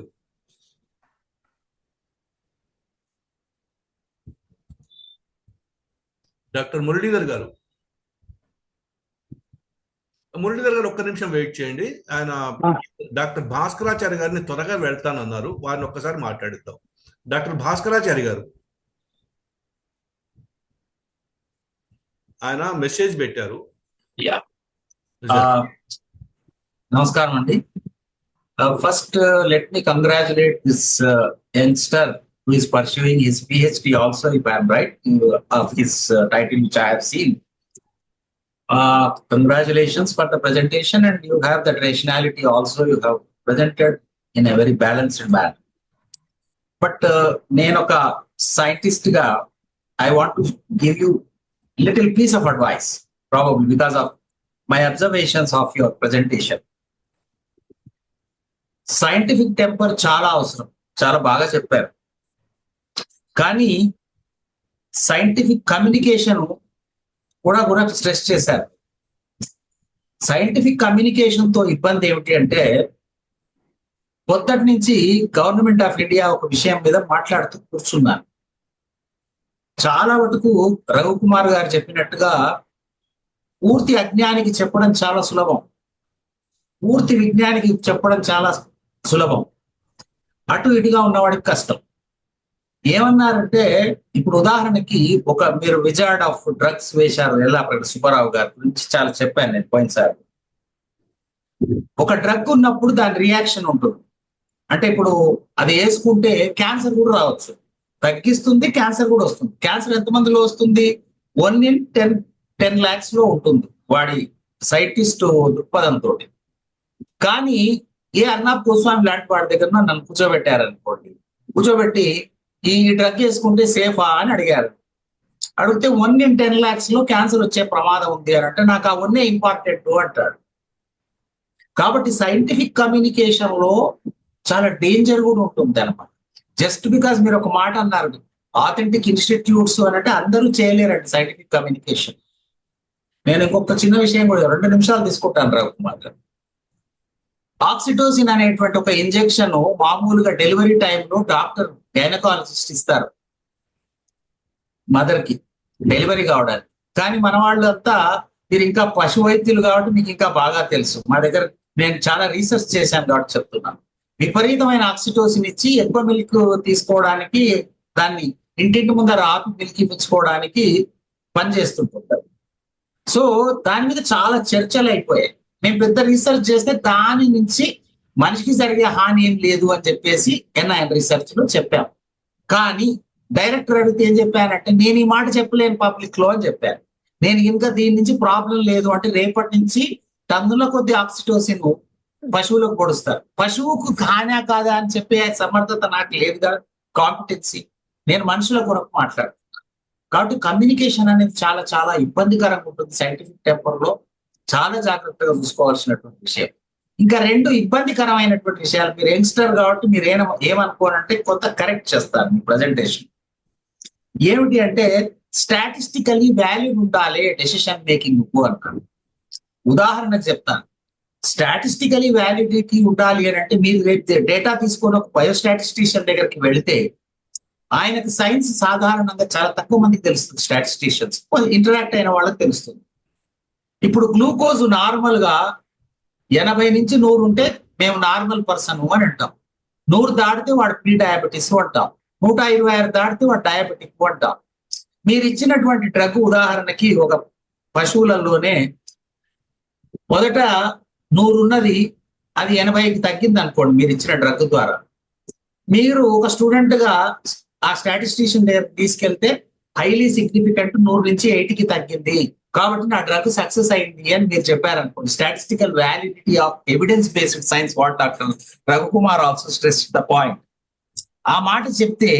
డాక్టర్ మురళీధర్ గారు ఒక్క నిమిషం వెయిట్ చేయండి. ఆయన డాక్టర్ భాస్కరాచార్య గారిని త్వరగా వెళ్తానన్నారు, వారిని ఒక్కసారి మాట్లాడిద్దాం. డాక్టర్ భాస్కరాచార్య గారు ఆయన మెసేజ్ పెట్టారు. నమస్కారం అండి. First let me congratulate this youngster who is pursuing his PhD also, if I am right, of his title which I have seen. Congratulations for the presentation, and you have that rationality also you have presented in a very balanced manner. But నేను ఒక scientist గా I want to give you little piece of advice, probably because of my observations of your presentation. Scientific temper చాలా అవసరం, చాలా బాగా చెప్పారు. కానీ సైంటిఫిక్ కమ్యూనికేషన్ కూడా స్ట్రెస్ చేశారు. సైంటిఫిక్ కమ్యూనికేషన్ తో ఇబ్బంది ఏమిటి అంటే, పొద్దుటి నుంచి గవర్నమెంట్ ఆఫ్ ఇండియా ఒక విషయం మీద మాట్లాడుతూ కూర్చున్నారు. చాలా మటుకు రఘుకుమార్ గారు చెప్పినట్టుగా పూర్తి అజ్ఞానికి చెప్పడం చాలా సులభం, పూర్తి విజ్ఞానికి చెప్పడం చాలా సులభం, అటు ఇటుగా ఉన్నవాడికి కష్టం. ఏమన్నారంటే, ఇప్పుడు ఉదాహరణకి మీరు విజార్డ్ ఆఫ్ డ్రగ్స్ వేశారు ఎల్లాప్రగడ సుబ్బారావు గారి గురించి చాలా చెప్పాను నేను పోయినసారి. ఒక డ్రగ్ ఉన్నప్పుడు దాని రియాక్షన్ ఉంటుంది. అంటే ఇప్పుడు అది వేసుకుంటే క్యాన్సర్ కూడా రావచ్చు, తగ్గిస్తుంది, క్యాన్సర్ కూడా వస్తుంది. క్యాన్సర్ ఎంతమందిలో వస్తుంది? 1 in 10 lakhs లో ఉంటుంది వాడి సైంటిస్ట్ దృక్పథంతో. కానీ ఏ అర్నాబ్ గోస్వామి లాంటి వాడి దగ్గర నన్ను కూర్చోబెట్టారనుకోండి, కూర్చోబెట్టి ఈ డ్రగ్ వేసుకుంటే సేఫా అని అడిగారు. అడిగితే 1 in 10 lakhs లో క్యాన్సర్ వచ్చే ప్రమాదం ఉంది అని అంటే, నాకు ఆ 1 ఇంపార్టెంట్ అంటాడు. కాబట్టి సైంటిఫిక్ కమ్యూనికేషన్ లో చాలా డేంజర్ కూడా ఉంటుంది అనమాట. జస్ట్ బికాస్ మీరు ఒక మాట అన్నారు, ఆథెంటిక్ ఇన్స్టిట్యూట్స్ అని అంటే అందరూ చేయలేరండి సైంటిఫిక్ కమ్యూనికేషన్. నేను ఇంకొక చిన్న విషయం కూడా 2 నిమిషాలు తీసుకుంటాను రఘుకుమార్ గారు. ఆక్సిటోసిన్ అనేటువంటి ఒక ఇంజెక్షన్ మామూలుగా డెలివరీ టైంలో డాక్టర్ గైనకాలజిస్ట్ ఇస్తారు మదర్ కి డెలివరీ కావడానికి. కానీ మన వాళ్ళు అంతా, మీరు ఇంకా పశు వైద్యులు కాబట్టి మీకు ఇంకా బాగా తెలుసు, మా దగ్గర నేను చాలా రీసెర్చ్ చేశాను కాబట్టి చెప్తున్నాను. విపరీతమైన ఆక్సిటోసిన్ ఇచ్చి ఎక్కువ మిల్క్ తీసుకోవడానికి, దాన్ని ఇంటింటి ముందర ఆపి మిల్క్ ఇప్పించుకోవడానికి పనిచేస్తుంటారు. సో దాని మీద చాలా చర్చలు అయిపోయాయి. మేము పెద్ద రీసెర్చ్ చేస్తే దాని నుంచి మనిషికి జరిగే హాని ఏం లేదు అని చెప్పేసి NIN రీసెర్చ్ లో చెప్పాం. కానీ డైరెక్టర్ అడిగితే ఏం చెప్పానంటే, నేను ఈ మాట చెప్పలేను పబ్లిక్ లో అని చెప్పాను. నేను ఇంకా దీని నుంచి ప్రాబ్లం లేదు అంటే రేపటి నుంచి టన్నుల కొద్ది ఆక్సిటోసిన్ పశువులకు పొడుస్తారు. పశువుకు హానా కాదా అని చెప్పే సమర్థత నాకు లేదు కదా, కాంపిటెన్సీ. నేను మనుషుల కొరకు మాట్లాడుతున్నాను. కాబట్టి కమ్యూనికేషన్ అనేది చాలా చాలా ఇబ్బందికరంగా ఉంటుంది. సైంటిఫిక్ టెంపర్ లో చాలా జాగ్రత్తగా చూసుకోవాల్సినటువంటి విషయం. ఇంకా 2 ఇబ్బందికరమైనటువంటి విషయాలు, మీరు యంగ్స్టర్ కాబట్టి మీరు ఏమనుకోనంటే కొంత కరెక్ట్ చేస్తారు మీ ప్రజెంటేషన్. ఏమిటి అంటే, స్టాటిస్టికల్లీ వాల్యూడ్ ఉండాలి డెసిషన్ మేకింగ్ అంటారు. ఉదాహరణకు చెప్తాను, స్టాటిస్టికలీ వ్యాలిడిటీ ఉండాలి అని అంటే, మీరు డేటా తీసుకొని ఒక బయోస్టాటిస్టిషియన్ దగ్గరికి వెళితే ఆయనకు సైన్స్ సాధారణంగా చాలా తక్కువ మందికి తెలుస్తుంది. స్టాటిస్టిషియన్స్ ఇంటరాక్ట్ అయిన వాళ్ళకి తెలుస్తుంది. ఇప్పుడు గ్లూకోజ్ నార్మల్ గా 80 నుంచి 100 ఉంటే మేము నార్మల్ పర్సన్ అని అంటాం. 100 దాటితే వాడు ప్రీ డయాబెటీస్ అంటాం. 126 దాటితే వాడు డయాబెటిక్ అంటాం. మీరు ఇచ్చినటువంటి డ్రగ్ ఉదాహరణకి ఒక పశువులలోనే మొదట 100 ఉన్నది, అది 80కి తగ్గింది అనుకోండి మీరు ఇచ్చిన డ్రగ్ ద్వారా. మీరు ఒక స్టూడెంట్ గా ఆ స్టాటిస్టిషియన్ దగ్గర తీసుకెళ్తే హైలీ సిగ్నిఫికెంట్ 100 నుంచి 80కి తగ్గింది, కాబట్టి నా డ్రగ్ సక్సెస్ అయింది అని మీరు చెప్పారనుకోండి. Statistical validity of evidence based science, what doctor Raghukumar also stress the point. ఆ మాట చెప్తే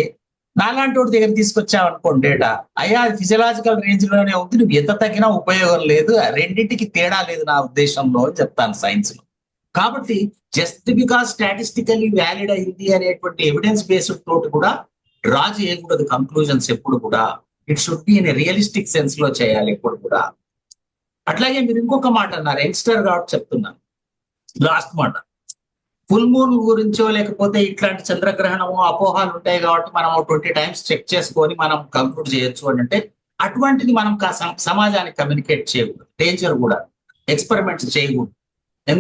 నాలాంటి వాడి దగ్గర తీసుకొచ్చావనుకోండి డేటా, అయ్యా అది ఫిజియలాజికల్ రేంజ్ లోనే ఉంది, నువ్వు ఎంత తగ్గినా ఉపయోగం లేదు, రెండింటికి తేడా లేదు నా ఉద్దేశంలో అని చెప్తాను సైన్స్ లో. కాబట్టి జస్ట్ బికాస్ స్టాటిస్టికల్లీ వ్యాలిడ్ అయింది అనేటువంటి ఎవిడెన్స్ బేస్డ్ తోటి కూడా డ్రా చేయకూడదు కంక్లూజన్స్ ఎప్పుడు కూడా. It should be in realistic sense లో చేయాలి ఎప్పుడు కూడా. అట్లాగే మీరు ఇంకొక మాట అన్నారు, యంగ్స్టర్ కాబట్టి చెప్తున్నాను, లాస్ట్ మాట. ఫుల్ మూన్ గురించో లేకపోతే ఇట్లాంటి చంద్రగ్రహణము అపోహాలు ఉంటాయి కాబట్టి మనం 20 టైమ్స్ చెక్ చేసుకొని మనం కంక్లూడ్ చేయొచ్చు అని అంటే అటువంటిది మనం సమాజానికి కమ్యూనికేట్ చేయకూడదు. డేంజర్ కూడా. ఎక్స్పెరిమెంట్స్ చేయకూడదు.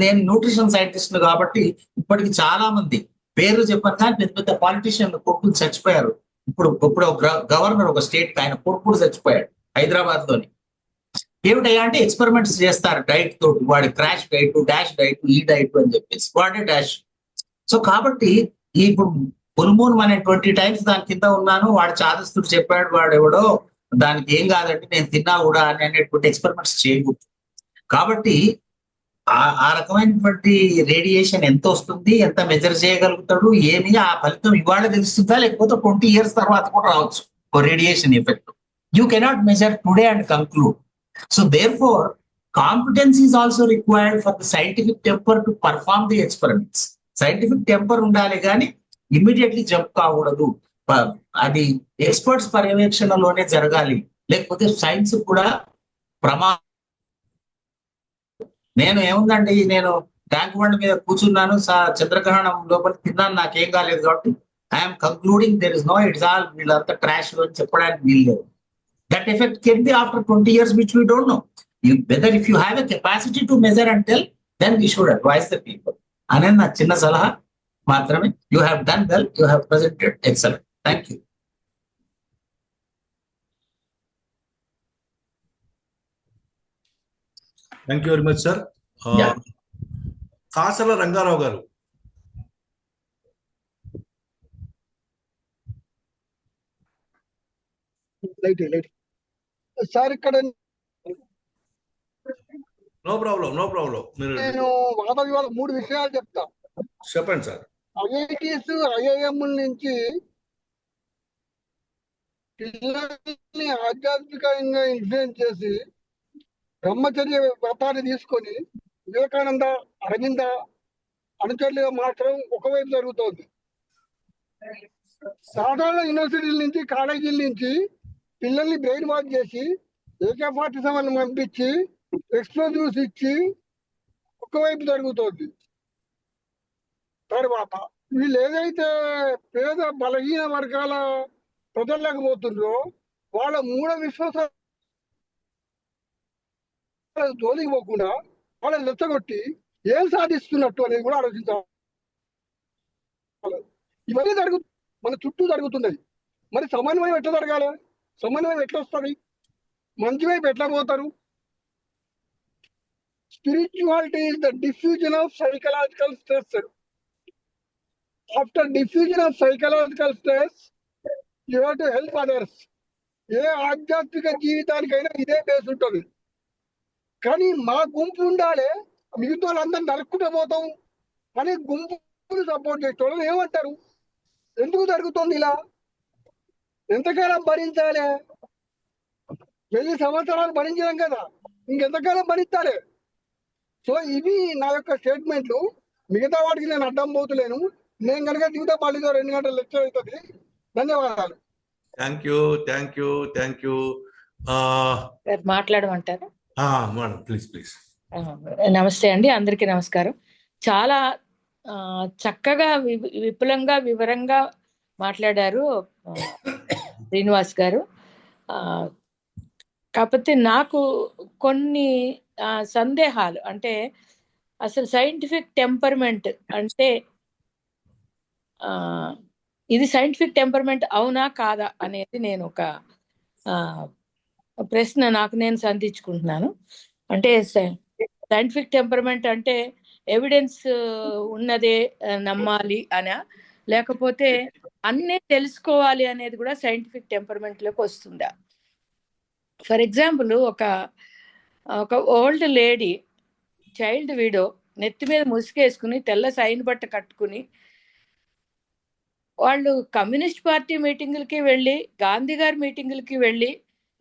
నేను న్యూట్రిషన్ సైంటిస్ట్ కాబట్టి ఇప్పటికి చాలా మంది పేర్లు చెప్పాను కానీ పెద్ద పెద్ద పాలిటీషియన్ కొడుకులు చచ్చిపోయారు. ఇప్పుడు గవర్నర్ ఒక స్టేట్ ఆయన కొడుకుడు చచ్చిపోయాడు హైదరాబాద్ లోని. ఏమిటయ్యా అంటే ఎక్స్పెరిమెంట్స్ చేస్తారు డైట్ తోటి. వాడి క్రాష్ డైట్, డాష్ డైట్, ఈ డైట్ అని చెప్పేసి వాడే డాష్. సో కాబట్టి ఇప్పుడు ఫుల్ మూన్ మన 20 టైమ్స్ దాని కింద ఉన్నాను, వాడు చాదస్తుడు చెప్పాడు, వాడు ఎవడో దానికి ఏం కాదంటే నేను తిన్నా కూడా అని అనేటువంటి ఎక్స్పెరిమెంట్స్ చేయకూడదు. కాబట్టి ఆ రకమైనటువంటి రేడియేషన్ ఎంత వస్తుంది, ఎంత మెజర్ చేయగలుగుతాడు, ఏమి ఆ ఫలితం ఇవాళ తెలుస్తుందా లేకపోతే 20 years తర్వాత కూడా రావచ్చు radiation effect. You cannot measure today and conclude. So therefore, competence is also required for the scientific temper to perform the experiments. Scientific temper ఉండాలి కానీ ఇమ్మీడియట్లీ జంప్ కాకూడదు. అది ఎక్స్పర్ట్స్ పర్యవేక్షణలోనే జరగాలి, లేకపోతే సైన్స్ కూడా నేను ఏముందండి, నేను ట్యాంక్ బండ్ మీద కూర్చున్నాను, చంద్రగ్రహణం లోపల తిన్నాను, నాకేం కాలేదు కాబట్టి I'm concluding there is no it's all వీళ్ళంతా ట్రాష్ అని చెప్పడానికి వీల్లేదు. That effect can be after 20 years, which we don't know. Whether if you have a capacity to measure and tell, then we should advise the people. Anand na chinna salaha maatrame. You have done well. You have presented excellent. Thank you. Thank you very much, sir. Yeah. Kasala Rangarao garu. Sir ఇక్కడ No problem. నేను వాద వివాదం 3 విషయాలు చెప్తా. చెప్పండి సార్. ఐఐటీస్, ఐఐఎం నుంచి పిల్లల్ని ఆధ్యాత్మికంగా ఇన్ఫ్లుయెన్స్ చేసి బ్రహ్మచర్య వ్రతాన్ని తీసుకొని వివేకానంద, అరవింద అనుచరులుగా మాత్రం ఒకవైపు జరుగుతోంది. సాధారణ యూనివర్సిటీల నుంచి, కాలేజీల నుంచి పిల్లల్ని బ్రెయిన్ వాష్ చేసి AK-47 పంపించి ఎక్స్ప్లోజివ్స్ ఇచ్చి ఒకవైపు జరుగుతోంది. తర్వాత వీళ్ళు ఏదైతే పేద బలహీన వర్గాల ప్రజల్లోకి పోతుండ్రో వాళ్ళ మూఢ విశ్వాసాల జోలికి పోకుండా వాళ్ళని రెచ్చగొట్టి ఏం సాధిస్తున్నట్టు అనేది కూడా ఆలోచించాలి. ఇవన్నీ మన చుట్టూ జరుగుతున్నాయి. మరి సమన్వయం ఎట్లా జరగాలి? సమన్వయం ఎట్లా వస్తుంది? మంచి వైపు ఎట్లా పోతారు? Spirituality is the diffusion of psychological stress. After diffusion of psychological stress, you have to help others. ఏ ఆధ్యాత్మిక జీవితానికైనా ఇదే బేస్ ఉంటుంది. కానీ మా గుంపు ఉండాలి, మిగతా వాళ్ళందరూ నరుక్కుంటూ పోతాం అని గుంపును సపోర్ట్ చేసేవాళ్ళు ఏమంటారు? ఎందుకు జరుగుతుంది ఇలా? ఎంతకాలం భరించాలి? 1000 సంవత్సరాలు భరించలేం కదా, ఇంకెంతకాలం భరించాలి? సో ఇవి నా యొక్క స్టేట్మెంట్లు. మిగతా వాటికి నేను అడ్డం పోతులేను. నేను కనుక దిగుతా పాలితో 2 గంటల లెక్చర్ అవుతుంది. ధన్యవాదాలు. Thank you. మాట్లాడమంటారా? ప్లీజ్. నమస్తే అండి, అందరికీ నమస్కారం. చాలా చక్కగా విపులంగా వివరంగా మాట్లాడారు శ్రీనివాస్ గారు. కాకపోతే నాకు కొన్ని సందేహాలు. అంటే అసలు సైంటిఫిక్ టెంపర్మెంట్ అంటే ఇది సైంటిఫిక్ టెంపర్మెంట్ అవునా కాదా అనేది నేను ఒక ప్రశ్న నాకు నేను సంధించుకుంటున్నాను. అంటే సైంటిఫిక్ టెంపర్మెంట్ అంటే ఎవిడెన్స్ ఉన్నదే నమ్మాలి అనా, లేకపోతే అన్నీ తెలుసుకోవాలి అనేది కూడా సైంటిఫిక్ టెంపర్మెంట్లోకి వస్తుందా? ఫర్ ఎగ్జాంపుల్, ఒక ఓల్డ్ లేడీ, చైల్డ్ విడో, నెత్తి మీద ముసుగేసుకుని తెల్ల సైన్ బట్ట కట్టుకుని వాళ్ళు కమ్యూనిస్ట్ పార్టీ మీటింగులకి వెళ్ళి, గాంధీ గారి మీటింగులకి వెళ్ళి,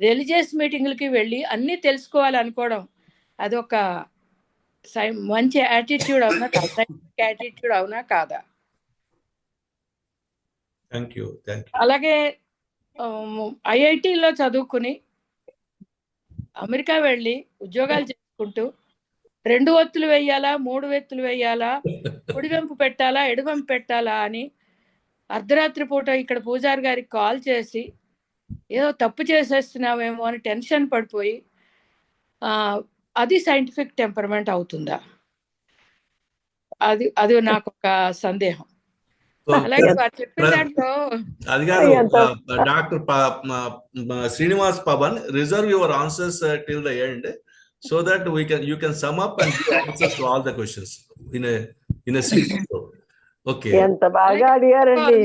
రిలీజియస్ మీటింగులకి వెళ్ళి అన్నీ తెలుసుకోవాలి అనుకోవడం అదొక మంచి యాటిట్యూడ్ అవునా కాదా? సైంటిఫిక్ యాటిట్యూడ్ అవునా కాదా? అలాగే ఐఐటిలో చదువుకుని అమెరికా వెళ్ళి ఉద్యోగాలు చేసుకుంటూ 2 ఒత్తులు వేయాలా, 3 ఒత్తులు వేయాలా, కుడివెంపు పెట్టాలా, ఎడవెంపు పెట్టాలా అని అర్ధరాత్రి పూట ఇక్కడ పూజారి గారికి కాల్ చేసి ఏదో తప్పు చేసేస్తున్నామేమో అని టెన్షన్ పడిపోయి అది సైంటిఫిక్ టెంపర్మెంట్ అవుతుందా? అది నాకు ఒక సందేహం. అలాగే వారు చెప్పిన దాంట్లో అది కాదు doctor Srinivas Pavan, reserve your answers till the end so that you can sum up and give answers to all the questions in a sequence. Okay. ఎంత బాగా అడిగారండి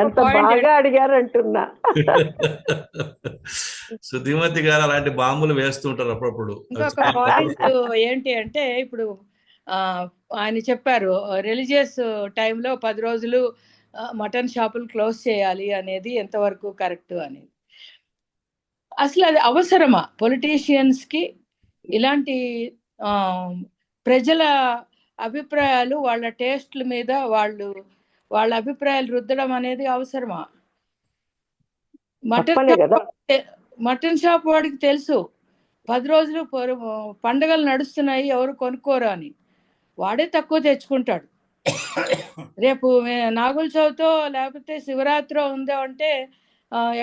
ఎంత బాగా అడిగారంటున్నా. సుధీమతి గారు అలాంటి బాంబులు వేస్తుంటారు అప్పుడప్పుడు. ఇంకొక పాయింట్ ఏంటి అంటే ఇప్పుడు ఆయన చెప్పారు రిలీజియస్ టైంలో 10 రోజులు మటన్ షాపులు క్లోజ్ చేయాలి అనేది ఎంతవరకు కరెక్ట్ అనేది. అసలు అది అవసరమా? పొలిటీషియన్స్ కి ఇలాంటి ప్రజల అభిప్రాయాలు, వాళ్ళ టేస్ట్ల మీద వాళ్ళ అభిప్రాయాలు రుద్దడం అనేది అవసరమా? మటన్ షాప్ వాడికి తెలుసు 10 రోజులు పండుగలు నడుస్తున్నాయి, ఎవరు కొనుక్కోరు అని. వాడే తక్కువ తెచ్చుకుంటాడు. రేపు నాగుల చవితో లేకపోతే శివరాత్రి ఉందో అంటే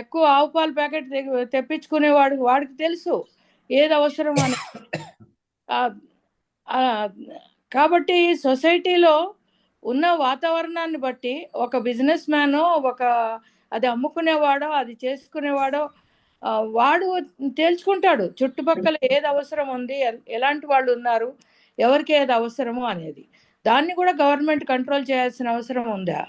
ఎక్కువ ఆవు పాలు ప్యాకెట్ తెప్పించుకునేవాడు, వాడికి తెలుసు ఏది అవసరం అని. కాబట్టి సొసైటీలో ఉన్న వాతావరణాన్ని బట్టి ఒక బిజినెస్ మ్యానో, అది అమ్ముకునేవాడో, అది చేసుకునేవాడో వాడు తేల్చుకుంటాడు చుట్టుపక్కల ఏది అవసరం ఉంది, ఎలాంటి వాళ్ళు ఉన్నారు, ఎవరికి ఏది అవసరము అనేది. దాన్ని కూడా గవర్నమెంట్ కంట్రోల్ చేయాల్సిన అవసరం ఉందా?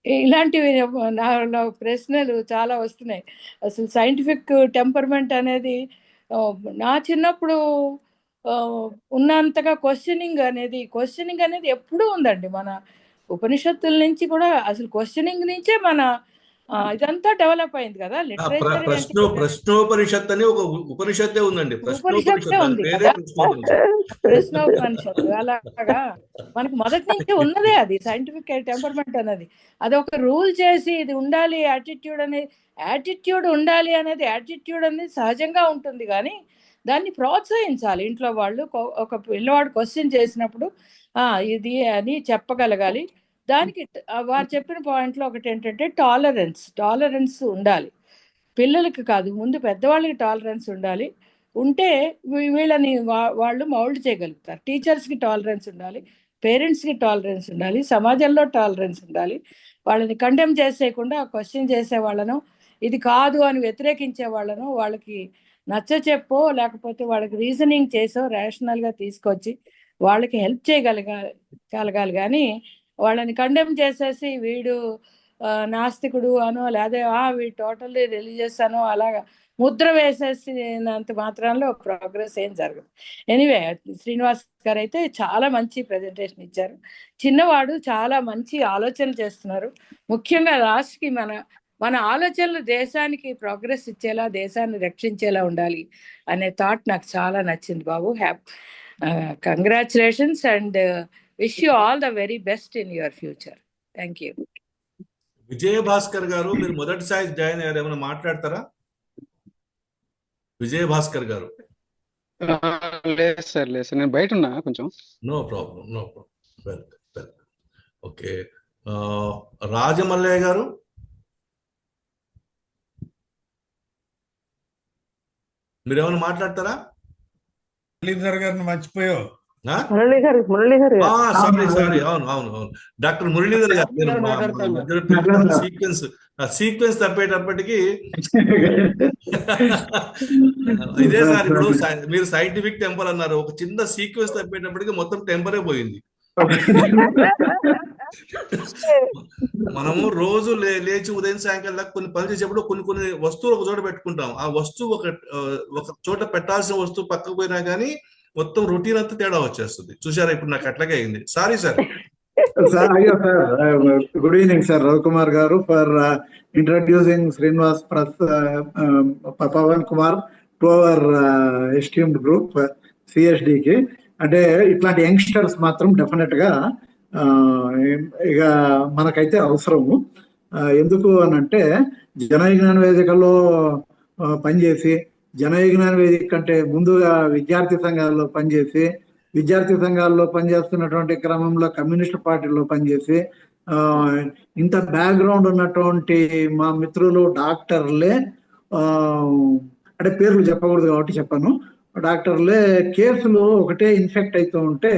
ఇలాంటివి నా ప్రశ్నలు చాలా వస్తున్నాయి. అసలు సైంటిఫిక్ టెంపర్మెంట్ అనేది నా చిన్నప్పుడు ఉన్నంతగా క్వశ్చనింగ్ అనేది ఎప్పుడూ ఉందండి. మన ఉపనిషత్తుల నుంచి కూడా అసలు క్వశ్చనింగ్ నుంచే మన ఇదంతా డెవలప్ అయింది కదా. ప్రశ్నోపనిషత్తు అని ఒక ఉపనిషత్తే ఉందండి. ఉపనిషత్తే ఉంది కదా, ప్రశ్నోపనిషత్తు. అలాగా మనకు మొదటి నుంచి ఉన్నదే అది సైంటిఫిక్ టెంపర్మెంట్ అనేది. అది ఒక రూల్ చేసి ఇది ఉండాలి, యాటిట్యూడ్ ఉండాలి అనేది, యాటిట్యూడ్ అనేది సహజంగా ఉంటుంది కానీ దాన్ని ప్రోత్సహించాలి. ఇంట్లో వాళ్ళు ఒక పిల్లవాడు క్వశ్చన్ చేసినప్పుడు ఇది అని చెప్పగలగాలి. దానికి వారు చెప్పిన పాయింట్లో ఒకటి ఏంటంటే టాలరెన్స్ ఉండాలి. పిల్లలకి కాదు, ముందు పెద్దవాళ్ళకి టాలరెన్స్ ఉండాలి. ఉంటే వీళ్ళని వాళ్ళు మౌల్డ్ చేయగలుగుతారు. టీచర్స్కి టాలరెన్స్ ఉండాలి, పేరెంట్స్కి టాలరెన్స్ ఉండాలి, సమాజంలో టాలరెన్స్ ఉండాలి. వాళ్ళని కండెమ్ చేసేయకుండా క్వశ్చన్ చేసే వాళ్ళను, ఇది కాదు అని వ్యతిరేకించే వాళ్ళను వాళ్ళకి నచ్చ చెప్పో లేకపోతే వాళ్ళకి రీజనింగ్ చేసో రేషనల్గా తీసుకొచ్చి వాళ్ళకి హెల్ప్ చేయగలగాలి. కానీ వాళ్ళని కండెమ్ చేసేసి వీడు నాస్తికుడు అనో లేదా వీడు టోటల్లీ రిలీజియస్ అనో అలాగా ముద్ర వేసేసినంత మాత్రంలో ప్రోగ్రెస్ ఏం జరగదు. ఎనీవే, శ్రీనివాస్ గారు అయితే చాలా మంచి ప్రజెంటేషన్ ఇచ్చారు. చిన్నవాడు చాలా మంచి ఆలోచనలు చేస్తున్నారు. ముఖ్యంగా లాస్ట్కి మన ఆలోచనలు దేశానికి ప్రోగ్రెస్ ఇచ్చేలా, దేశాన్ని రక్షించేలా ఉండాలి అనే థాట్ నాకు చాలా నచ్చింది బాబు. Congratulations and wish you all the very best in your future. Thank you. Vijayabhaskar గారు, మీరు మొదటిసారి జాయిన్ అయ్యారు, ఏమైనా మాట్లాడతారా? విజయభాస్కర్ గారు. లేదు సార్, నేను బయట ఉన్నా కొంచెం. No problem. Welcome. Okay, Rajamallaiah గారు. మీరేమైనా మాట్లాడతారా? మురళీధర్ గారిని మర్చిపోయావు. సారీ. అవును డాక్టర్ మురళీధర్ గారు. సీక్వెన్స్ తప్పేటప్పటికి ఇదే సార్. ఇప్పుడు మీరు సైంటిఫిక్ టెంపర్ అన్నారు, ఒక చిన్న సీక్వెన్స్ తప్పేటప్పటికి మొత్తం టెంపరే పోయింది. మనము రోజు లేచి ఉదయం సాయంకాలం దాకా కొన్ని పనులు చేసేప్పుడు కొన్ని వస్తువులు ఒక చోట పెట్టుకుంటాం. ఆ వస్తువు ఒక చోట పెట్టాల్సిన వస్తువు పక్కకు పోయినా కానీ మొత్తం రొటీన్ అంతా తేడా వచ్చేస్తుంది. చూసారా, ఇప్పుడు నాకు అట్లాగే అయింది. Sorry sir. Good evening sir, Ravikumar గారు, for introducing Srinivas Pavan Kumar to our esteemed group సిఎస్డికి. అంటే ఇట్లాంటి యంగ్స్టర్స్ మాత్రం డెఫినెట్ గా ఇక మనకైతే అవసరము. ఎందుకు అని అంటే జనవిజ్ఞాన వేదికలో పనిచేసి, జనవిజ్ఞాన వేదిక కంటే ముందుగా విద్యార్థి సంఘాల్లో పనిచేసి, విద్యార్థి సంఘాల్లో పనిచేస్తున్నటువంటి క్రమంలో కమ్యూనిస్ట్ పార్టీలో పనిచేసి, ఇంత బ్యాక్గ్రౌండ్ ఉన్నటువంటి మా మిత్రులు డాక్టర్లే, అంటే పేర్లు చెప్పకూడదు కాబట్టి చెప్పాను, డాక్టర్లే కేసులు ఒకటే ఇన్ఫెక్ట్ అవుతూ ఉంటే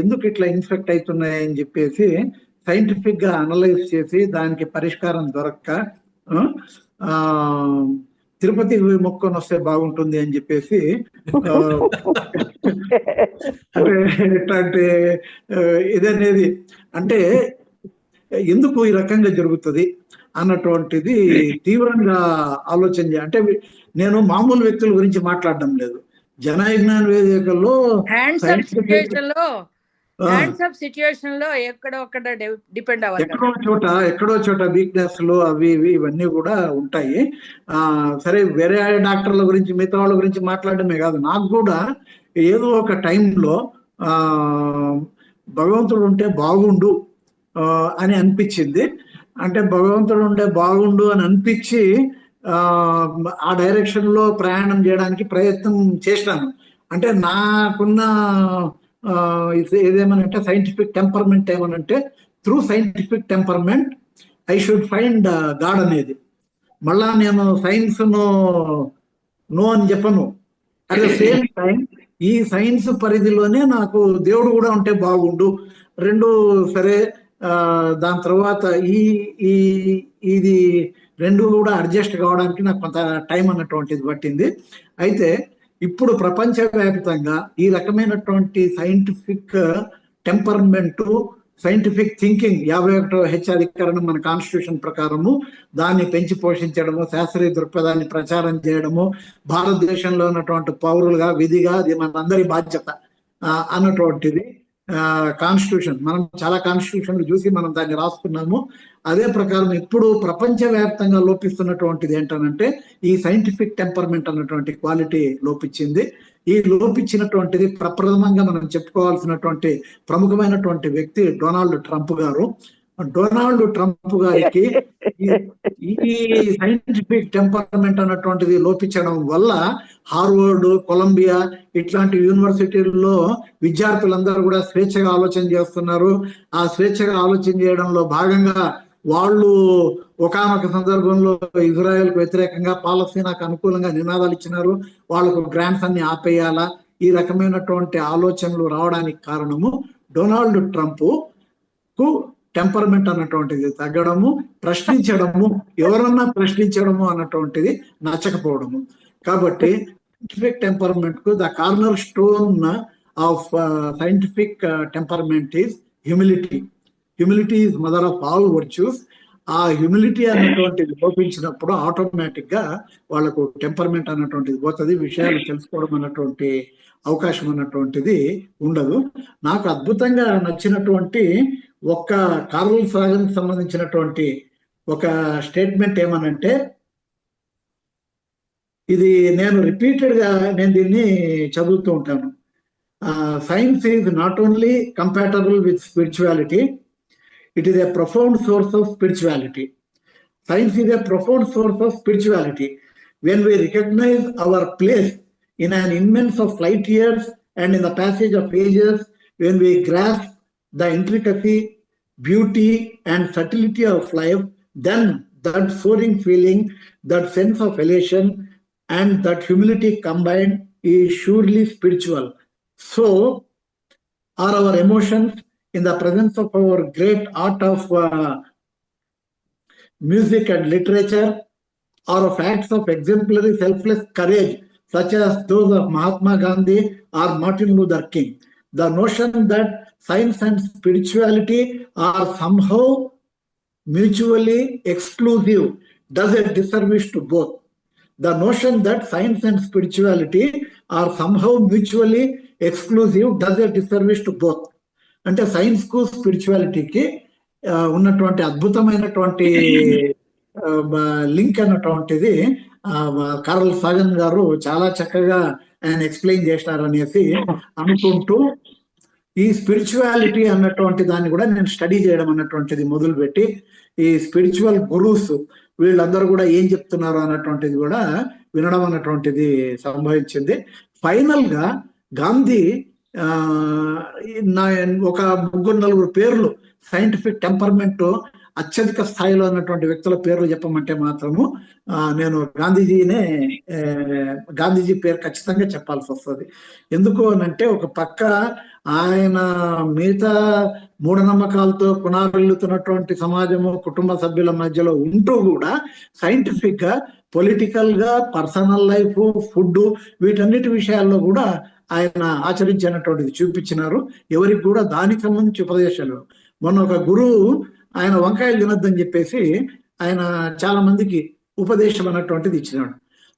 ఎందుకు ఇట్లా ఇన్ఫెక్ట్ అవుతున్నాయని చెప్పేసి సైంటిఫిక్ గా అనలైజ్ చేసి దానికి పరిష్కారం దొరక్క తిరుపతి మొక్కను వస్తే బాగుంటుంది అని చెప్పేసి అంటే ఇట్లాంటి ఇదనేది అంటే ఎందుకు ఈ రకంగా జరుగుతుంది అన్నటువంటిది తీవ్రంగా ఆలోచన అంటే నేను మామూలు వ్యక్తుల గురించి మాట్లాడడం లేదు. జనవిజ్ఞాన వేదికల్లో ఎక్కడో చోట వీక్నెస్ లు అవి ఇవన్నీ కూడా ఉంటాయి. సరే, వేరే డాక్టర్ల గురించి మిగతా వాళ్ళ గురించి మాట్లాడడమే కాదు, నాకు కూడా ఏదో ఒక టైంలో భగవంతుడు ఉంటే బాగుండు అని అనిపించింది. అంటే భగవంతుడు ఉంటే బాగుండు అని అనిపించి ఆ డైరెక్షన్ లో ప్రయాణం చేయడానికి ప్రయత్నం చేసినాను. అంటే నాకున్న ఏదేమనంటే సైంటిఫిక్ టెంపర్మెంట్ ఏమనంటే through scientific temperament I should find God అనేది. మళ్ళా నేను సైన్స్ నో అని చెప్పను. అట్ ద సేమ్ టైం ఈ సైన్స్ పరిధిలోనే నాకు దేవుడు కూడా ఉంటే బాగుండు, రెండు సరే. దాని తర్వాత ఇది రెండు కూడా అడ్జస్ట్ కావడానికి నాకు కొంత టైం అన్నటువంటిది పట్టింది. అయితే ఇప్పుడు ప్రపంచవ్యాప్తంగా ఈ రకమైనటువంటి సైంటిఫిక్ టెంపర్మెంట్, సైంటిఫిక్ థింకింగ్ 51వ అధికరణం మన కాన్స్టిట్యూషన్ ప్రకారము దాన్ని పెంచి పోషించడము, శాస్త్రీయ దృక్పథాన్ని ప్రచారం చేయడము, భారతదేశంలో ఉన్నటువంటి పౌరులుగా విధిగా అది మనందరి బాధ్యత అన్నటువంటిది కాన్స్టిట్యూషన్. మనం చాలా కాన్స్టిట్యూషన్లు చూసి మనం దాన్ని రాసుకున్నాము. అదే ప్రకారం ఇప్పుడు ప్రపంచవ్యాప్తంగా లోపిస్తున్నటువంటిది ఏంటనంటే ఈ సైంటిఫిక్ టెంపర్మెంట్ అన్నటువంటి క్వాలిటీ లోపించింది. ఈ లోపించినటువంటిది ప్రప్రథమంగా మనం చెప్పుకోవాల్సినటువంటి ప్రముఖమైనటువంటి వ్యక్తి డొనాల్డ్ ట్రంప్ గారు. డొనాల్డ్ ట్రంప్ గారికి ఈ సైంటిఫిక్ టెంపర్మెంట్ అన్నటువంటిది లోపించడం వల్ల హార్వర్డ్, కొలంబియా ఇట్లాంటి యూనివర్సిటీల్లో విద్యార్థులందరూ కూడా స్వేచ్ఛగా ఆలోచన చేస్తున్నారు. ఆ స్వేచ్ఛగా ఆలోచన చేయడంలో భాగంగా వాళ్ళు ఒకానొక సందర్భంలో ఇజ్రాయెల్కు వ్యతిరేకంగా, పాలస్తీనాకు అనుకూలంగా నినాదాలు ఇచ్చినారు. వాళ్ళకు గ్రాంట్స్ అన్ని ఆపేయాలా, ఈ రకమైనటువంటి ఆలోచనలు రావడానికి కారణము డొనాల్డ్ ట్రంప్ కు టెంపర్మెంట్ అన్నటువంటిది తగ్గడము, ప్రశ్నించడము, ఎవరన్నా ప్రశ్నించడము అన్నటువంటిది నచ్చకపోవడము. కాబట్టి సైంటిఫిక్ టెంపర్మెంట్ కు the corner stone of scientific temperament is humility. Humility is mother of all virtues. ఆ హ్యూమిలిటీ అన్నటువంటిది లోపించినప్పుడు ఆటోమేటిక్ గా వాళ్ళకు టెంపర్మెంట్ అన్నటువంటిది పోతుంది, విషయాలు తెలుసుకోవడం అన్నటువంటి అవకాశం అన్నటువంటిది ఉండదు. నాకు అద్భుతంగా నచ్చినటువంటి ఒక్క కార్ల్ సాగన్ సంబంధించినటువంటి ఒక స్టేట్మెంట్ ఏమనంటే, ఇది నేను రిపీటెడ్ గా నేను దీన్ని చదువుతూ ఉంటాను. Science is not only compatible with spirituality, it is a profound source of spirituality. Science is a profound source of spirituality. When we recognize our place in an immense of light years and in the passage of ages, when we grasp the intricacy, beauty and subtlety of life, then that soaring feeling, that sense of elation and that humility combined is surely spiritual. So are our emotions in the presence of our great art of music and literature, or of acts of exemplary selfless courage such as those of Mahatma Gandhi or Martin Luther King. The notion that science and spirituality are somehow mutually exclusive does a disservice to both. The notion that science and spirituality are somehow mutually exclusive does a disservice to both. అంటే సైన్స్ కు స్పిరిచువాలిటీకి ఉన్నటువంటి అద్భుతమైనటువంటి లింక్ అన్నటువంటిది కార్ల్ సాగన్ గారు చాలా చక్కగా ఆయన ఎక్స్ప్లెయిన్ చేసినారు అనేసి అనుకుంటూ, ఈ స్పిరిచువాలిటీ అన్నటువంటి దాన్ని కూడా నేను స్టడీ చేయడం అన్నటువంటిది మొదలుపెట్టి ఈ స్పిరిచువల్ గురూస్ వీళ్ళందరూ కూడా ఏం చెప్తున్నారు అన్నటువంటిది కూడా వినడం అన్నటువంటిది సంభవించింది. ఫైనల్ గా గాంధీ ఒక 3-4 పేర్లు సైంటిఫిక్ టెంపర్మెంట్ అత్యధిక స్థాయిలో ఉన్నటువంటి వ్యక్తుల పేర్లు చెప్పమంటే మాత్రము నేను గాంధీజీ పేరు ఖచ్చితంగా చెప్పాల్సి వస్తుంది. ఎందుకు అనంటే ఒక పక్క ఆయన మిగతా మూఢనమ్మకాలతో పునారెల్లుతున్నటువంటి సమాజము, కుటుంబ సభ్యుల మధ్యలో ఉంటూ కూడా సైంటిఫిక్ గా, పొలిటికల్ గా, పర్సనల్ లైఫ్, ఫుడ్ వీటన్నిటి విషయాల్లో కూడా ఆయన ఆచరించినటువంటిది చూపించినారు. ఎవరికి కూడా దానికి సంబంధించి ఉపదేశాలు. మొన్న ఒక గురువు ఆయన వంకాయలు తినొద్దని చెప్పేసి ఆయన చాలా మందికి ఉపదేశం అన్నటువంటిది ఇచ్చినాడు.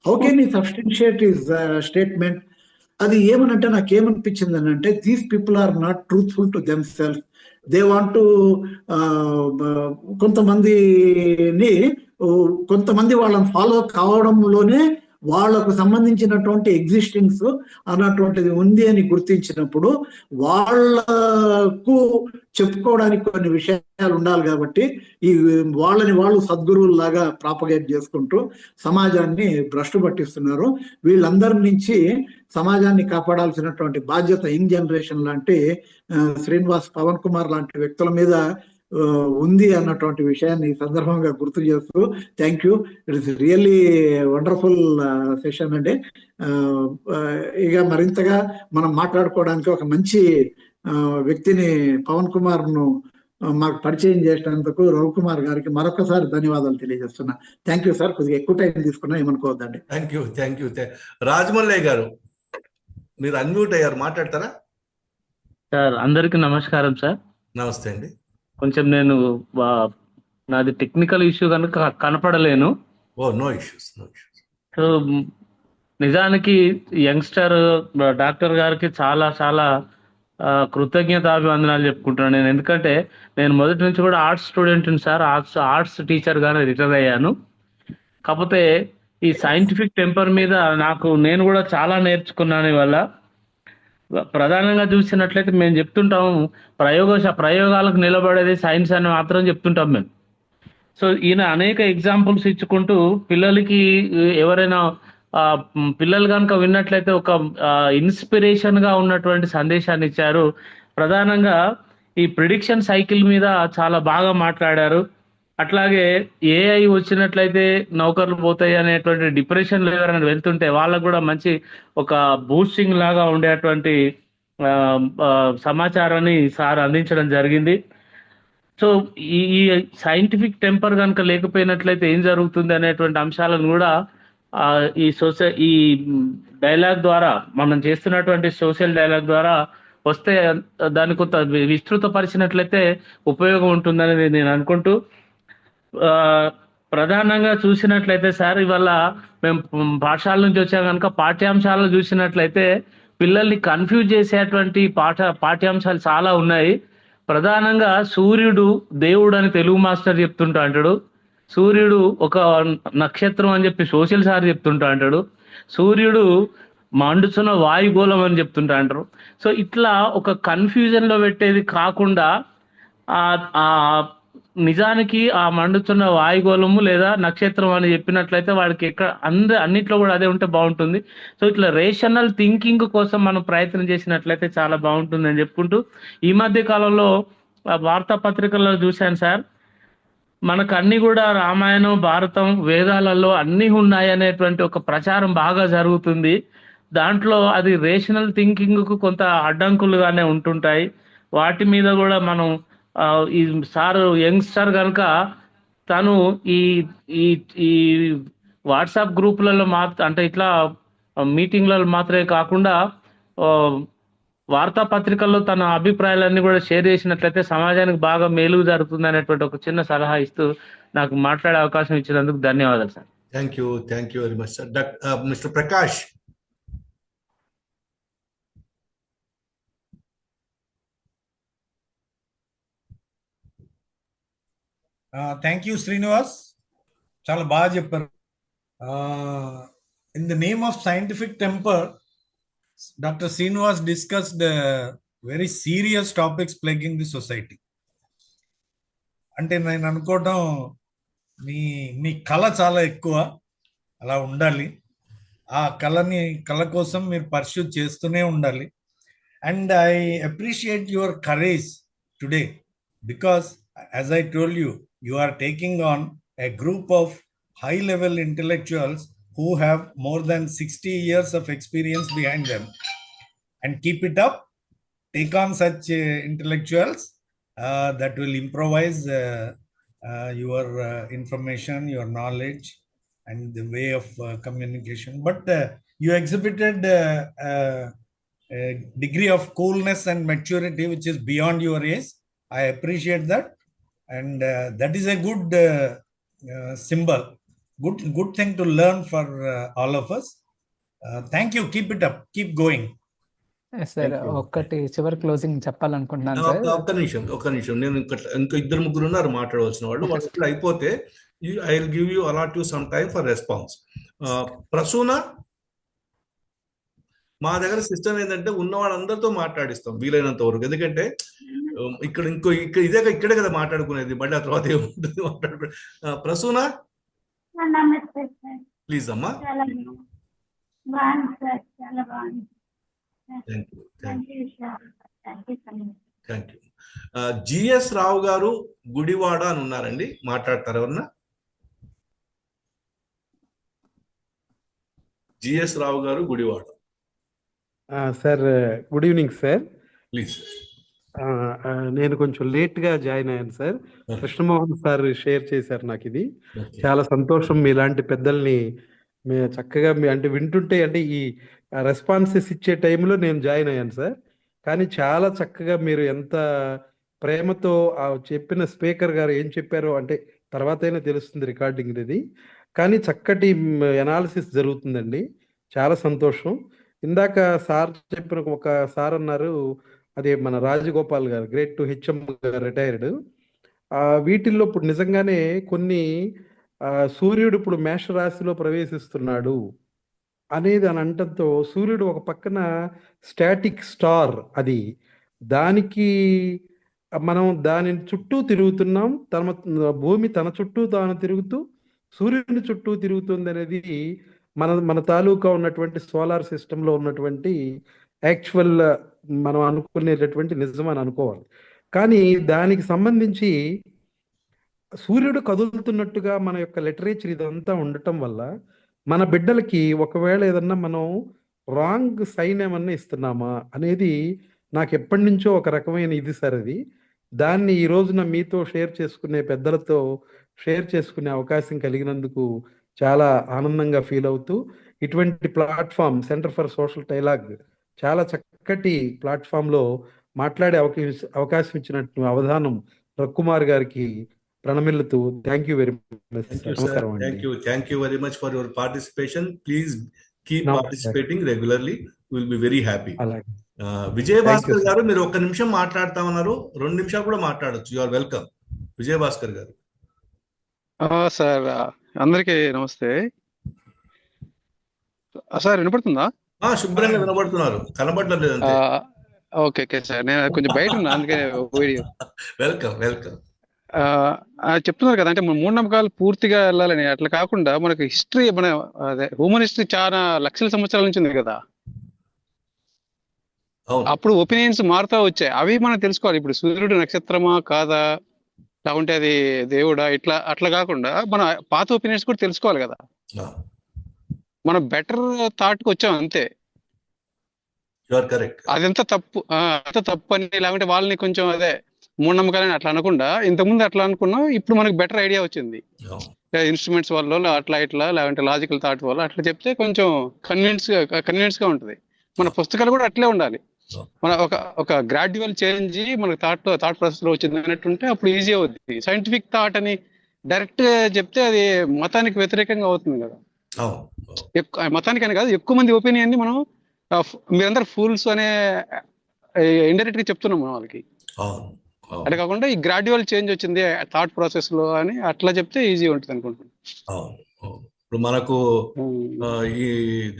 హౌ కెన్ ఈ సబ్స్టెన్షియేట్ హిస్ స్టేట్మెంట్? అది ఏమనంటే నాకేమనిపించింది అని అంటే, these people are not truthful to them self. They want to కొంతమంది వాళ్ళని ఫాలో కావడంలోనే వాళ్ళకు సంబంధించినటువంటి ఎగ్జిస్టెన్స్ అన్నటువంటిది ఉంది అని గుర్తించినప్పుడు వాళ్లకు చెప్పుకోవడానికి కొన్ని విషయాలు ఉండాలి. కాబట్టి ఈ వాళ్ళని వాళ్ళు సద్గురువులాగా ప్రాపగేట్ చేసుకుంటూ సమాజాన్ని భ్రష్టు పట్టిస్తున్నారు. వీళ్ళందరి నుంచి సమాజాన్ని కాపాడాల్సినటువంటి బాధ్యత యంగ్ జనరేషన్ లాంటి శ్రీనివాస్, పవన్ కుమార్ లాంటి వ్యక్తుల మీద ఉంది అన్నటువంటి విషయాన్ని ఈ సందర్భంగా గుర్తు చేస్తూ thank you. It is really wonderful session అండి. ఇక మరింతగా మనం మాట్లాడుకోవడానికి ఒక మంచి వ్యక్తిని పవన్ కుమార్ ను మాకు పరిచయం చేసినందుకు రవికుమార్ గారికి మరొకసారి ధన్యవాదాలు తెలియజేస్తున్నా. Thank you sir. కొద్దిగా ఎక్కువ టైం తీసుకున్నా ఏమనుకోవద్దండి. Thank you. రాజమల్లయ్య గారు మీరు అన్మ్యూట్ అయ్యారు, మాట్లాడతారా? సార్ అందరికీ నమస్కారం సార్. నమస్తే అండి. కొంచెం నేను నాది టెక్నికల్ ఇష్యూ కనుక కనపడలేను. No issues. సో నిజానికి యంగ్స్టర్ డాక్టర్ గారికి చాలా చాలా కృతజ్ఞతాభివందనాలు చెప్పుకుంటున్నాను నేను. ఎందుకంటే నేను మొదటి నుంచి కూడా ఆర్ట్స్ స్టూడెంట్ని సార్. ఆర్ట్స్ టీచర్గానే రిటైర్ అయ్యాను. కాకపోతే ఈ సైంటిఫిక్ టెంపర్ మీద నేను కూడా చాలా నేర్చుకున్నాను ఇవాళ. ప్రధానంగా చూసినట్లయితే మేము చెప్తుంటాము ప్రయోగాలకు నిలబడేది సైన్స్ అని మాత్రం చెప్తుంటాం మేము. సో ఈయన అనేక ఎగ్జాంపుల్స్ ఇచ్చుకుంటూ పిల్లలకి ఎవరైనా పిల్లలు కనుక విన్నట్లయితే ఒక ఇన్స్పిరేషన్ గా ఉన్నటువంటి సందేశాన్ని ఇచ్చారు. ప్రధానంగా ఈ ప్రిడిక్షన్ సైకిల్ మీద చాలా బాగా మాట్లాడారు. అట్లాగే ఏఐ వచ్చినట్లయితే నౌకర్లు పోతాయి అనేటువంటి డిప్రెషన్లో ఎవరైనా వెళ్తుంటే వాళ్ళకు కూడా మంచి ఒక బూస్టింగ్ లాగా ఉండేటువంటి సమాచారాన్ని సార్ అందించడం జరిగింది. సో ఈ సైంటిఫిక్ టెంపర్ కనుక లేకపోయినట్లయితే ఏం జరుగుతుంది అనేటువంటి అంశాలను కూడా ఈ డైలాగ్ ద్వారా, మనం చేస్తున్నటువంటి సోషల్ డైలాగ్ ద్వారా వస్తే దాన్ని కొంత విస్తృతపరిచినట్లయితే ఉపయోగం ఉంటుందని నేను అనుకుంటూ, ప్రధానంగా చూసినట్లయితే సార్ ఇవాళ మేము పాఠశాల నుంచి వచ్చాం కనుక పాఠ్యాంశాలను చూసినట్లయితే పిల్లల్ని కన్ఫ్యూజ్ చేసేటువంటి పాఠ్యాంశాలు చాలా ఉన్నాయి. ప్రధానంగా సూర్యుడు దేవుడు అని తెలుగు మాస్టర్ చెప్తుంటా అంటాడు. సూర్యుడు ఒక నక్షత్రం అని చెప్పి సోషల్ సార్ చెప్తుంటా అంటాడు. సూర్యుడు మండుచున్న వాయుగోళం అని చెప్తుంటా అంటారు. సో ఇట్లా ఒక కన్ఫ్యూజన్ లో పెట్టేది కాకుండా ఆ నిజానికి ఆ మండుతున్న వాయుగోళము లేదా నక్షత్రం అని చెప్పినట్లయితే వాడికి అన్నిట్లో కూడా అదే ఉంటే బాగుంటుంది. సో ఇట్లా రేషనల్ థింకింగ్ కోసం మనం ప్రయత్నం చేసినట్లయితే చాలా బాగుంటుంది అని చెప్పుకుంటూ, ఈ మధ్య కాలంలో వార్తాపత్రికల్లో చూశాను సార్, మనకు అన్ని కూడా రామాయణం, భారతం, వేదాలలో అన్ని ఉన్నాయి అనేటువంటి ఒక ప్రచారం బాగా జరుగుతుంది. దాంట్లో అది రేషనల్ థింకింగ్ కు కొంత అడ్డంకులుగానే ఉంటుంటాయి. వాటి మీద కూడా మనం ఈ సార్ యంగ్స్టర్ కనుక తను ఈ వాట్సాప్ గ్రూపులలో అంటే ఇట్లా మీటింగ్లలో మాత్రమే కాకుండా వార్తాపత్రికల్లో తన అభిప్రాయాలన్నీ కూడా షేర్ చేసినట్లయితే సమాజానికి బాగా మేలు జరుగుతుంది అనేటువంటి ఒక చిన్న సలహా ఇస్తూ నాకు మాట్లాడే అవకాశం ఇచ్చినందుకు ధన్యవాదాలు sir. Thank you very much sir. Mister Prakash. Thank you Srinivas, చాలా బాగా చెప్పారు. In the name of scientific temper, Dr. Srinivas discussed very serious topics plaguing the society. అంటే నేను అనుకోవటం మీ కళ చాలా ఎక్కువ, అలా ఉండాలి. ఆ కళ కోసం మీరు పర్స్యూ చేస్తూనే ఉండాలి. And I appreciate your courage today because as I told you are taking on a group of high level intellectuals who have more than 60 years of experience behind them, and keep it up. Take on such intellectuals that will improvise your information, your knowledge, and the way of communication. But you exhibited a degree of coolness and maturity which is beyond your age. I appreciate that, and that is a good symbol, good thing to learn for all of us. Thank you. Keep it up. Keep going. Sir ఒక్కటి చివరి క్లోజింగ్ చెప్పాలనుకుంటున్నాను సార్. ఒక్క నిమిషం నేను ఇంకా ఇద్దరు ముగ్గురు ఉన్నారు మాట్లాడవలసిన వాళ్ళు. వాళ్ళు అయిపోతే I will give you a lot you some time for response. Prasuna, మా దగ్గర సిస్టమ్ ఏంటంటే ఉన్న వాళ్ళందరితో మాట్లాడిస్తాం వీలైనంత వరకు. ఎందుకంటే ఇక్కడ ఇక్కడే కదా మాట్లాడుకునేది, మళ్ళీ ఆ తర్వాత ఏముంటుంది మాట్లాడుకో. ప్రసూన ప్లీజ్ అమ్మా. Thank you. జిఎస్ రావు గారు గుడివాడ అని ఉన్నారండి, మాట్లాడతారు ఎవరన్నా? జిఎస్ రావు గారు Gudivada. Sir good evening sir. Please. నేను కొంచెం లేట్గా జాయిన్ అయ్యాను సార్. కృష్ణమోహన్ సార్ షేర్ చేశారు నాకు ఇది. చాలా సంతోషం. మీలాంటి పెద్దల్ని చక్కగా అంటే వింటుంటే, అంటే ఈ రెస్పాన్సెస్ ఇచ్చే టైంలో నేను జాయిన్ అయ్యాను సార్. కానీ చాలా చక్కగా మీరు ఎంత ప్రేమతో చెప్పిన స్పీకర్ గారు ఏం చెప్పారో, అంటే తర్వాత అయినా తెలుస్తుంది రికార్డింగ్ ఇది, కానీ చక్కటి ఎనాలిసిస్ జరుగుతుందండి. చాలా సంతోషం. ఇందాక సార్ చెప్పిన ఒక సార్ అన్నారు, అదే మన రాజగోపాల్ గారు, గ్రేట్ టు హెచ్ఎం రిటైర్డ్. వీటిల్లో ఇప్పుడు నిజంగానే కొన్ని సూర్యుడు ఇప్పుడు మేషరాశిలో ప్రవేశిస్తున్నాడు అనేది అని అంటంతో, సూర్యుడు ఒక పక్కన స్టాటిక్ స్టార్, అది దానికి మనం దాని చుట్టూ తిరుగుతున్నాం, భూమి తన చుట్టూ తాను తిరుగుతూ సూర్యుని చుట్టూ తిరుగుతుంది అనేది మన తాలూకా ఉన్నటువంటి సోలార్ సిస్టంలో ఉన్నటువంటి యాక్చువల్ మనం అనుకునేటటువంటి నిజం అని అనుకోవాలి. కానీ దానికి సంబంధించి సూర్యుడు కదులుతున్నట్టుగా మన యొక్క లిటరేచర్ ఇదంతా ఉండటం వల్ల మన బిడ్డలకి ఒకవేళ ఏదన్నా మనం రాంగ్ సైన్ ఏమన్నా ఇస్తున్నామా అనేది నాకు ఎప్పటి నుంచో ఒక రకమైన ఇది సార్. అది దాన్ని ఈ రోజున మీతో షేర్ చేసుకునే, పెద్దలతో షేర్ చేసుకునే అవకాశం కలిగినందుకు చాలా ఆనందంగా ఫీల్ అవుతూ, ఇటువంటి platform centre for social dialogue చాలా చక్కటి ప్లాట్ఫామ్లో మాట్లాడే అవకాశం ఇచ్చినట్టు అవధానం రవికుమార్ గారికి ప్రణమిల్లుతూ థ్యాంక్ యూ వెరీ మచ్. నమస్కారం అండి. Thank you very much for your participation. Please keep participating regularly. Will be very happy. Vijayabhaskar గారు, మీరు 1 నిమిషం మాట్లాడతామన్నారు, 2 నిమిషాలు కూడా మాట్లాడొచ్చు. You are welcome. విజయభాస్కర్ గారు. సార్ అందరికీ నమస్తే సార్. వినపడుతుందా? శుభ్రంగా వినపడుతున్నారు, కనబడలేదు. ఓకే సార్, నేను కొంచెం బయట ఉన్నా, అందుకే వీడియో. Welcome welcome. చెప్తున్నారు కదా, అంటే మన మూఢనమ్మకాలు పూర్తిగా వెళ్ళాలని, అట్లా కాకుండా మనకు హిస్టరీ, మన అదే హ్యూమన్ హిస్టరీ చాలా లక్షల సంవత్సరాల నుంచి ఉంది కదా. అప్పుడు ఒపీనియన్స్ మారుతా వచ్చాయి, అవి మనం తెలుసుకోవాలి. ఇప్పుడు సూర్యుడు నక్షత్రమా కాదా, లేకుంటే అది దేవుడా, అట్లా కాకుండా మన పాత ఒపీనియన్స్ కూడా తెలుసుకోవాలి కదా. మనం బెటర్ థాట్కి వచ్చాం అంతే. అదంత తప్పు అని, లేకుంటే వాళ్ళని కొంచెం అదే మూఢనమ్మకాలని అట్లా అనకుండా, ఇంతకుముందు అట్లా అనుకున్నాం, ఇప్పుడు మనకు బెటర్ ఐడియా వచ్చింది ఇన్స్ట్రుమెంట్స్ వల్ల, అట్లా లేకుంటే లాజికల్ థాట్ వల్ల అట్లా చెప్తే కొంచెం కన్వీనియన్స్ గా ఉంటుంది. మన పుస్తకాలు కూడా అట్లే ఉండాలి. మన ఒక గ్రాడ్యువల్ చేంజ్ మనకు థాట్ ప్రాసెస్ లో వచ్చింది అన్నట్టుంటే అప్పుడు ఈజీ అవుతుంది. సైంటిఫిక్ థాట్ అని డైరెక్ట్ చెప్తే అది మతానికి వ్యతిరేకంగా అవుతుంది కదా. మతానికి అని కాదు, ఎక్కువ మంది ఒపీనియన్ ని మనం మీరందరూ ఫూల్స్ అనే ఇండైరెక్ట్ గా చెప్తున్నాం మనం వాళ్ళకి. అట్లా కాకుండా ఈ గ్రాడ్యువల్ చేంజ్ వచ్చింది థాట్ ప్రాసెస్ లో అని అట్లా చెప్తే ఈజీ ఉంటుంది అనుకుంటున్నాను. ఇప్పుడు మనకు ఈ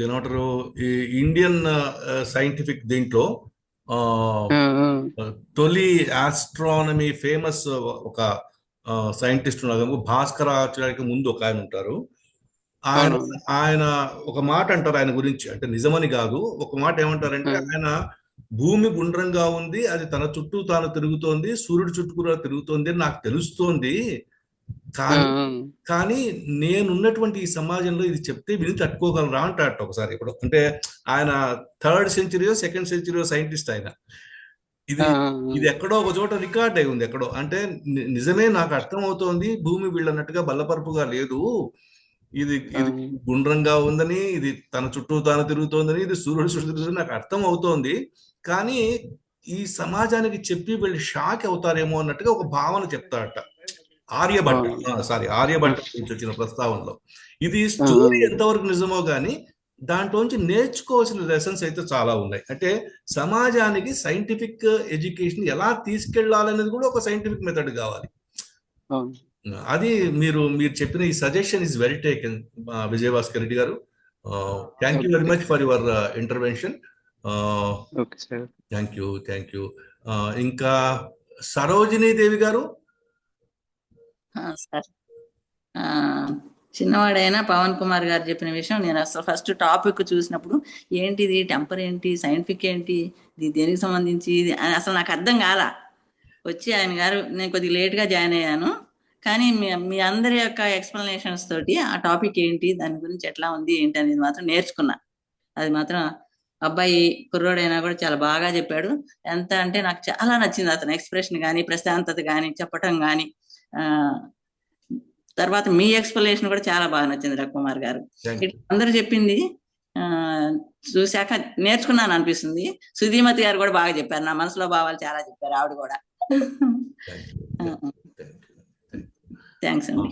ఏమంటారు, ఈ ఇండియన్ సైంటిఫిక్ దీంట్లో తొలి ఆస్ట్రానమీ ఫేమస్ ఒక సైంటిస్ట్ ఉన్నారు, భాస్కరాచార్యకి ముందు ఒక ఆయన ఉంటారు. ఆయన అవును. ఆయన ఒక మాట అంటారు ఆయన గురించి, అంటే నిజమని కాదు, ఒక మాట ఏమంటారంటే, ఆయన భూమి గుండ్రంగా ఉంది, అది తన చుట్టూ తాను తిరుగుతోంది, సూర్యుడి చుట్టూ కూడా తిరుగుతోంది అని నాకు తెలుస్తోంది, కానీ నేనున్నటువంటి ఈ సమాజంలో ఇది చెప్తే విని తట్టుకోగలరా అంటారట ఒకసారి. ఇప్పుడు అంటే ఆయన 3rd సెంచరీయో 2nd సెంచరీయో సైంటిస్ట్ ఆయన. ఇది ఎక్కడో ఒక చోట రికార్డ్ అయి ఉంది ఎక్కడో. అంటే నిజమే, నాకు అర్థం అవుతోంది, భూమి వీళ్ళన్నట్టుగా బల్లపరుపుగా లేదు, ఇది గుండ్రంగా ఉందని, ఇది తన చుట్టూ తాను తిరుగుతోందని, ఇది సూర్యుడు చుట్టూ తిరుగుతుంది నాకు అర్థం అవుతోంది, కానీ ఈ సమాజానికి చెప్పి వీళ్ళు షాక్ అవుతారేమో అన్నట్టుగా ఒక భావన చెప్తారట. ఆర్యభట్ట నుంచి వచ్చిన ప్రస్తావనలో. ఇది స్టోరీ ఎంతవరకు నిజమో గానీ దాంట్లోంచి నేర్చుకోవాల్సిన లెసన్స్ అయితే చాలా ఉన్నాయి. అంటే సమాజానికి సైంటిఫిక్ ఎడ్యుకేషన్ ఎలా తీసుకెళ్లాలనేది కూడా ఒక సైంటిఫిక్ మెథడ్ కావాలి. అది మీరు చెప్పిన ఈ suggestion is well taken Vijayabhaskar Reddy గారు. Thank you very much for your intervention. Thank you. ఇంకా సరోజినీ దేవి గారు. సార్, చిన్నవాడైనా పవన్ కుమార్ గారు చెప్పిన విషయం నేను అసలు ఫస్ట్ టాపిక్ చూసినప్పుడు ఏంటిది, టెంపర్ ఏంటి, సైంటిఫిక్ ఏంటి, ఇది దేనికి సంబంధించి అని అసలు నాకు అర్థం కాలా. వచ్చి ఆయన గారు, నేను కొద్దిగా లేట్గా జాయిన్ అయ్యాను, కానీ మీ అందరి యొక్క ఎక్స్ప్లెనేషన్స్ తోటి ఆ టాపిక్ ఏంటి, దాని గురించి ఎట్లా ఉంది ఏంటి అనేది మాత్రం నేర్చుకున్నా. అది మాత్రం అబ్బాయి కుర్రోడైనా కూడా చాలా బాగా చెప్పాడు. ఎంత అంటే నాకు చాలా నచ్చింది అతని ఎక్స్ప్రెషన్ కానీ, ప్రశాంతత కానీ, చెప్పటం కానీ. తర్వాత మీ ఎక్స్ప్లెనేషన్ కూడా చాలా బాగా నచ్చింది రవికుమార్ గారు. అందరూ చెప్పింది చూశాక నేర్చుకున్నాను అనిపిస్తుంది. సుధీమతి గారు కూడా బాగా చెప్పారు, నా మనసులో భావాలు చాలా చెప్పారు ఆవిడ కూడా. థ్యాంక్స్ అండి.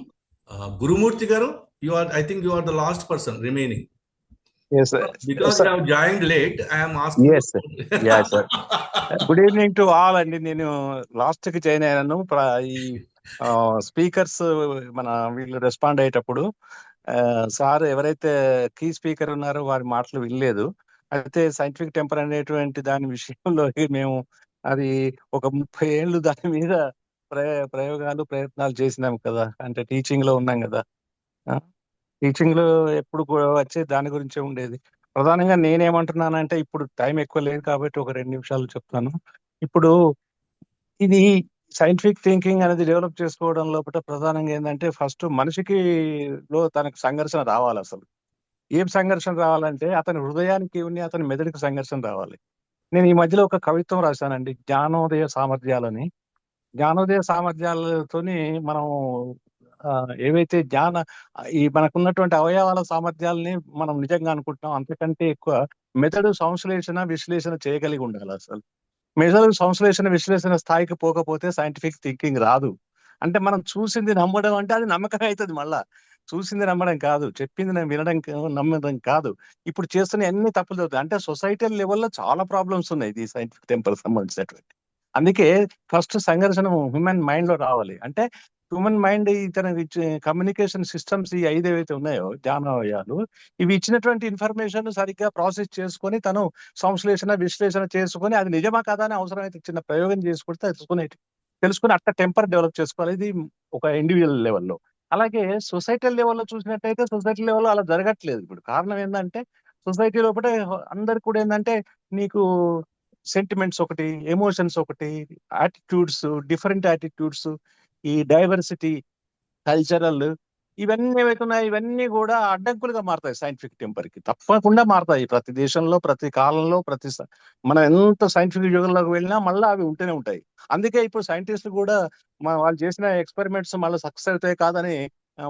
గురుమూర్తి గారు, I think you are the last person remaining. Yes, sir. Because you have joined late, I am asking. Yes, sir. Yeah, sir. Good evening to all. అండి, నేను లాస్ట్ కి జాయిన్ అయ్యాను. ఈ స్పీకర్స్ మన వీళ్ళు రెస్పాండ్ అయ్యేటప్పుడు సార్ ఎవరైతే కీ స్పీకర్ ఉన్నారో వారి మాటలు వినలేదు. అయితే సైంటిఫిక్ టెంపర్ అనేటువంటి దాని విషయంలో మేము అది ఒక 30 ఏళ్ళు దాని మీద ప్రయత్నాలు చేసినాం కదా. అంటే టీచింగ్ లో ఉన్నాం కదా, టీచింగ్ లో ఎప్పుడు వచ్చే దాని గురించే ఉండేది. ప్రధానంగా నేనేమంటున్నానంటే, ఇప్పుడు టైం ఎక్కువ లేదు కాబట్టి ఒక 2 నిమిషాలు చెప్తాను. ఇప్పుడు ఇది సైంటిఫిక్ థింకింగ్ అనేది డెవలప్ చేసుకోవడం లోపల ప్రధానంగా ఏంటంటే, ఫస్ట్ మనిషికి తనకు సంఘర్షణ రావాలి. అసలు ఏం సంఘర్షణ రావాలంటే, అతని హృదయానికి అతని మెదడుకి సంఘర్షణ రావాలి. నేను ఈ మధ్యలో ఒక కవిత్వం రాశానండి, జ్ఞానోదయ సామర్థ్యాలని. జ్ఞానోదయ సామర్థ్యాలతోని మనం ఏవైతే మనకున్నటువంటి అవయవాల సామర్థ్యాలని మనం నిజంగా అనుకుంటున్నాం, అంతకంటే ఎక్కువ మెదడు సంశ్లేషణ విశ్లేషణ చేయగలిగి ఉండాలి. అసలు మెదడు సంశ్లేషణ విశ్లేషణ స్థాయికి పోకపోతే సైంటిఫిక్ థింకింగ్ రాదు. అంటే మనం చూసింది నమ్మడం అంటే అది నమ్మకం అవుతుంది. మళ్ళా చూసింది నమ్మడం కాదు, చెప్పింది నమ్మడం కాదు. ఇప్పుడు చేస్తున్న అన్ని తప్పులు జరుగుతాయి. అంటే సొసైటల్ లెవెల్లో చాలా ప్రాబ్లమ్స్ ఉన్నాయి ఇది సైంటిఫిక్ టెంపర్ సంబంధించినటువంటి. అందుకే ఫస్ట్ సంఘర్షణ హ్యూమన్ మైండ్ లో రావాలి. అంటే హ్యూమన్ మైండ్ ఇతర కమ్యూనికేషన్ సిస్టమ్స్ ఈ 5 ఏవైతే ఉన్నాయో జ్ఞానవయాలు, ఇవి ఇచ్చినటువంటి ఇన్ఫర్మేషన్ సరిగ్గా ప్రాసెస్ చేసుకొని తను సంశ్లేషణ విశ్లేషణ చేసుకొని అది నిజమా కాదా అని అవసరమైతే చిన్న ప్రయోగం చేసుకుంటే తెలుసుకుని అట్లా టెంపర్ డెవలప్ చేసుకోవాలి. ఇది ఒక ఇండివిజువల్ లెవెల్లో. అలాగే సొసైటల్ లెవెల్లో చూసినట్టయితే సొసైటీ లెవెల్లో అలా జరగట్లేదు. ఇప్పుడు కారణం ఏంటంటే, సొసైటీ లోపల అందరికి కూడా ఏంటంటే, నీకు సెంటిమెంట్స్ ఒకటి, ఎమోషన్స్ ఒకటి, యాటిట్యూడ్స్, డిఫరెంట్ యాటిట్యూడ్స్, ఈ డైవర్సిటీ, కల్చరల్, ఇవన్నీ ఏవైతే ఉన్నాయో ఇవన్నీ కూడా అడ్డంకులుగా మారుతాయి సైంటిఫిక్ టెంపర్ కి. తప్పకుండా మారుతాయి. ప్రతి దేశంలో, ప్రతి కాలంలో, మనం ఎంత సైంటిఫిక్ యుగంలోకి వెళ్ళినా మళ్ళీ అవి ఉంటూనే ఉంటాయి. అందుకే ఇప్పుడు సైంటిస్టులు కూడా వాళ్ళు చేసిన ఎక్స్పెరిమెంట్స్ మళ్ళీ సక్సెస్ అవుతాయి కాదని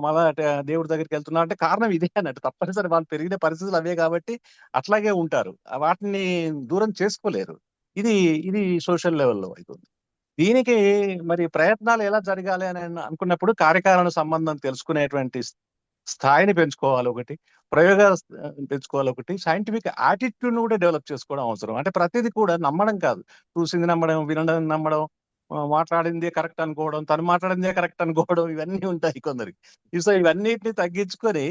మళ్ళా దేవుడి దగ్గరికి వెళ్తున్నారు అంటే కారణం ఇదే అన్నట్టు. తప్పనిసరి వాళ్ళు పెరిగిన పరిస్థితులు అవే కాబట్టి అట్లాగే ఉంటారు. వాటిని దూరం చేసుకోలేరు. ఇది సోషల్ లెవెల్లో అవుతుంది. దీనికి మరి ప్రయత్నాలు ఎలా జరగాలి అని అనుకున్నప్పుడు కార్యకారణ సంబంధం తెలుసుకునేటువంటి స్థాయిని పెంచుకోవాలి ఒకటి, ప్రయోగాలు పెంచుకోవాలి ఒకటి, సైంటిఫిక్ యాటిట్యూడ్ కూడా డెవలప్ చేసుకోవడం అవసరం. అంటే ప్రతిదీ కూడా నమ్మడం కాదు, చూసింది నమ్మడం, వినడం నమ్మడం, మాట్లాడిందే కరెక్ట్ అనుకోవడం, తను మాట్లాడిందే కరెక్ట్ అనుకోవడం, ఇవన్నీ ఉంటాయి కొందరికి. సో ఇవన్నిటిని తగ్గించుకొని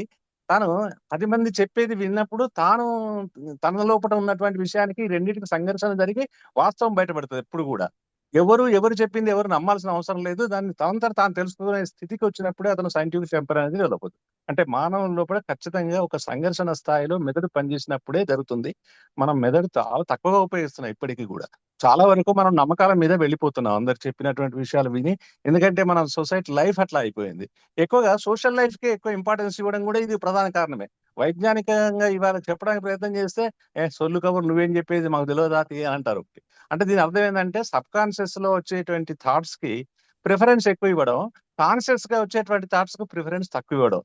తాను 10 మంది చెప్పేది విన్నప్పుడు తన లోపల ఉన్నటువంటి విషయానికి రెండింటికి సంఘర్షణ జరిగి వాస్తవం బయటపడుతుంది ఎప్పుడు కూడా. ఎవరు చెప్పింది ఎవరు నమ్మాల్సిన అవసరం లేదు. దాన్ని తనంతట తాను తెలుసుకునే స్థితికి వచ్చినప్పుడే అతను సైంటిఫిక్ టెంపర్ అనేది డెవలప్ అవుతుంది. అంటే మానవ లోపల ఖచ్చితంగా ఒక సంఘర్షణ స్థాయిలో మెదడు పనిచేసినప్పుడే జరుగుతుంది. మనం మెదడు చాలా తక్కువగా ఉపయోగిస్తున్నాం ఇప్పటికీ కూడా. చాలా వరకు మనం నమ్మకాల మీద వెళ్ళిపోతున్నాం అందరు చెప్పినటువంటి విషయాలు విని. ఎందుకంటే మన సొసైటీ లైఫ్ అట్లా అయిపోయింది. ఎక్కువగా సోషల్ లైఫ్ కి ఎక్కువ ఇంపార్టెన్స్ ఇవ్వడం కూడా ఇది ప్రధాన కారణమే. వైజ్ఞానికంగా ఇవాళ చెప్పడానికి ప్రయత్నం చేస్తే సొల్లు కబురు నువ్వేం చెప్పేది మాకు తెలియదు అని అంటారు. అంటే దీని అర్థం ఏంటంటే సబ్ కాన్షియస్ లో వచ్చేటువంటి థాట్స్ కి ప్రిఫరెన్స్ ఎక్కువ ఇవ్వడం, కాన్షియస్ గా వచ్చేటువంటి థాట్స్ కు ప్రిఫరెన్స్ తక్కువ ఇవ్వడం,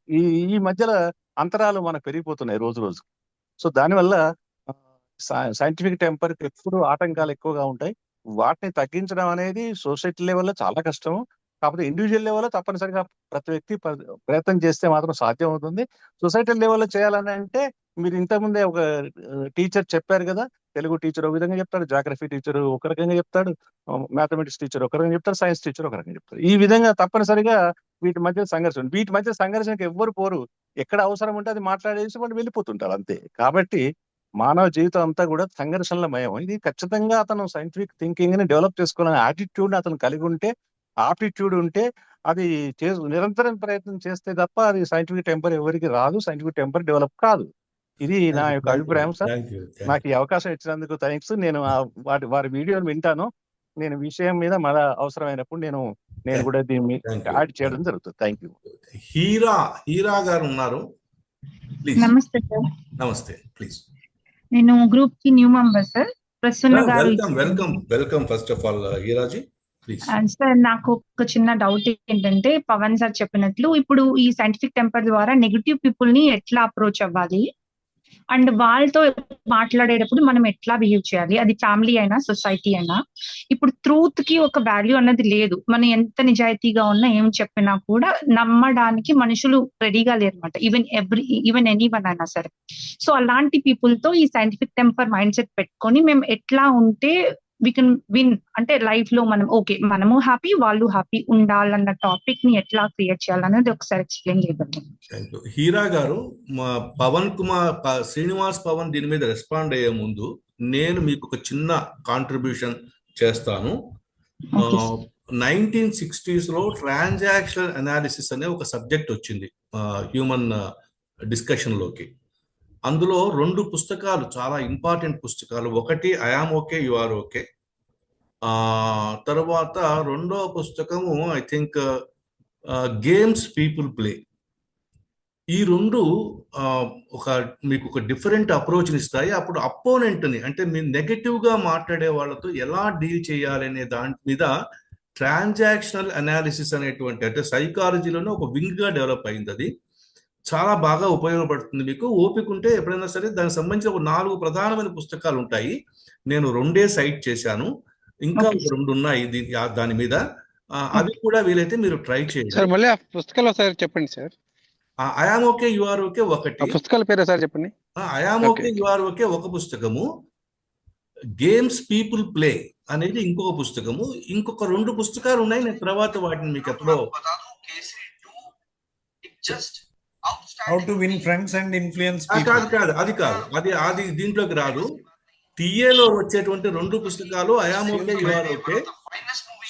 ఈ మధ్యలో అంతరాలు మనకు పెరిగిపోతున్నాయి రోజు రోజు. సో దానివల్ల సైంటిఫిక్ టెంపర్ కి ఎప్పుడు ఆటంకాలు ఎక్కువగా ఉంటాయి. వాటిని తగ్గించడం అనేది సొసైటీ లెవెల్లో చాలా కష్టం. కాకపోతే ఇండివిజువల్ లెవెల్లో తప్పనిసరిగా ప్రతి వ్యక్తి ప్రయత్నం చేస్తే మాత్రం సాధ్యం అవుతుంది. సొసైటీ లెవెల్లో చేయాలని అంటే మీరు ఇంతకుముందే ఒక టీచర్ చెప్పారు కదా, తెలుగు టీచర్ ఒక విధంగా చెప్తాడు, జాగ్రఫీ టీచర్ ఒక రకంగా చెప్తాడు, మ్యాథమెటిక్స్ టీచర్ ఒక రకంగా చెప్తారు, సైన్స్ టీచర్ ఒక రకంగా చెప్తారు. ఈ విధంగా తప్పనిసరిగా వీటి మధ్య సంఘర్షణ, వీటి మధ్య సంఘర్షణకి ఎవ్వరు పోరు. ఎక్కడ అవసరం ఉంటే అది మాట్లాడేసి వాళ్ళు వెళ్ళిపోతుంటారు అంతే. కాబట్టి మానవ జీవితం అంతా కూడా సంఘర్షణలమయం. ఇది ఖచ్చితంగా అతను సైంటిఫిక్ థింకింగ్ ని డెవలప్ చేసుకోవాలనే యాటిట్యూడ్ అతను కలిగి ఉంటే, ఆప్టిట్యూడ్ ఉంటే అది నిరంతరం ప్రయత్నం చేస్తే తప్ప అది సైంటిఫిక్ టెంపర్ ఎవరికి రాదు, సైంటిఫిక్ టెంపర్ డెవలప్ కాదు. ఇది నా యొక్క అభిప్రాయం సార్. నాకు ఈ అవకాశం ఇచ్చినందుకు థ్యాంక్స్. నేను వారి వీడియోని వింటాను. నేను విషయం మీద మళ్ళా అవసరమైనప్పుడు నేను కూడా దీన్ని యాడ్ చేయడం జరుగుతుంది. Thank you. హీరా గారు ఉన్నారు. నమస్తే సార్. నమస్తే, ప్లీజ్. నేను గ్రూప్ కి న్యూ మెంబర్ సార్. ప్రసన్న గారు welcome first of all Heeraji, please. Sir నాకు ఒక చిన్న డౌట్ ఏంటంటే, పవన్ సార్ చెప్పినట్లు ఇప్పుడు ఈ సైంటిఫిక్ టెంపర్ ద్వారా నెగిటివ్ పీపుల్ ని ఎట్లా అప్రోచ్ అవ్వాలి అండ్ వాళ్ళతో మాట్లాడేటప్పుడు మనం ఎట్లా బిహేవ్ చేయాలి, అది ఫ్యామిలీ అయినా సొసైటీ అయినా. ఇప్పుడు ట్రూత్ కి ఒక వాల్యూ అన్నది లేదు. మనం ఎంత నిజాయితీగా ఉన్నా ఏం చెప్పినా కూడా నమ్మడానికి మనుషులు రెడీగా లేరు అనమాట, ఈవెన్ ఎనీవన్ అయినా సరే. సో అలాంటి పీపుల్ తో ఈ సైంటిఫిక్ టెంపర్ మైండ్ సెట్ పెట్టుకొని మేము ఎట్లా ఉంటే వీ కెన్ విన్, అంటే లైఫ్ లో మనం ఓకే మనము హ్యాపీ వాళ్ళు హ్యాపీ ఉండాలన్న టాపిక్ ని ఎట్లా క్రియేట్ చేయాలనేది ఒకసారి ఎక్స్ప్లెయిన్ చేయగలం. హీరా గారు, మా శ్రీనివాస్ పవన్ దీని మీద రెస్పాండ్ అయ్యే ముందు నేను మీకు ఒక చిన్న కాంట్రిబ్యూషన్ చేస్తాను. 1960s లో ట్రాన్సాక్షనల్ అనాలిసిస్ అనే ఒక సబ్జెక్ట్ వచ్చింది హ్యూమన్ డిస్కషన్ లోకి. అందులో 2 పుస్తకాలు చాలా ఇంపార్టెంట్ పుస్తకాలు. ఒకటి I am okay you are okay, తర్వాత రెండో పుస్తకము I think games people play. ఈ 2 మీకు ఒక డిఫరెంట్ అప్రోచ్ని ఇస్తాయి. అప్పుడు అపోనెంట్ని, అంటే మీరు నెగటివ్ గా మాట్లాడే వాళ్ళతో ఎలా డీల్ చేయాలి అనే దాని మీద ట్రాన్సాక్షనల్ అనాలిసిస్ అనేటువంటి, అంటే సైకాలజీలోనే ఒక వింగ్ గా డెవలప్ అయింది. అది చాలా బాగా ఉపయోగపడుతుంది. మీకు ఓపిక ఉంటే ఎప్పుడైనా సరే దానికి సంబంధించిన ఒక 4 ప్రధానమైన పుస్తకాలు ఉంటాయి. నేను 2 సైట్ చేశాను, ఇంకా 2 ఉన్నాయి దాని మీద. అవి కూడా వీలైతే మీరు ట్రై చేయండి. సార్ మళ్ళీ ఆ పుస్తకాలు ఒకసారి చెప్పండి sir. I am okay you are okay ఒకటి, పుస్తకాల పేరు సార్ చెప్పండి. I am okay you are okay ఒక పుస్తకము, గేమ్స్ పీపుల్ ప్లే అనేది ఇంకొక పుస్తకము. ఇంకొక 2 పుస్తకాలు ఉన్నాయి, నేను తర్వాత వాటిని మీకు ఎప్పుడో. How to win friends and influence. అది దీంట్లోకి రాదు. టీఏలో వచ్చేటువంటి 2 పుస్తకాలు I am okay you are okay,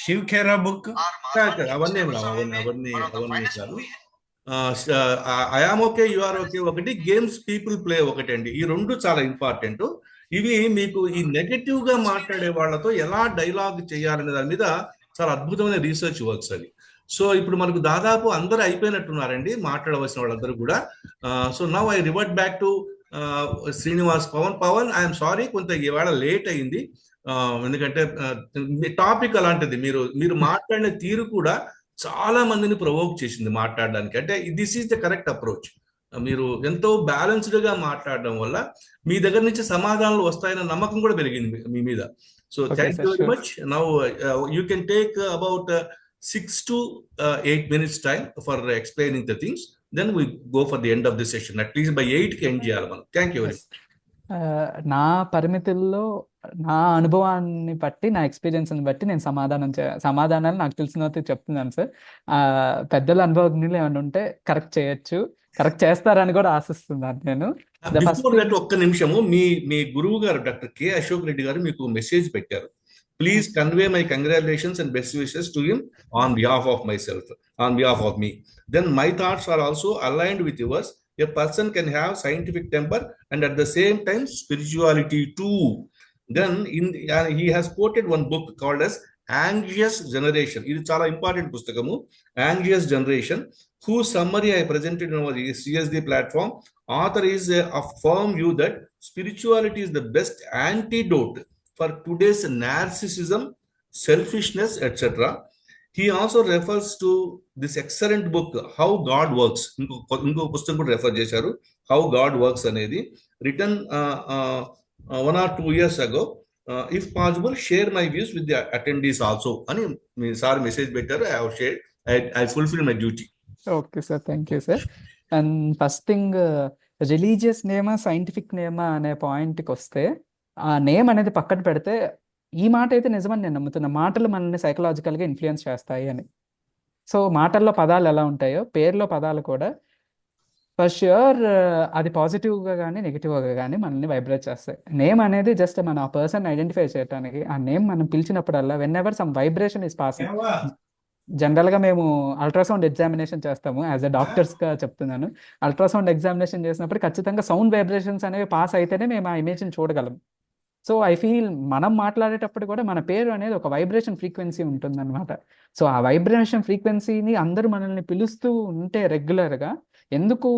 Shiv Khera book, అవన్నీ కాదు. I am okay you are okay ఒకటి, గేమ్స్ పీపుల్ ప్లే ఒకటి అండి. ఈ 2 చాలా ఇంపార్టెంట్. ఇవి మీకు ఈ నెగటివ్ గా మాట్లాడే వాళ్ళతో ఎలా డైలాగ్ చేయాలనే దాని మీద చాలా అద్భుతమైన రీసెర్చ్ వర్క్స్ అది. సో ఇప్పుడు మనకు దాదాపు అందరూ అయిపోయినట్టున్నారండి మాట్లాడవలసిన వాళ్ళందరూ కూడా. So now I revert back to Srinivas Pavan. I'm sorry, కొంత ఇవాళ లేట్ అయింది. ఎందుకంటే టాపిక్ అలాంటిది. మీరు మాట్లాడిన తీరు కూడా చాలా మందిని ప్రొవోక్ చేసింది మాట్లాడడానికి. అంటే this is the correct approach. మీరు ఎంతో బ్యాలెన్స్డ్ గా మాట్లాడడం వల్ల మీ దగ్గర నుంచి సమాధానాలు వస్తాయన్న నమ్మకం కూడా పెరిగింది మీ మీద. So thank you very much. Now you can take about 6 to 8 minutes time for explaining the things. Then we go for the end of the session. At least by 8 కి ఎండ్ చేయాలి మనం. Thank you very much. నా పరిమితుల్లో నా అనుభవాన్ని బట్టి, నా ఎక్స్పీరియన్స్ని బట్టి నేను సమాధానాలు నాకు తెలిసినవి చెప్తున్నాను సార్. పెద్దల అనుభవజ్ఞులు ఏమైనా ఉంటే కరెక్ట్ చేస్తారని కూడా ఆశిస్తున్నాను నేను. ఒక్క నిమిషము, మీ గురువు గారు డాక్టర్ కె అశోక్ రెడ్డి గారు మీకు మెసేజ్ పెట్టారు. Please convey my congratulations and best wishes to him on behalf of myself, on behalf of me. Then my thoughts are also aligned with yours. A person can have scientific temper and at the same time spirituality too. Then he has quoted one book called as Anxious Generation. It is chala important pustakamu, Anxious Generation, whose summary I presented on our CSD platform. Author is a firm view that spirituality is the best antidote for today's narcissism, selfishness, etc. He also refers to this excellent book, How God Works. Inko pustakam kuda refer chesaru, How God Works anedi, written 1 or 2 years ago. If possible, share my views with the attendees also. Ani me sir message better, I have shared. I fulfill my duty. Okay sir, thank you sir. And first thing, religious నేమా సైంటిఫిక్ నేమా అనే పాయింట్కి వస్తే, ఆ నేమ్ అనేది పక్కన పెడితే ఈ మాట అయితే నిజమని నేను నమ్ముతున్నా. మాటలు మనల్ని సైకలాజికల్గా ఇన్ఫ్లుయెన్స్ చేస్తాయి అని. సో మాటల్లో పదాలు ఎలా ఉంటాయో పేర్లో పదాలు కూడా ఫర్ ష్యూర్ అది పాజిటివ్గా కానీ నెగిటివ్గా కానీ మనల్ని వైబ్రేట్ చేస్తాయి. నేమ్ అనేది జస్ట్ మన ఆ పర్సన్ ఐడెంటిఫై చేయడానికి, ఆ నేమ్ మనం పిలిచినప్పుడల్లా whenever some vibration is passing. జనరల్గా మేము అల్ట్రాసౌండ్ ఎగ్జామినేషన్ చేస్తాము, యాజ్ ఎ డాక్టర్స్గా చెప్తున్నాను. అల్ట్రాసౌండ్ ఎగ్జామినేషన్ చేసినప్పుడు ఖచ్చితంగా సౌండ్ వైబ్రేషన్స్ అనేవి పాస్ అయితేనే మేము ఆ ఇమేజ్ని చూడగలం. సో ఐ ఫీల్ మనం మాట్లాడేటప్పుడు కూడా మన పేరు అనేది ఒక వైబ్రేషన్ ఫ్రీక్వెన్సీ ఉంటుందన్నమాట. సో ఆ వైబ్రేషన్ ఫ్రీక్వెన్సీని అందరూ మనల్ని పిలుస్తూ ఉంటే రెగ్యులర్గా ఎందుకు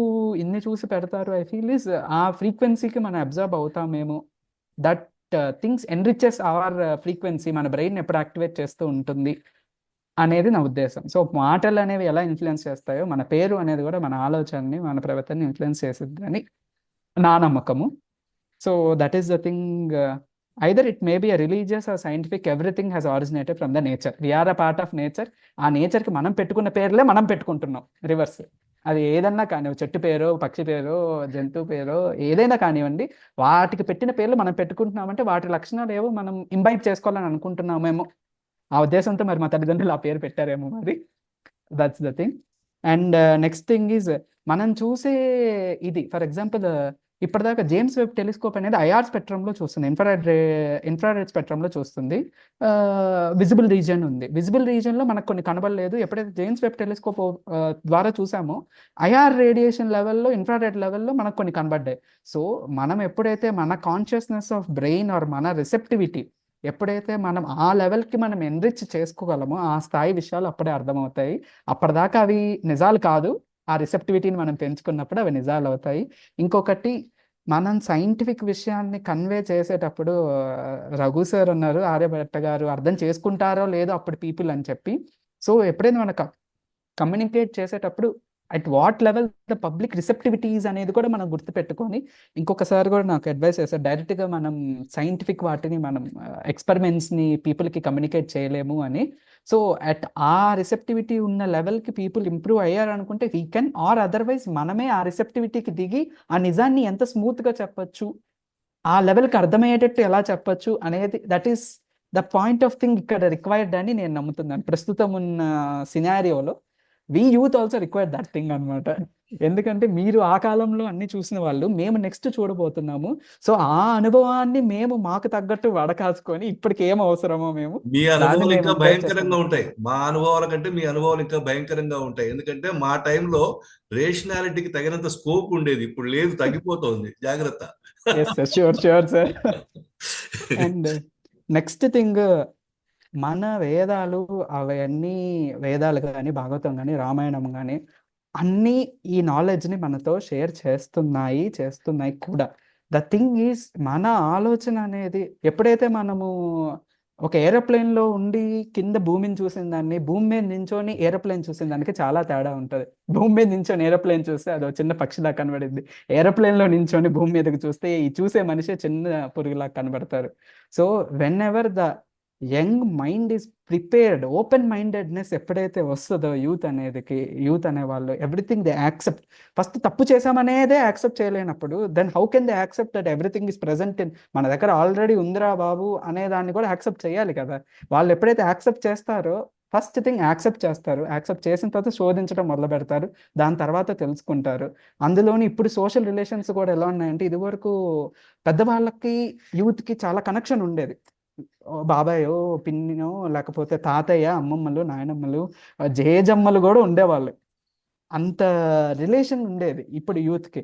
ఇన్ని చూసి పెడతారు? ఐ ఫీల్ ఇస్ ఆ ఫ్రీక్వెన్సీకి మనం అబ్జర్వ్ అవుతామేమో. That things enriches our frequency, మన బ్రెయిన్ ఎప్పుడు యాక్టివేట్ చేస్తూ ఉంటుంది అనేది నా ఉద్దేశం. సో మాటలు అనేవి ఎలా ఇన్ఫ్లుయెన్స్ చేస్తాయో మన పేరు అనేది కూడా మన ఆలోచనని, మన ప్రవర్తనని ఇన్ఫ్లుయెన్స్ చేస్తుంది అని నా నమ్మకము. So that is the thing. Either it may be a religious or scientific, everything has originated from the nature. We are a part of nature. ఆ నేచర్కి మనం పెట్టుకున్న పేర్లే మనం పెట్టుకుంటున్నాం రివర్స్. అది ఏదన్నా కానీ, చెట్టు పేరు, పక్షి పేరు, జంతువు పేరు, ఏదైనా కానివ్వండి, వాటికి పెట్టిన పేర్లు మనం పెట్టుకుంటున్నామంటే వాటి లక్షణాలు ఏవో మనం ఇంబైబ్ చేసుకోవాలని అనుకుంటున్నామేమో. ఆ ఉద్దేశంతో మరి మా తల్లిదండ్రులు ఆ పేరు పెట్టారేమో మరి. That's the thing. And next thing is మనం చూసే ఇది, ఫర్ ఎగ్జాంపుల్ ఇప్పటిదాకా జేమ్స్ వెబ్ టెలిస్కోప్ అనేది ఐఆర్ స్పెక్ట్రంలో చూస్తుంది, ఇన్ఫ్రారెడ్ స్పెక్ట్రంలో చూస్తుంది. విజిబుల్ రీజియన్ ఉంది, విజిబుల్ రీజియన్లో మనకు కొన్ని కనబడలేదు. ఎప్పుడైతే జేమ్స్ వెబ్ టెలిస్కోప్ ద్వారా చూసామో ఐఆర్ రేడియేషన్ లెవెల్లో, ఇన్ఫ్రారెడ్ లెవెల్లో మనకు కొన్ని కనబడ్డాయి. సో మనం ఎప్పుడైతే మన కాన్షియస్నెస్ ఆఫ్ బ్రెయిన్ ఆర్ మన రిసెప్టివిటీ ఎప్పుడైతే మనం ఆ లెవెల్కి మనం ఎన్రిచ్ చేసుకోగలమో ఆ స్థాయి విషయాలు అప్పుడే అర్థమవుతాయి. అప్పటిదాకా అవి నిజాలు కాదు, ఆ రిసెప్టివిటీని మనం పెంచుకున్నప్పుడు అవి నిజాలు అవుతాయి. ఇంకొకటి, మనం సైంటిఫిక్ విషయాన్ని కన్వే చేసేటప్పుడు రఘు సార్ ఉన్నారు, ఆర్యభట్ట గారు అర్థం చేసుకుంటారో లేదో అప్పుడు పీపుల్ అని చెప్పి. సో ఎప్పుడైనా మనకు కమ్యూనికేట్ చేసేటప్పుడు at what level the public receptivities అనేది కూడా మనం గుర్తుపెట్టుకొని, ఇంకొకసారి కూడా నాకు అడ్వైస్ చేస్తారు, డైరెక్ట్గా మనం సైంటిఫిక్ వాటిని మనం ఎక్స్పెరిమెంట్స్ని పీపుల్కి కమ్యూనికేట్ చేయలేము అని. సో అట్ ఆ రిసెప్టివిటీ ఉన్న లెవెల్కి పీపుల్ ఇంప్రూవ్ అయ్యారు అనుకుంటే వీ కెన్, ఆర్ అదర్వైజ్ మనమే ఆ రిసెప్టివిటీకి దిగి ఆ నిజాన్ని ఎంత స్మూత్గా చెప్పచ్చు, ఆ లెవెల్కి అర్థమయ్యేటట్టు ఎలా చెప్పచ్చు అనేది, that is the point of thing ఇక్కడ రిక్వైర్డ్ అని నేను నమ్ముతున్నాను. ప్రస్తుతం ఉన్న సినారియోలో we youth also required that thing అనమాట. ఎందుకంటే మీరు ఆ కాలంలో అన్ని చూసిన వాళ్ళు, మేము నెక్స్ట్ చూడబోతున్నాము. సో ఆ అనుభవాన్ని మేము మాకు తగ్గట్టు వడకాచుకొని ఇప్పటికి ఏం అవసరమో మేము మీ అనుభవాలు ఇంకా భయంకరంగా ఉంటాయి. మా అనుభవాల కంటే మీ అనుభవాలు ఇంకా భయంకరంగా ఉంటాయి. ఎందుకంటే మా టైంలో రేషనాలిటీకి తగినంత స్కోప్ ఉండేది, ఇప్పుడు లేదు, తగ్గిపోతుంది. జాగ్రత్త. Sure sir. And next thing, మన వేదాలు అవన్నీ, వేదాలు కానీ భాగవతం కానీ రామాయణం కానీ అన్నీ ఈ నాలెడ్జ్ని మనతో షేర్ చేస్తున్నాయి కూడా. ద థింగ్ ఈజ్, మన ఆలోచన అనేది ఎప్పుడైతే మనము ఒక ఏరోప్లేన్లో ఉండి కింద భూమిని చూసిన దాన్ని, భూమి మీద నించొని ఏరోప్లేన్ చూసిన దానికి చాలా తేడా ఉంటుంది. భూమి మీద నించొని ఏరోప్లేన్ చూస్తే అది చిన్న పక్షిలా కనబడింది, ఏరోప్లేన్లో నించొని భూమి మీదకి చూస్తే ఈ చూసే మనిషి చిన్న పురుగులా కనబడతారు. So whenever the young mind is prepared, open mindedness ఎప్పుడైతే వస్తుందో యూత్ అనేవాళ్ళు, ఎవ్రీథింగ్ దే యాక్సెప్ట్. ఫస్ట్ తప్పు చేసామనేదే యాక్సెప్ట్ చేయలేనప్పుడు then how can they accept that everything is present in, మన దగ్గర ఆల్రెడీ ఉందిరా బాబు అనేదాన్ని కూడా యాక్సెప్ట్ చేయాలి కదా. వాళ్ళు ఎప్పుడైతే యాక్సెప్ట్ చేస్తారో, ఫస్ట్ థింగ్ యాక్సెప్ట్ చేస్తారు, యాక్సెప్ట్ చేసిన తర్వాత శోధించడం మొదలు పెడతారు, దాని తర్వాత తెలుసుకుంటారు. అందులోని ఇప్పుడు సోషల్ రిలేషన్స్ కూడా ఎలా ఉన్నాయంటే, ఇదివరకు పెద్దవాళ్ళకి యూత్కి చాలా కనెక్షన్ ఉండేది. బాబాయో పిన్నినో లేకపోతే తాతయ్య అమ్మమ్మలు నాయనమ్మలు జేజమ్మలు కూడా ఉండేవాళ్ళు. అంత రిలేషన్ ఉండేది. ఇప్పుడు యూత్కి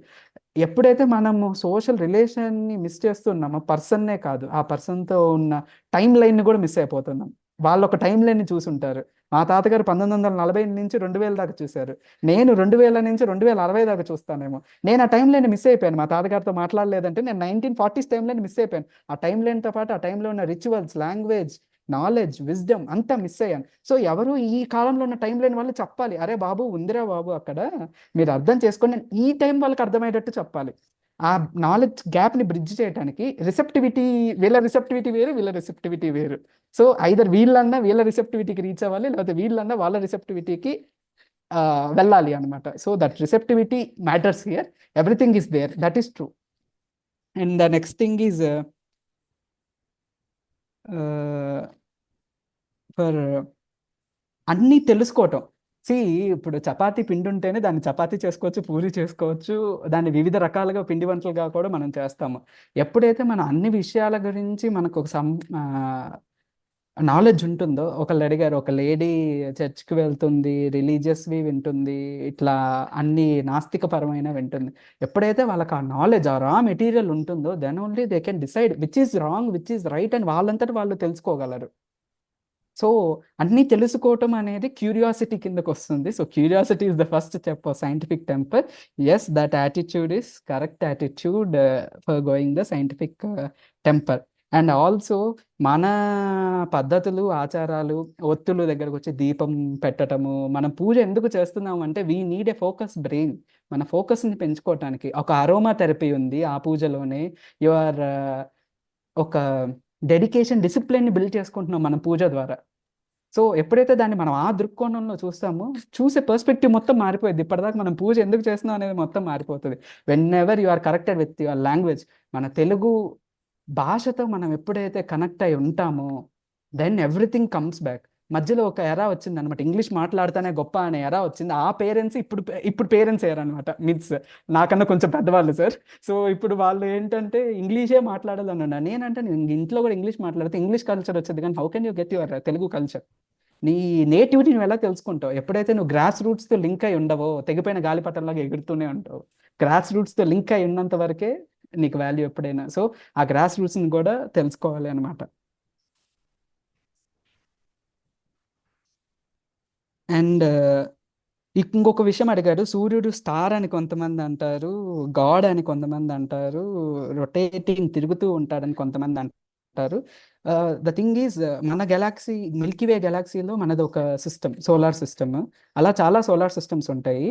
ఎప్పుడైతే మనము సోషల్ రిలేషన్ని మిస్ చేస్తున్నామో, పర్సన్నే కాదు ఆ పర్సన్తో ఉన్న టైం లైన్ని కూడా మిస్ అయిపోతున్నాం. వాళ్ళు ఒక టైం లైన్ని చూసుంటారు. మా తాతగారు 1940 నుంచి 2000 దాకా చూశారు. నేను 2000 నుంచి 2060 దాకా చూస్తానేమో. నేను ఆ టైం లైన్ మిస్ అయిపోయాను. మా తాతగారితో మాట్లాడలేదంటే నేను 1940s టైం లైన్ మిస్ అయిపోయాను. ఆ టైం లైన్తో పాటు ఆ టైంలో ఉన్న రిచువల్స్, లాంగ్వేజ్, నాలెడ్జ్, విజ్డమ్ అంతా మిస్ అయ్యాను. సో ఎవరు ఈ కాలంలో ఉన్న టైం లైన్ వాళ్ళు చెప్పాలి, అరే బాబు ఉందిరా బాబు అక్కడ, మీరు అర్థం చేసుకొని ఈ టైం వాళ్ళకి అర్థమయ్యేటట్టు చెప్పాలి. ఆ నాలెడ్జ్ గ్యాప్ని బ్రిడ్జ్ చేయడానికి రిసెప్టివిటీ, వీళ్ళ రిసెప్టివిటీ వేరు, వీళ్ళ రిసెప్టివిటీ వేరు. సో ఐదర్ వీళ్ళన్నా వీళ్ళ రిసెప్టివిటీకి రీచ్ అవ్వాలి, లేకపోతే వీళ్ళన్నా వాళ్ళ రిసెప్టివిటీకి వెళ్ళాలి అనమాట. So that receptivity matters here. Everything is there, that is true. And the next thing is for అన్నీ తెలుసుకోవటం. ఇప్పుడు చపాతీ పిండి ఉంటేనే దాన్ని చపాతీ చేసుకోవచ్చు, పూరి చేసుకోవచ్చు, దాన్ని వివిధ రకాలుగా పిండి వంటలుగా కూడా మనం చేస్తాము. ఎప్పుడైతే మనం అన్ని విషయాల గురించి మనకు ఒక నాలెడ్జ్ ఉంటుందో, ఒకళ్ళు అడిగారు, ఒక లేడీ చర్చ్కి వెళ్తుంది, రిలీజియస్వి వింటుంది, ఇట్లా అన్ని నాస్తికపరమైన వింటుంది. ఎప్పుడైతే వాళ్ళకి ఆ నాలెడ్జ్, ఆ రా మెటీరియల్ ఉంటుందో, then only they can decide which is wrong, which is right అని వాళ్ళంతటి వాళ్ళు తెలుసుకోగలరు. సో అన్నీ తెలుసుకోవటం అనేది క్యూరియాసిటీ కిందకు వస్తుంది. So curiosity is the first step of scientific temper. Yes, that attitude is correct attitude for going the scientific temper. And also మన పద్ధతులు, ఆచారాలు, ఒత్తుల దగ్గరకు వచ్చి దీపం పెట్టడము, మనం పూజ ఎందుకు చేస్తున్నాం అంటే we need a focus brain. మన ఫోకస్ని పెంచుకోవటానికి ఒక అరోమా థెరపీ ఉంది ఆ పూజలోనే. యువర్ ఒక డెడికేషన్, డిసిప్లిన్ని బిల్డ్ చేసుకుంటున్నాం మనం పూజ ద్వారా. సో ఎప్పుడైతే దాన్ని మనం ఆ దృక్కోణంలో చూస్తామో, చూసే పర్స్పెక్టివ్ మొత్తం మారిపోయింది. ఇప్పటిదాకా మనం పూజ ఎందుకు చేస్తున్నాం అనేది మొత్తం మారిపోతుంది. Whenever you are connected with your language, మన తెలుగు భాషతో మనం ఎప్పుడైతే కనెక్ట్ అయి ఉంటామో, దెన్ ఎవ్రీథింగ్ కమ్స్ బ్యాక్. మధ్యలో ఒక ఎరా వచ్చింది అనమాట, ఇంగ్లీష్ మాట్లాడితేనే గొప్ప అనే ఎరా వచ్చింది. ఆ పేరెంట్స్ ఇప్పుడు పేరెంట్స్ అయ్యారు అనమాట, మిడ్స్ నాకన్నా కొంచెం పెద్దవాళ్ళు సార్. సో ఇప్పుడు వాళ్ళు ఏంటంటే ఇంగ్లీషే మాట్లాడాలన్నా, నేనంటే నేను ఇంట్లో కూడా ఇంగ్లీష్ మాట్లాడితే ఇంగ్లీష్ కల్చర్ వచ్చేది, కానీ how can you get your Telugu culture? నీ నేటివిటీ నువ్వు ఎలా తెలుసుకుంటావు? ఎప్పుడైతే నువ్వు గ్రాస్ రూట్స్తో లింక్ అయి ఉండవో, తెగిపోయిన గాలిపటంలాగా ఎగురుతూనే ఉంటావు. గ్రాస్ రూట్స్తో లింక్ అయి ఉన్నంత వరకే నీకు వాల్యూ ఎప్పుడైనా. సో ఆ గ్రాస్ రూట్స్ని కూడా తెలుసుకోవాలి అనమాట. అండ్ ఇంకొక విషయం అడిగాడు, సూర్యుడు స్టార్ అని కొంతమంది అంటారు, గాడ్ అని కొంతమంది అంటారు, రొటేటింగ్ తిరుగుతూ ఉంటాడని కొంతమంది అంటారు. ద థింగ్ ఈజ్, మన గెలాక్సీ, మిల్కీవే గెలాక్సీలో మనది ఒక సిస్టమ్, సోలార్ సిస్టమ్. అలా చాలా సోలార్ సిస్టమ్స్ ఉంటాయి.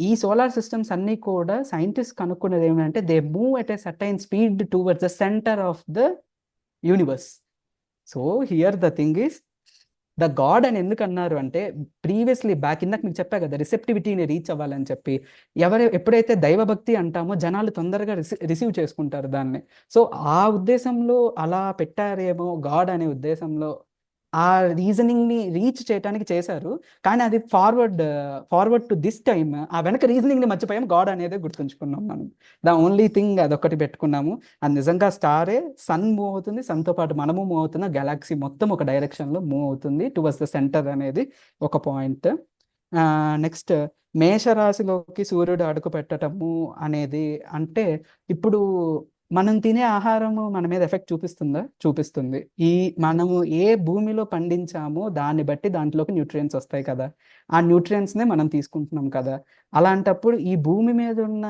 ఈ సోలార్ సిస్టమ్స్ అన్నీ కూడా సైంటిస్ట్ కనుక్కున్నది ఏమంటే, they move at a certain speed towards the centre of the universe. So here the thing is, the god అని ఎందుకు అన్నారు అంటే, ప్రీవియస్లీ బ్యాక్ ఇందాక మీకు చెప్పా కదా, రిసెప్టివిటీని రీచ్ అవ్వాలని చెప్పి. ఎప్పుడైతే దైవభక్తి అంటామో జనాలు తొందరగా రిసీవ్ చేసుకుంటారు దాన్ని. సో ఆ ఉద్దేశంలో అలా పెట్టారేమో గాడ్ అనే ఉద్దేశంలో, ఆ రీజనింగ్ని రీచ్ చేయడానికి చేశారు. కానీ అది ఫార్వర్డ్ టు దిస్ టైమ్ ఆ వెనక రీజనింగ్ని మర్చిపోయాం, గాడ్ అనేది గుర్తుంచుకున్నాం మనం. ద ఓన్లీ థింగ్ అదొకటి పెట్టుకున్నాము. అది నిజంగా స్టారే, సన్ మూవ్ అవుతుంది, సన్తో పాటు మనము మూవ్ అవుతున్న గెలాక్సీ మొత్తం ఒక డైరెక్షన్లో మూవ్ అవుతుంది టువర్డ్స్ ద సెంటర్ అనేది ఒక పాయింట్. నెక్స్ట్, మేషరాశిలోకి సూర్యుడు అడుగు పెట్టడము అనేది అంటే, ఇప్పుడు మనం తినే ఆహారము మన మీద ఎఫెక్ట్ చూపిస్తుందా? చూపిస్తుంది. మనము ఏ భూమిలో పండించామో దాన్ని బట్టి దాంట్లోకి న్యూట్రియంట్స్ వస్తాయి కదా, ఆ న్యూట్రియంట్స్నే మనం తీసుకుంటున్నాం కదా. అలాంటప్పుడు ఈ భూమి మీద ఉన్న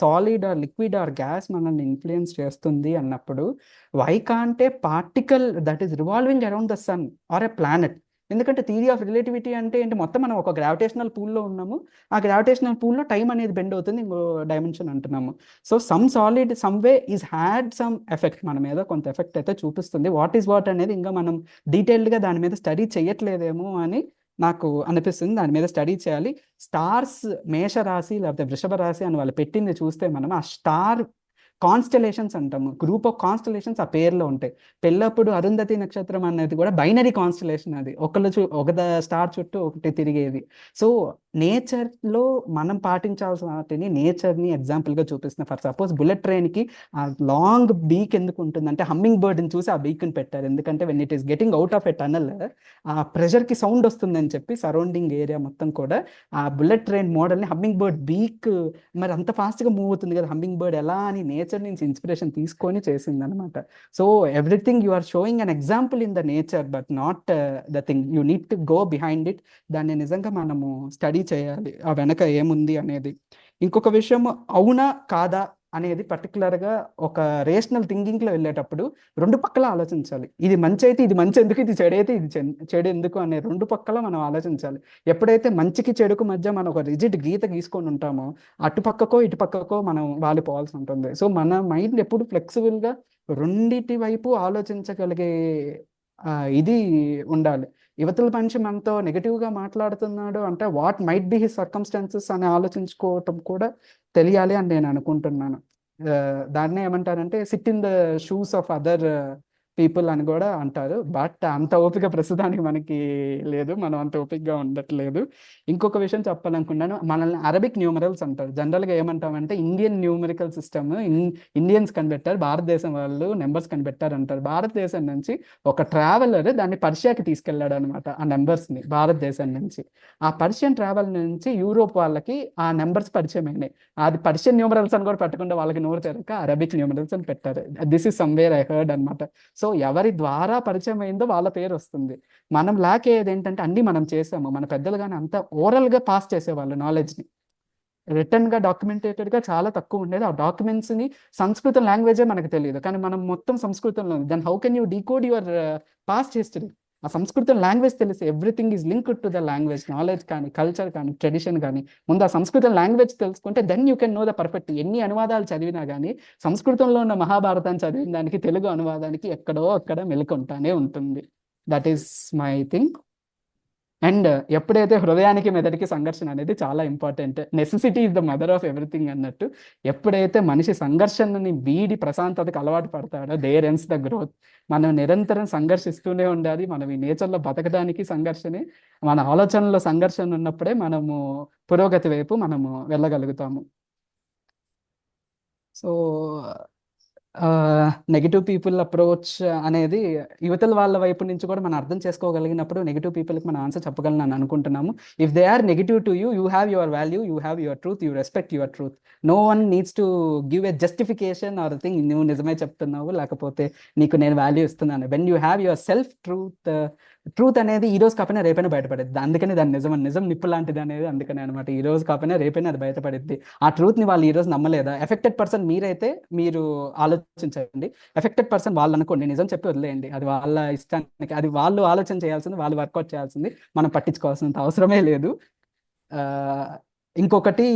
solid or liquid or gas మనల్ని ఇన్ఫ్లుయెన్స్ చేస్తుంది అన్నప్పుడు, why can't a particle that is revolving around the sun or a planet? ఎందుకంటే థియరీ ఆఫ్ రిలేటివిటీ అంటే ఏంటి, మొత్తం మనం ఒక గ్రావిటేషనల్ పూల్లో ఉన్నాము, ఆ గ్రావిటేషనల్ పూల్లో టైం అనేది బెండ్ అవుతుంది, ఇంకో డైమెన్షన్ అంటున్నాము. So some solid some way is had some effect, మన మీద కొంత ఎఫెక్ట్ అయితే చూపిస్తుంది. వాట్ ఈజ్ వాట్ అనేది ఇంకా మనం డీటెయిల్డ్గా దాని మీద స్టడీ చేయట్లేదేమో అని నాకు అనిపిస్తుంది. దాని మీద స్టడీ చేయాలి. స్టార్స్ మేషరాశి లేకపోతే వృషభ రాశి అని వాళ్ళు పెట్టింది చూస్తే మనం, ఆ స్టార్ కాన్స్టలేషన్స్ అంటాము, గ్రూప్ ఆఫ్ కాన్స్టలేషన్స్ ఆ పేర్లో ఉంటాయి. పెళ్ళప్పుడు అరుంధతి నక్షత్రం అనేది కూడా బైనరీ కాన్స్టలేషన్, అది ఒక స్టార్ చుట్టూ ఒకటి తిరిగేది. సో నేచర్లో మనం పాటించాల్సిన వాటిని నేచర్ని ఎగ్జాంపుల్గా చూపిస్తున్నా. ఫర్ సపోజ్ బుల్లెట్ ట్రైన్కి ఆ లాంగ్ బీక్ ఎందుకు ఉంటుందంటే హమ్మింగ్ బర్డ్ని చూసి ఆ బీక్ని పెట్టారు. ఎందుకంటే when it is getting out of a tunnel ఆ ప్రెషర్కి సౌండ్ వస్తుందని చెప్పి సరౌండింగ్ ఏరియా మొత్తం కూడా ఆ బుల్లెట్ ట్రైన్ మోడల్ని హమ్మింగ్ బర్డ్ బీక్ మరి అంత ఫాస్ట్గా మూవ్ అవుతుంది కదా హమ్మింగ్ బర్డ్ ఎలా అని నేచర్ నుంచి ఇన్స్పిరేషన్ తీసుకొని చేసింది అనమాట. So everything you are showing an example in the nature but not the thing. You need to go behind it. దాన్ని నిజంగా మనము స్టడీ చేయాలి ఆ వెనక ఏముంది అనేది. ఇంకొక విషయం, అవునా కాదా అనేది పర్టికులర్గా ఒక రేషనల్ థింకింగ్లో వెళ్ళేటప్పుడు రెండు పక్కల ఆలోచించాలి. ఇది మంచి అయితే ఇది మంచి ఎందుకు, ఇది చెడు అయితే ఇది చెడు ఎందుకు అనే రెండు పక్కల మనం ఆలోచించాలి. ఎప్పుడైతే మంచికి చెడుకు మధ్య మనం ఒక రిజిడ్ గీత గీసుకొని ఉంటామో అటుపక్కకో ఇటుపక్కకో మనం వాలిపోవాల్సి ఉంటుంది. సో మన మైండ్ ఎప్పుడు ఫ్లెక్సిబుల్గా రెండిటి వైపు ఆలోచించగలిగే ఇది ఉండాలి. యువతల మనిషి మనతో నెగిటివ్గా మాట్లాడుతున్నాడు అంటే what might be his circumstances అని ఆలోచించుకోవటం కూడా తెలియాలి అని నేను అనుకుంటున్నాను. దాన్నే ఏమంటారంటే SIT in the shoes of other people అని కూడా అంటారు. బట్ అంత ఓపిక ప్రస్తుతానికి మనకి లేదు, మనం అంత ఓపికగా ఉండట్లేదు. ఇంకొక విషయం చెప్పాలనుకున్నాను, మనల్ని అరబిక్ న్యూమరల్స్ అంటారు. జనరల్గా ఏమంటామంటే ఇండియన్ న్యూమరికల్ సిస్టమ్ ఇండియన్స్ కనిపెట్టారు, భారతదేశం వాళ్ళు నెంబర్స్ కనిపెట్టారు అంటారు. భారతదేశం నుంచి ఒక ట్రావెలర్ దాన్ని పర్షియాకి తీసుకెళ్ళాడు అనమాట ఆ నెంబర్స్ని. భారతదేశం నుంచి ఆ పర్షియన్ ట్రావెల్ నుంచి యూరోప్ వాళ్ళకి ఆ నెంబర్స్ పరిచయం అయినాయి. అది పర్షియన్ న్యూమరల్స్ అని కూడా పెట్టకుండా వాళ్ళకి నోరు తెరక అరబిక్ న్యూమరల్స్ అని పెట్టారు. This is somewhere I heard అనమాట. సో ఎవరి ద్వారా పరిచయం అయిందో వాళ్ళ పేరు వస్తుంది. మనం లాక్ అయ్యేది ఏంటంటే అన్ని మనం చేసాము. మన పెద్దలు కానీ అంతా ఓరల్గా పాస్ చేసేవాళ్ళు నాలెడ్జ్ని. రిటర్న్గా డాక్యుమెంటేటెడ్గా చాలా తక్కువ ఉండేది. ఆ డాక్యుమెంట్స్ని సంస్కృతం లాంగ్వేజే మనకు తెలియదు, కానీ మనం మొత్తం సంస్కృతంలో ఉంది. Then how can you decode your past history? ఆ సంస్కృతం లాంగ్వేజ్ తెలిసి everything is linked to the language. Knowledge కానీ కల్చర్ కానీ ట్రెడిషన్ కానీ ముందు ఆ సంస్కృతం లాంగ్వేజ్ తెలుసుకుంటే then you can know the perfect. ఎన్ని అనువాదాలు చదివినా కానీ సంస్కృతంలో ఉన్న మహాభారతాన్ని చదివిన దానికి తెలుగు అనువాదానికి ఎక్కడో అక్కడ మెలుకుంటానే ఉంటుంది. That is my thing. And ఎప్పుడైతే హృదయానికి మెదడికి సంఘర్షణ అనేది చాలా important. Necessity is the mother of everything అన్నట్టు. ఎప్పుడైతే మనిషి సంఘర్షణని వీడి ప్రశాంతతకు అలవాటు పడతాడో దేర్ ఎండ్స్ ద గ్రోత్. మనం నిరంతరం సంఘర్షిస్తూనే ఉండాలి. మనం ఈ నేచర్లో బతకడానికి సంఘర్షణే, మన ఆలోచనలో సంఘర్షణ ఉన్నప్పుడే మనము పురోగతి వైపు మనము వెళ్ళగలుగుతాము. సో నెగిటివ్ పీపుల్ అప్రోచ్ అనేది యువతల వాళ్ళ వైపు నుంచి కూడా మనం అర్థం చేసుకోగలిగినప్పుడు నెగిటివ్ పీపుల్కి మనం ఆన్సర్ చెప్పగలను అనుకుంటున్నాము. If they are negative to you, you have your value, you have your truth, you respect your truth. No one needs to give a justification or thing నువ్వు నిజమే చెప్తున్నావు లేకపోతే నీకు నేను వాల్యూ ఇస్తున్నాను. When you have your self truth అనేది ఈ రోజు కాకపోయినా రేపైనా బయటపడుద్ది. అందుకని దాన్ని నిజం నిప్పు లాంటిది అనేది అందుకనే అనమాట. ఈ రోజు కాకపోయినా రేపైనా అది బయటపడుద్ది. ఆ ట్రూత్ని వాళ్ళు ఈ రోజు నమ్మలేదా? ఎఫెక్టెడ్ పర్సన్ మీరైతే మీరు ఆలోచించండి. ఎఫెక్టెడ్ పర్సన్ వాళ్ళు అనుకోండి, నిజం చెప్పి వదిలేయండి. అది వాళ్ళ ఇష్టానికి, అది వాళ్ళు ఆలోచన చేయాల్సింది, వాళ్ళు వర్కౌట్ చేయాల్సింది, మనం పట్టించుకోవాల్సినంత అవసరమే లేదు. ఇంకొకటి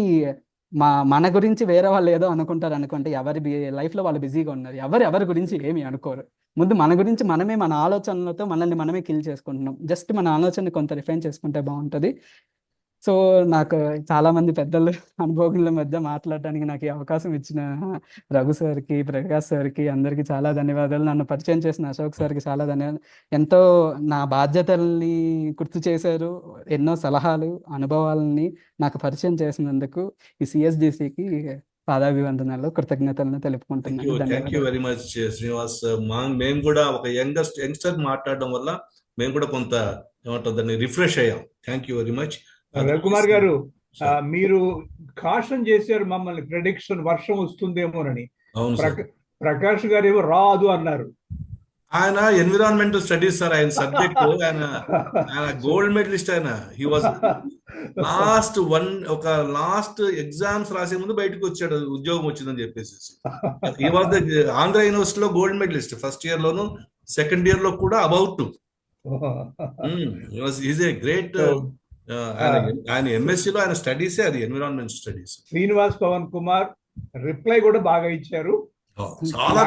మన గురించి వేరే వాళ్ళు ఏదో అనుకుంటారు అనుకుంటే ఎవరి లైఫ్లో వాళ్ళు బిజీగా ఉన్నారు. ఎవరి గురించి ఏమి అనుకోరు. ముందు మన గురించి మనమే మన ఆలోచనలతో మనల్ని మనమే కిల్ చేసుకుంటున్నాం. జస్ట్ మన ఆలోచనని కొంత రిఫైన్ చేసుకుంటే బాగుంటుంది. సో నాకు చాలా మంది పెద్దలు అనుభవజ్ఞుల మధ్య మాట్లాడడానికి నాకు ఈ అవకాశం ఇచ్చిన రఘు సార్కి, ప్రకాష్ సార్కి అందరికీ చాలా ధన్యవాదాలు. నన్ను పరిచయం చేసిన అశోక్ సార్కి చాలా ధన్యవాదాలు. ఎంతో నా బాధ్యతల్ని గుర్తు చేశారు. ఎన్నో సలహాలు, అనుభవాలని నాకు పరిచయం చేసినందుకు ఈ సిఎస్డిసికి పాదాభివందనాలు, కృతజ్ఞతలను తెలుపుకుంటున్నాను. Thank you very much Srinivas. మేము కూడా ఒక యంగ్స్టర్ మాట్లాడడం వల్ల మేము కూడా కొంత ఏమంటుందని రిఫ్రెష్ అయ్యాం. Thank you very much. Ravikumar గారు, మీరు కాషన్ చేశారు మమ్మల్ని, ప్రెడిక్షన్ వర్షం వస్తుందేమోనని. ప్రకాష్ గారు ఏమో రాదు అన్నారు. ఆయన ఎన్విరాన్మెంటల్ స్టడీస్ సార్ ఆయన సబ్జెక్ట్. ఆయన గోల్డ్ మెడలిస్ట్. ఆయన హీ వాజ్ లాస్ట్ ఎగ్జామ్స్ రాసే ముందు బయటకు వచ్చాడు, ఉద్యోగం వచ్చిందని చెప్పేసి. హీ వాజ్ ద ఆంధ్ర యూనివర్సిటీలో గోల్డ్ మెడలిస్ట్. ఫస్ట్ ఇయర్ లోను, సెకండ్ ఇయర్ లో కూడా about to. Is a great. ఆయన ఎంఎస్సీ లో ఆయన స్టడీసే అది environment studies. Srinivas Pavan Kumar reply కూడా బాగా ఇచ్చారు. చాలా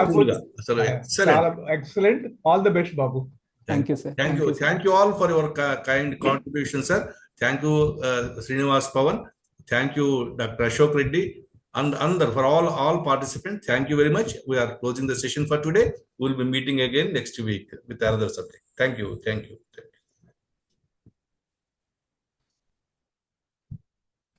ఎక్సలెంట్. ఆల్ ద బెస్ట్ బాబు. Thank you all for your kind contribution sir. Thank you Srinivas Pavan. Thank you doctor Ashok Reddy. And for all participants, thank you very much. We are closing the session for today. We'll be meeting again next week with another subject. Thank you.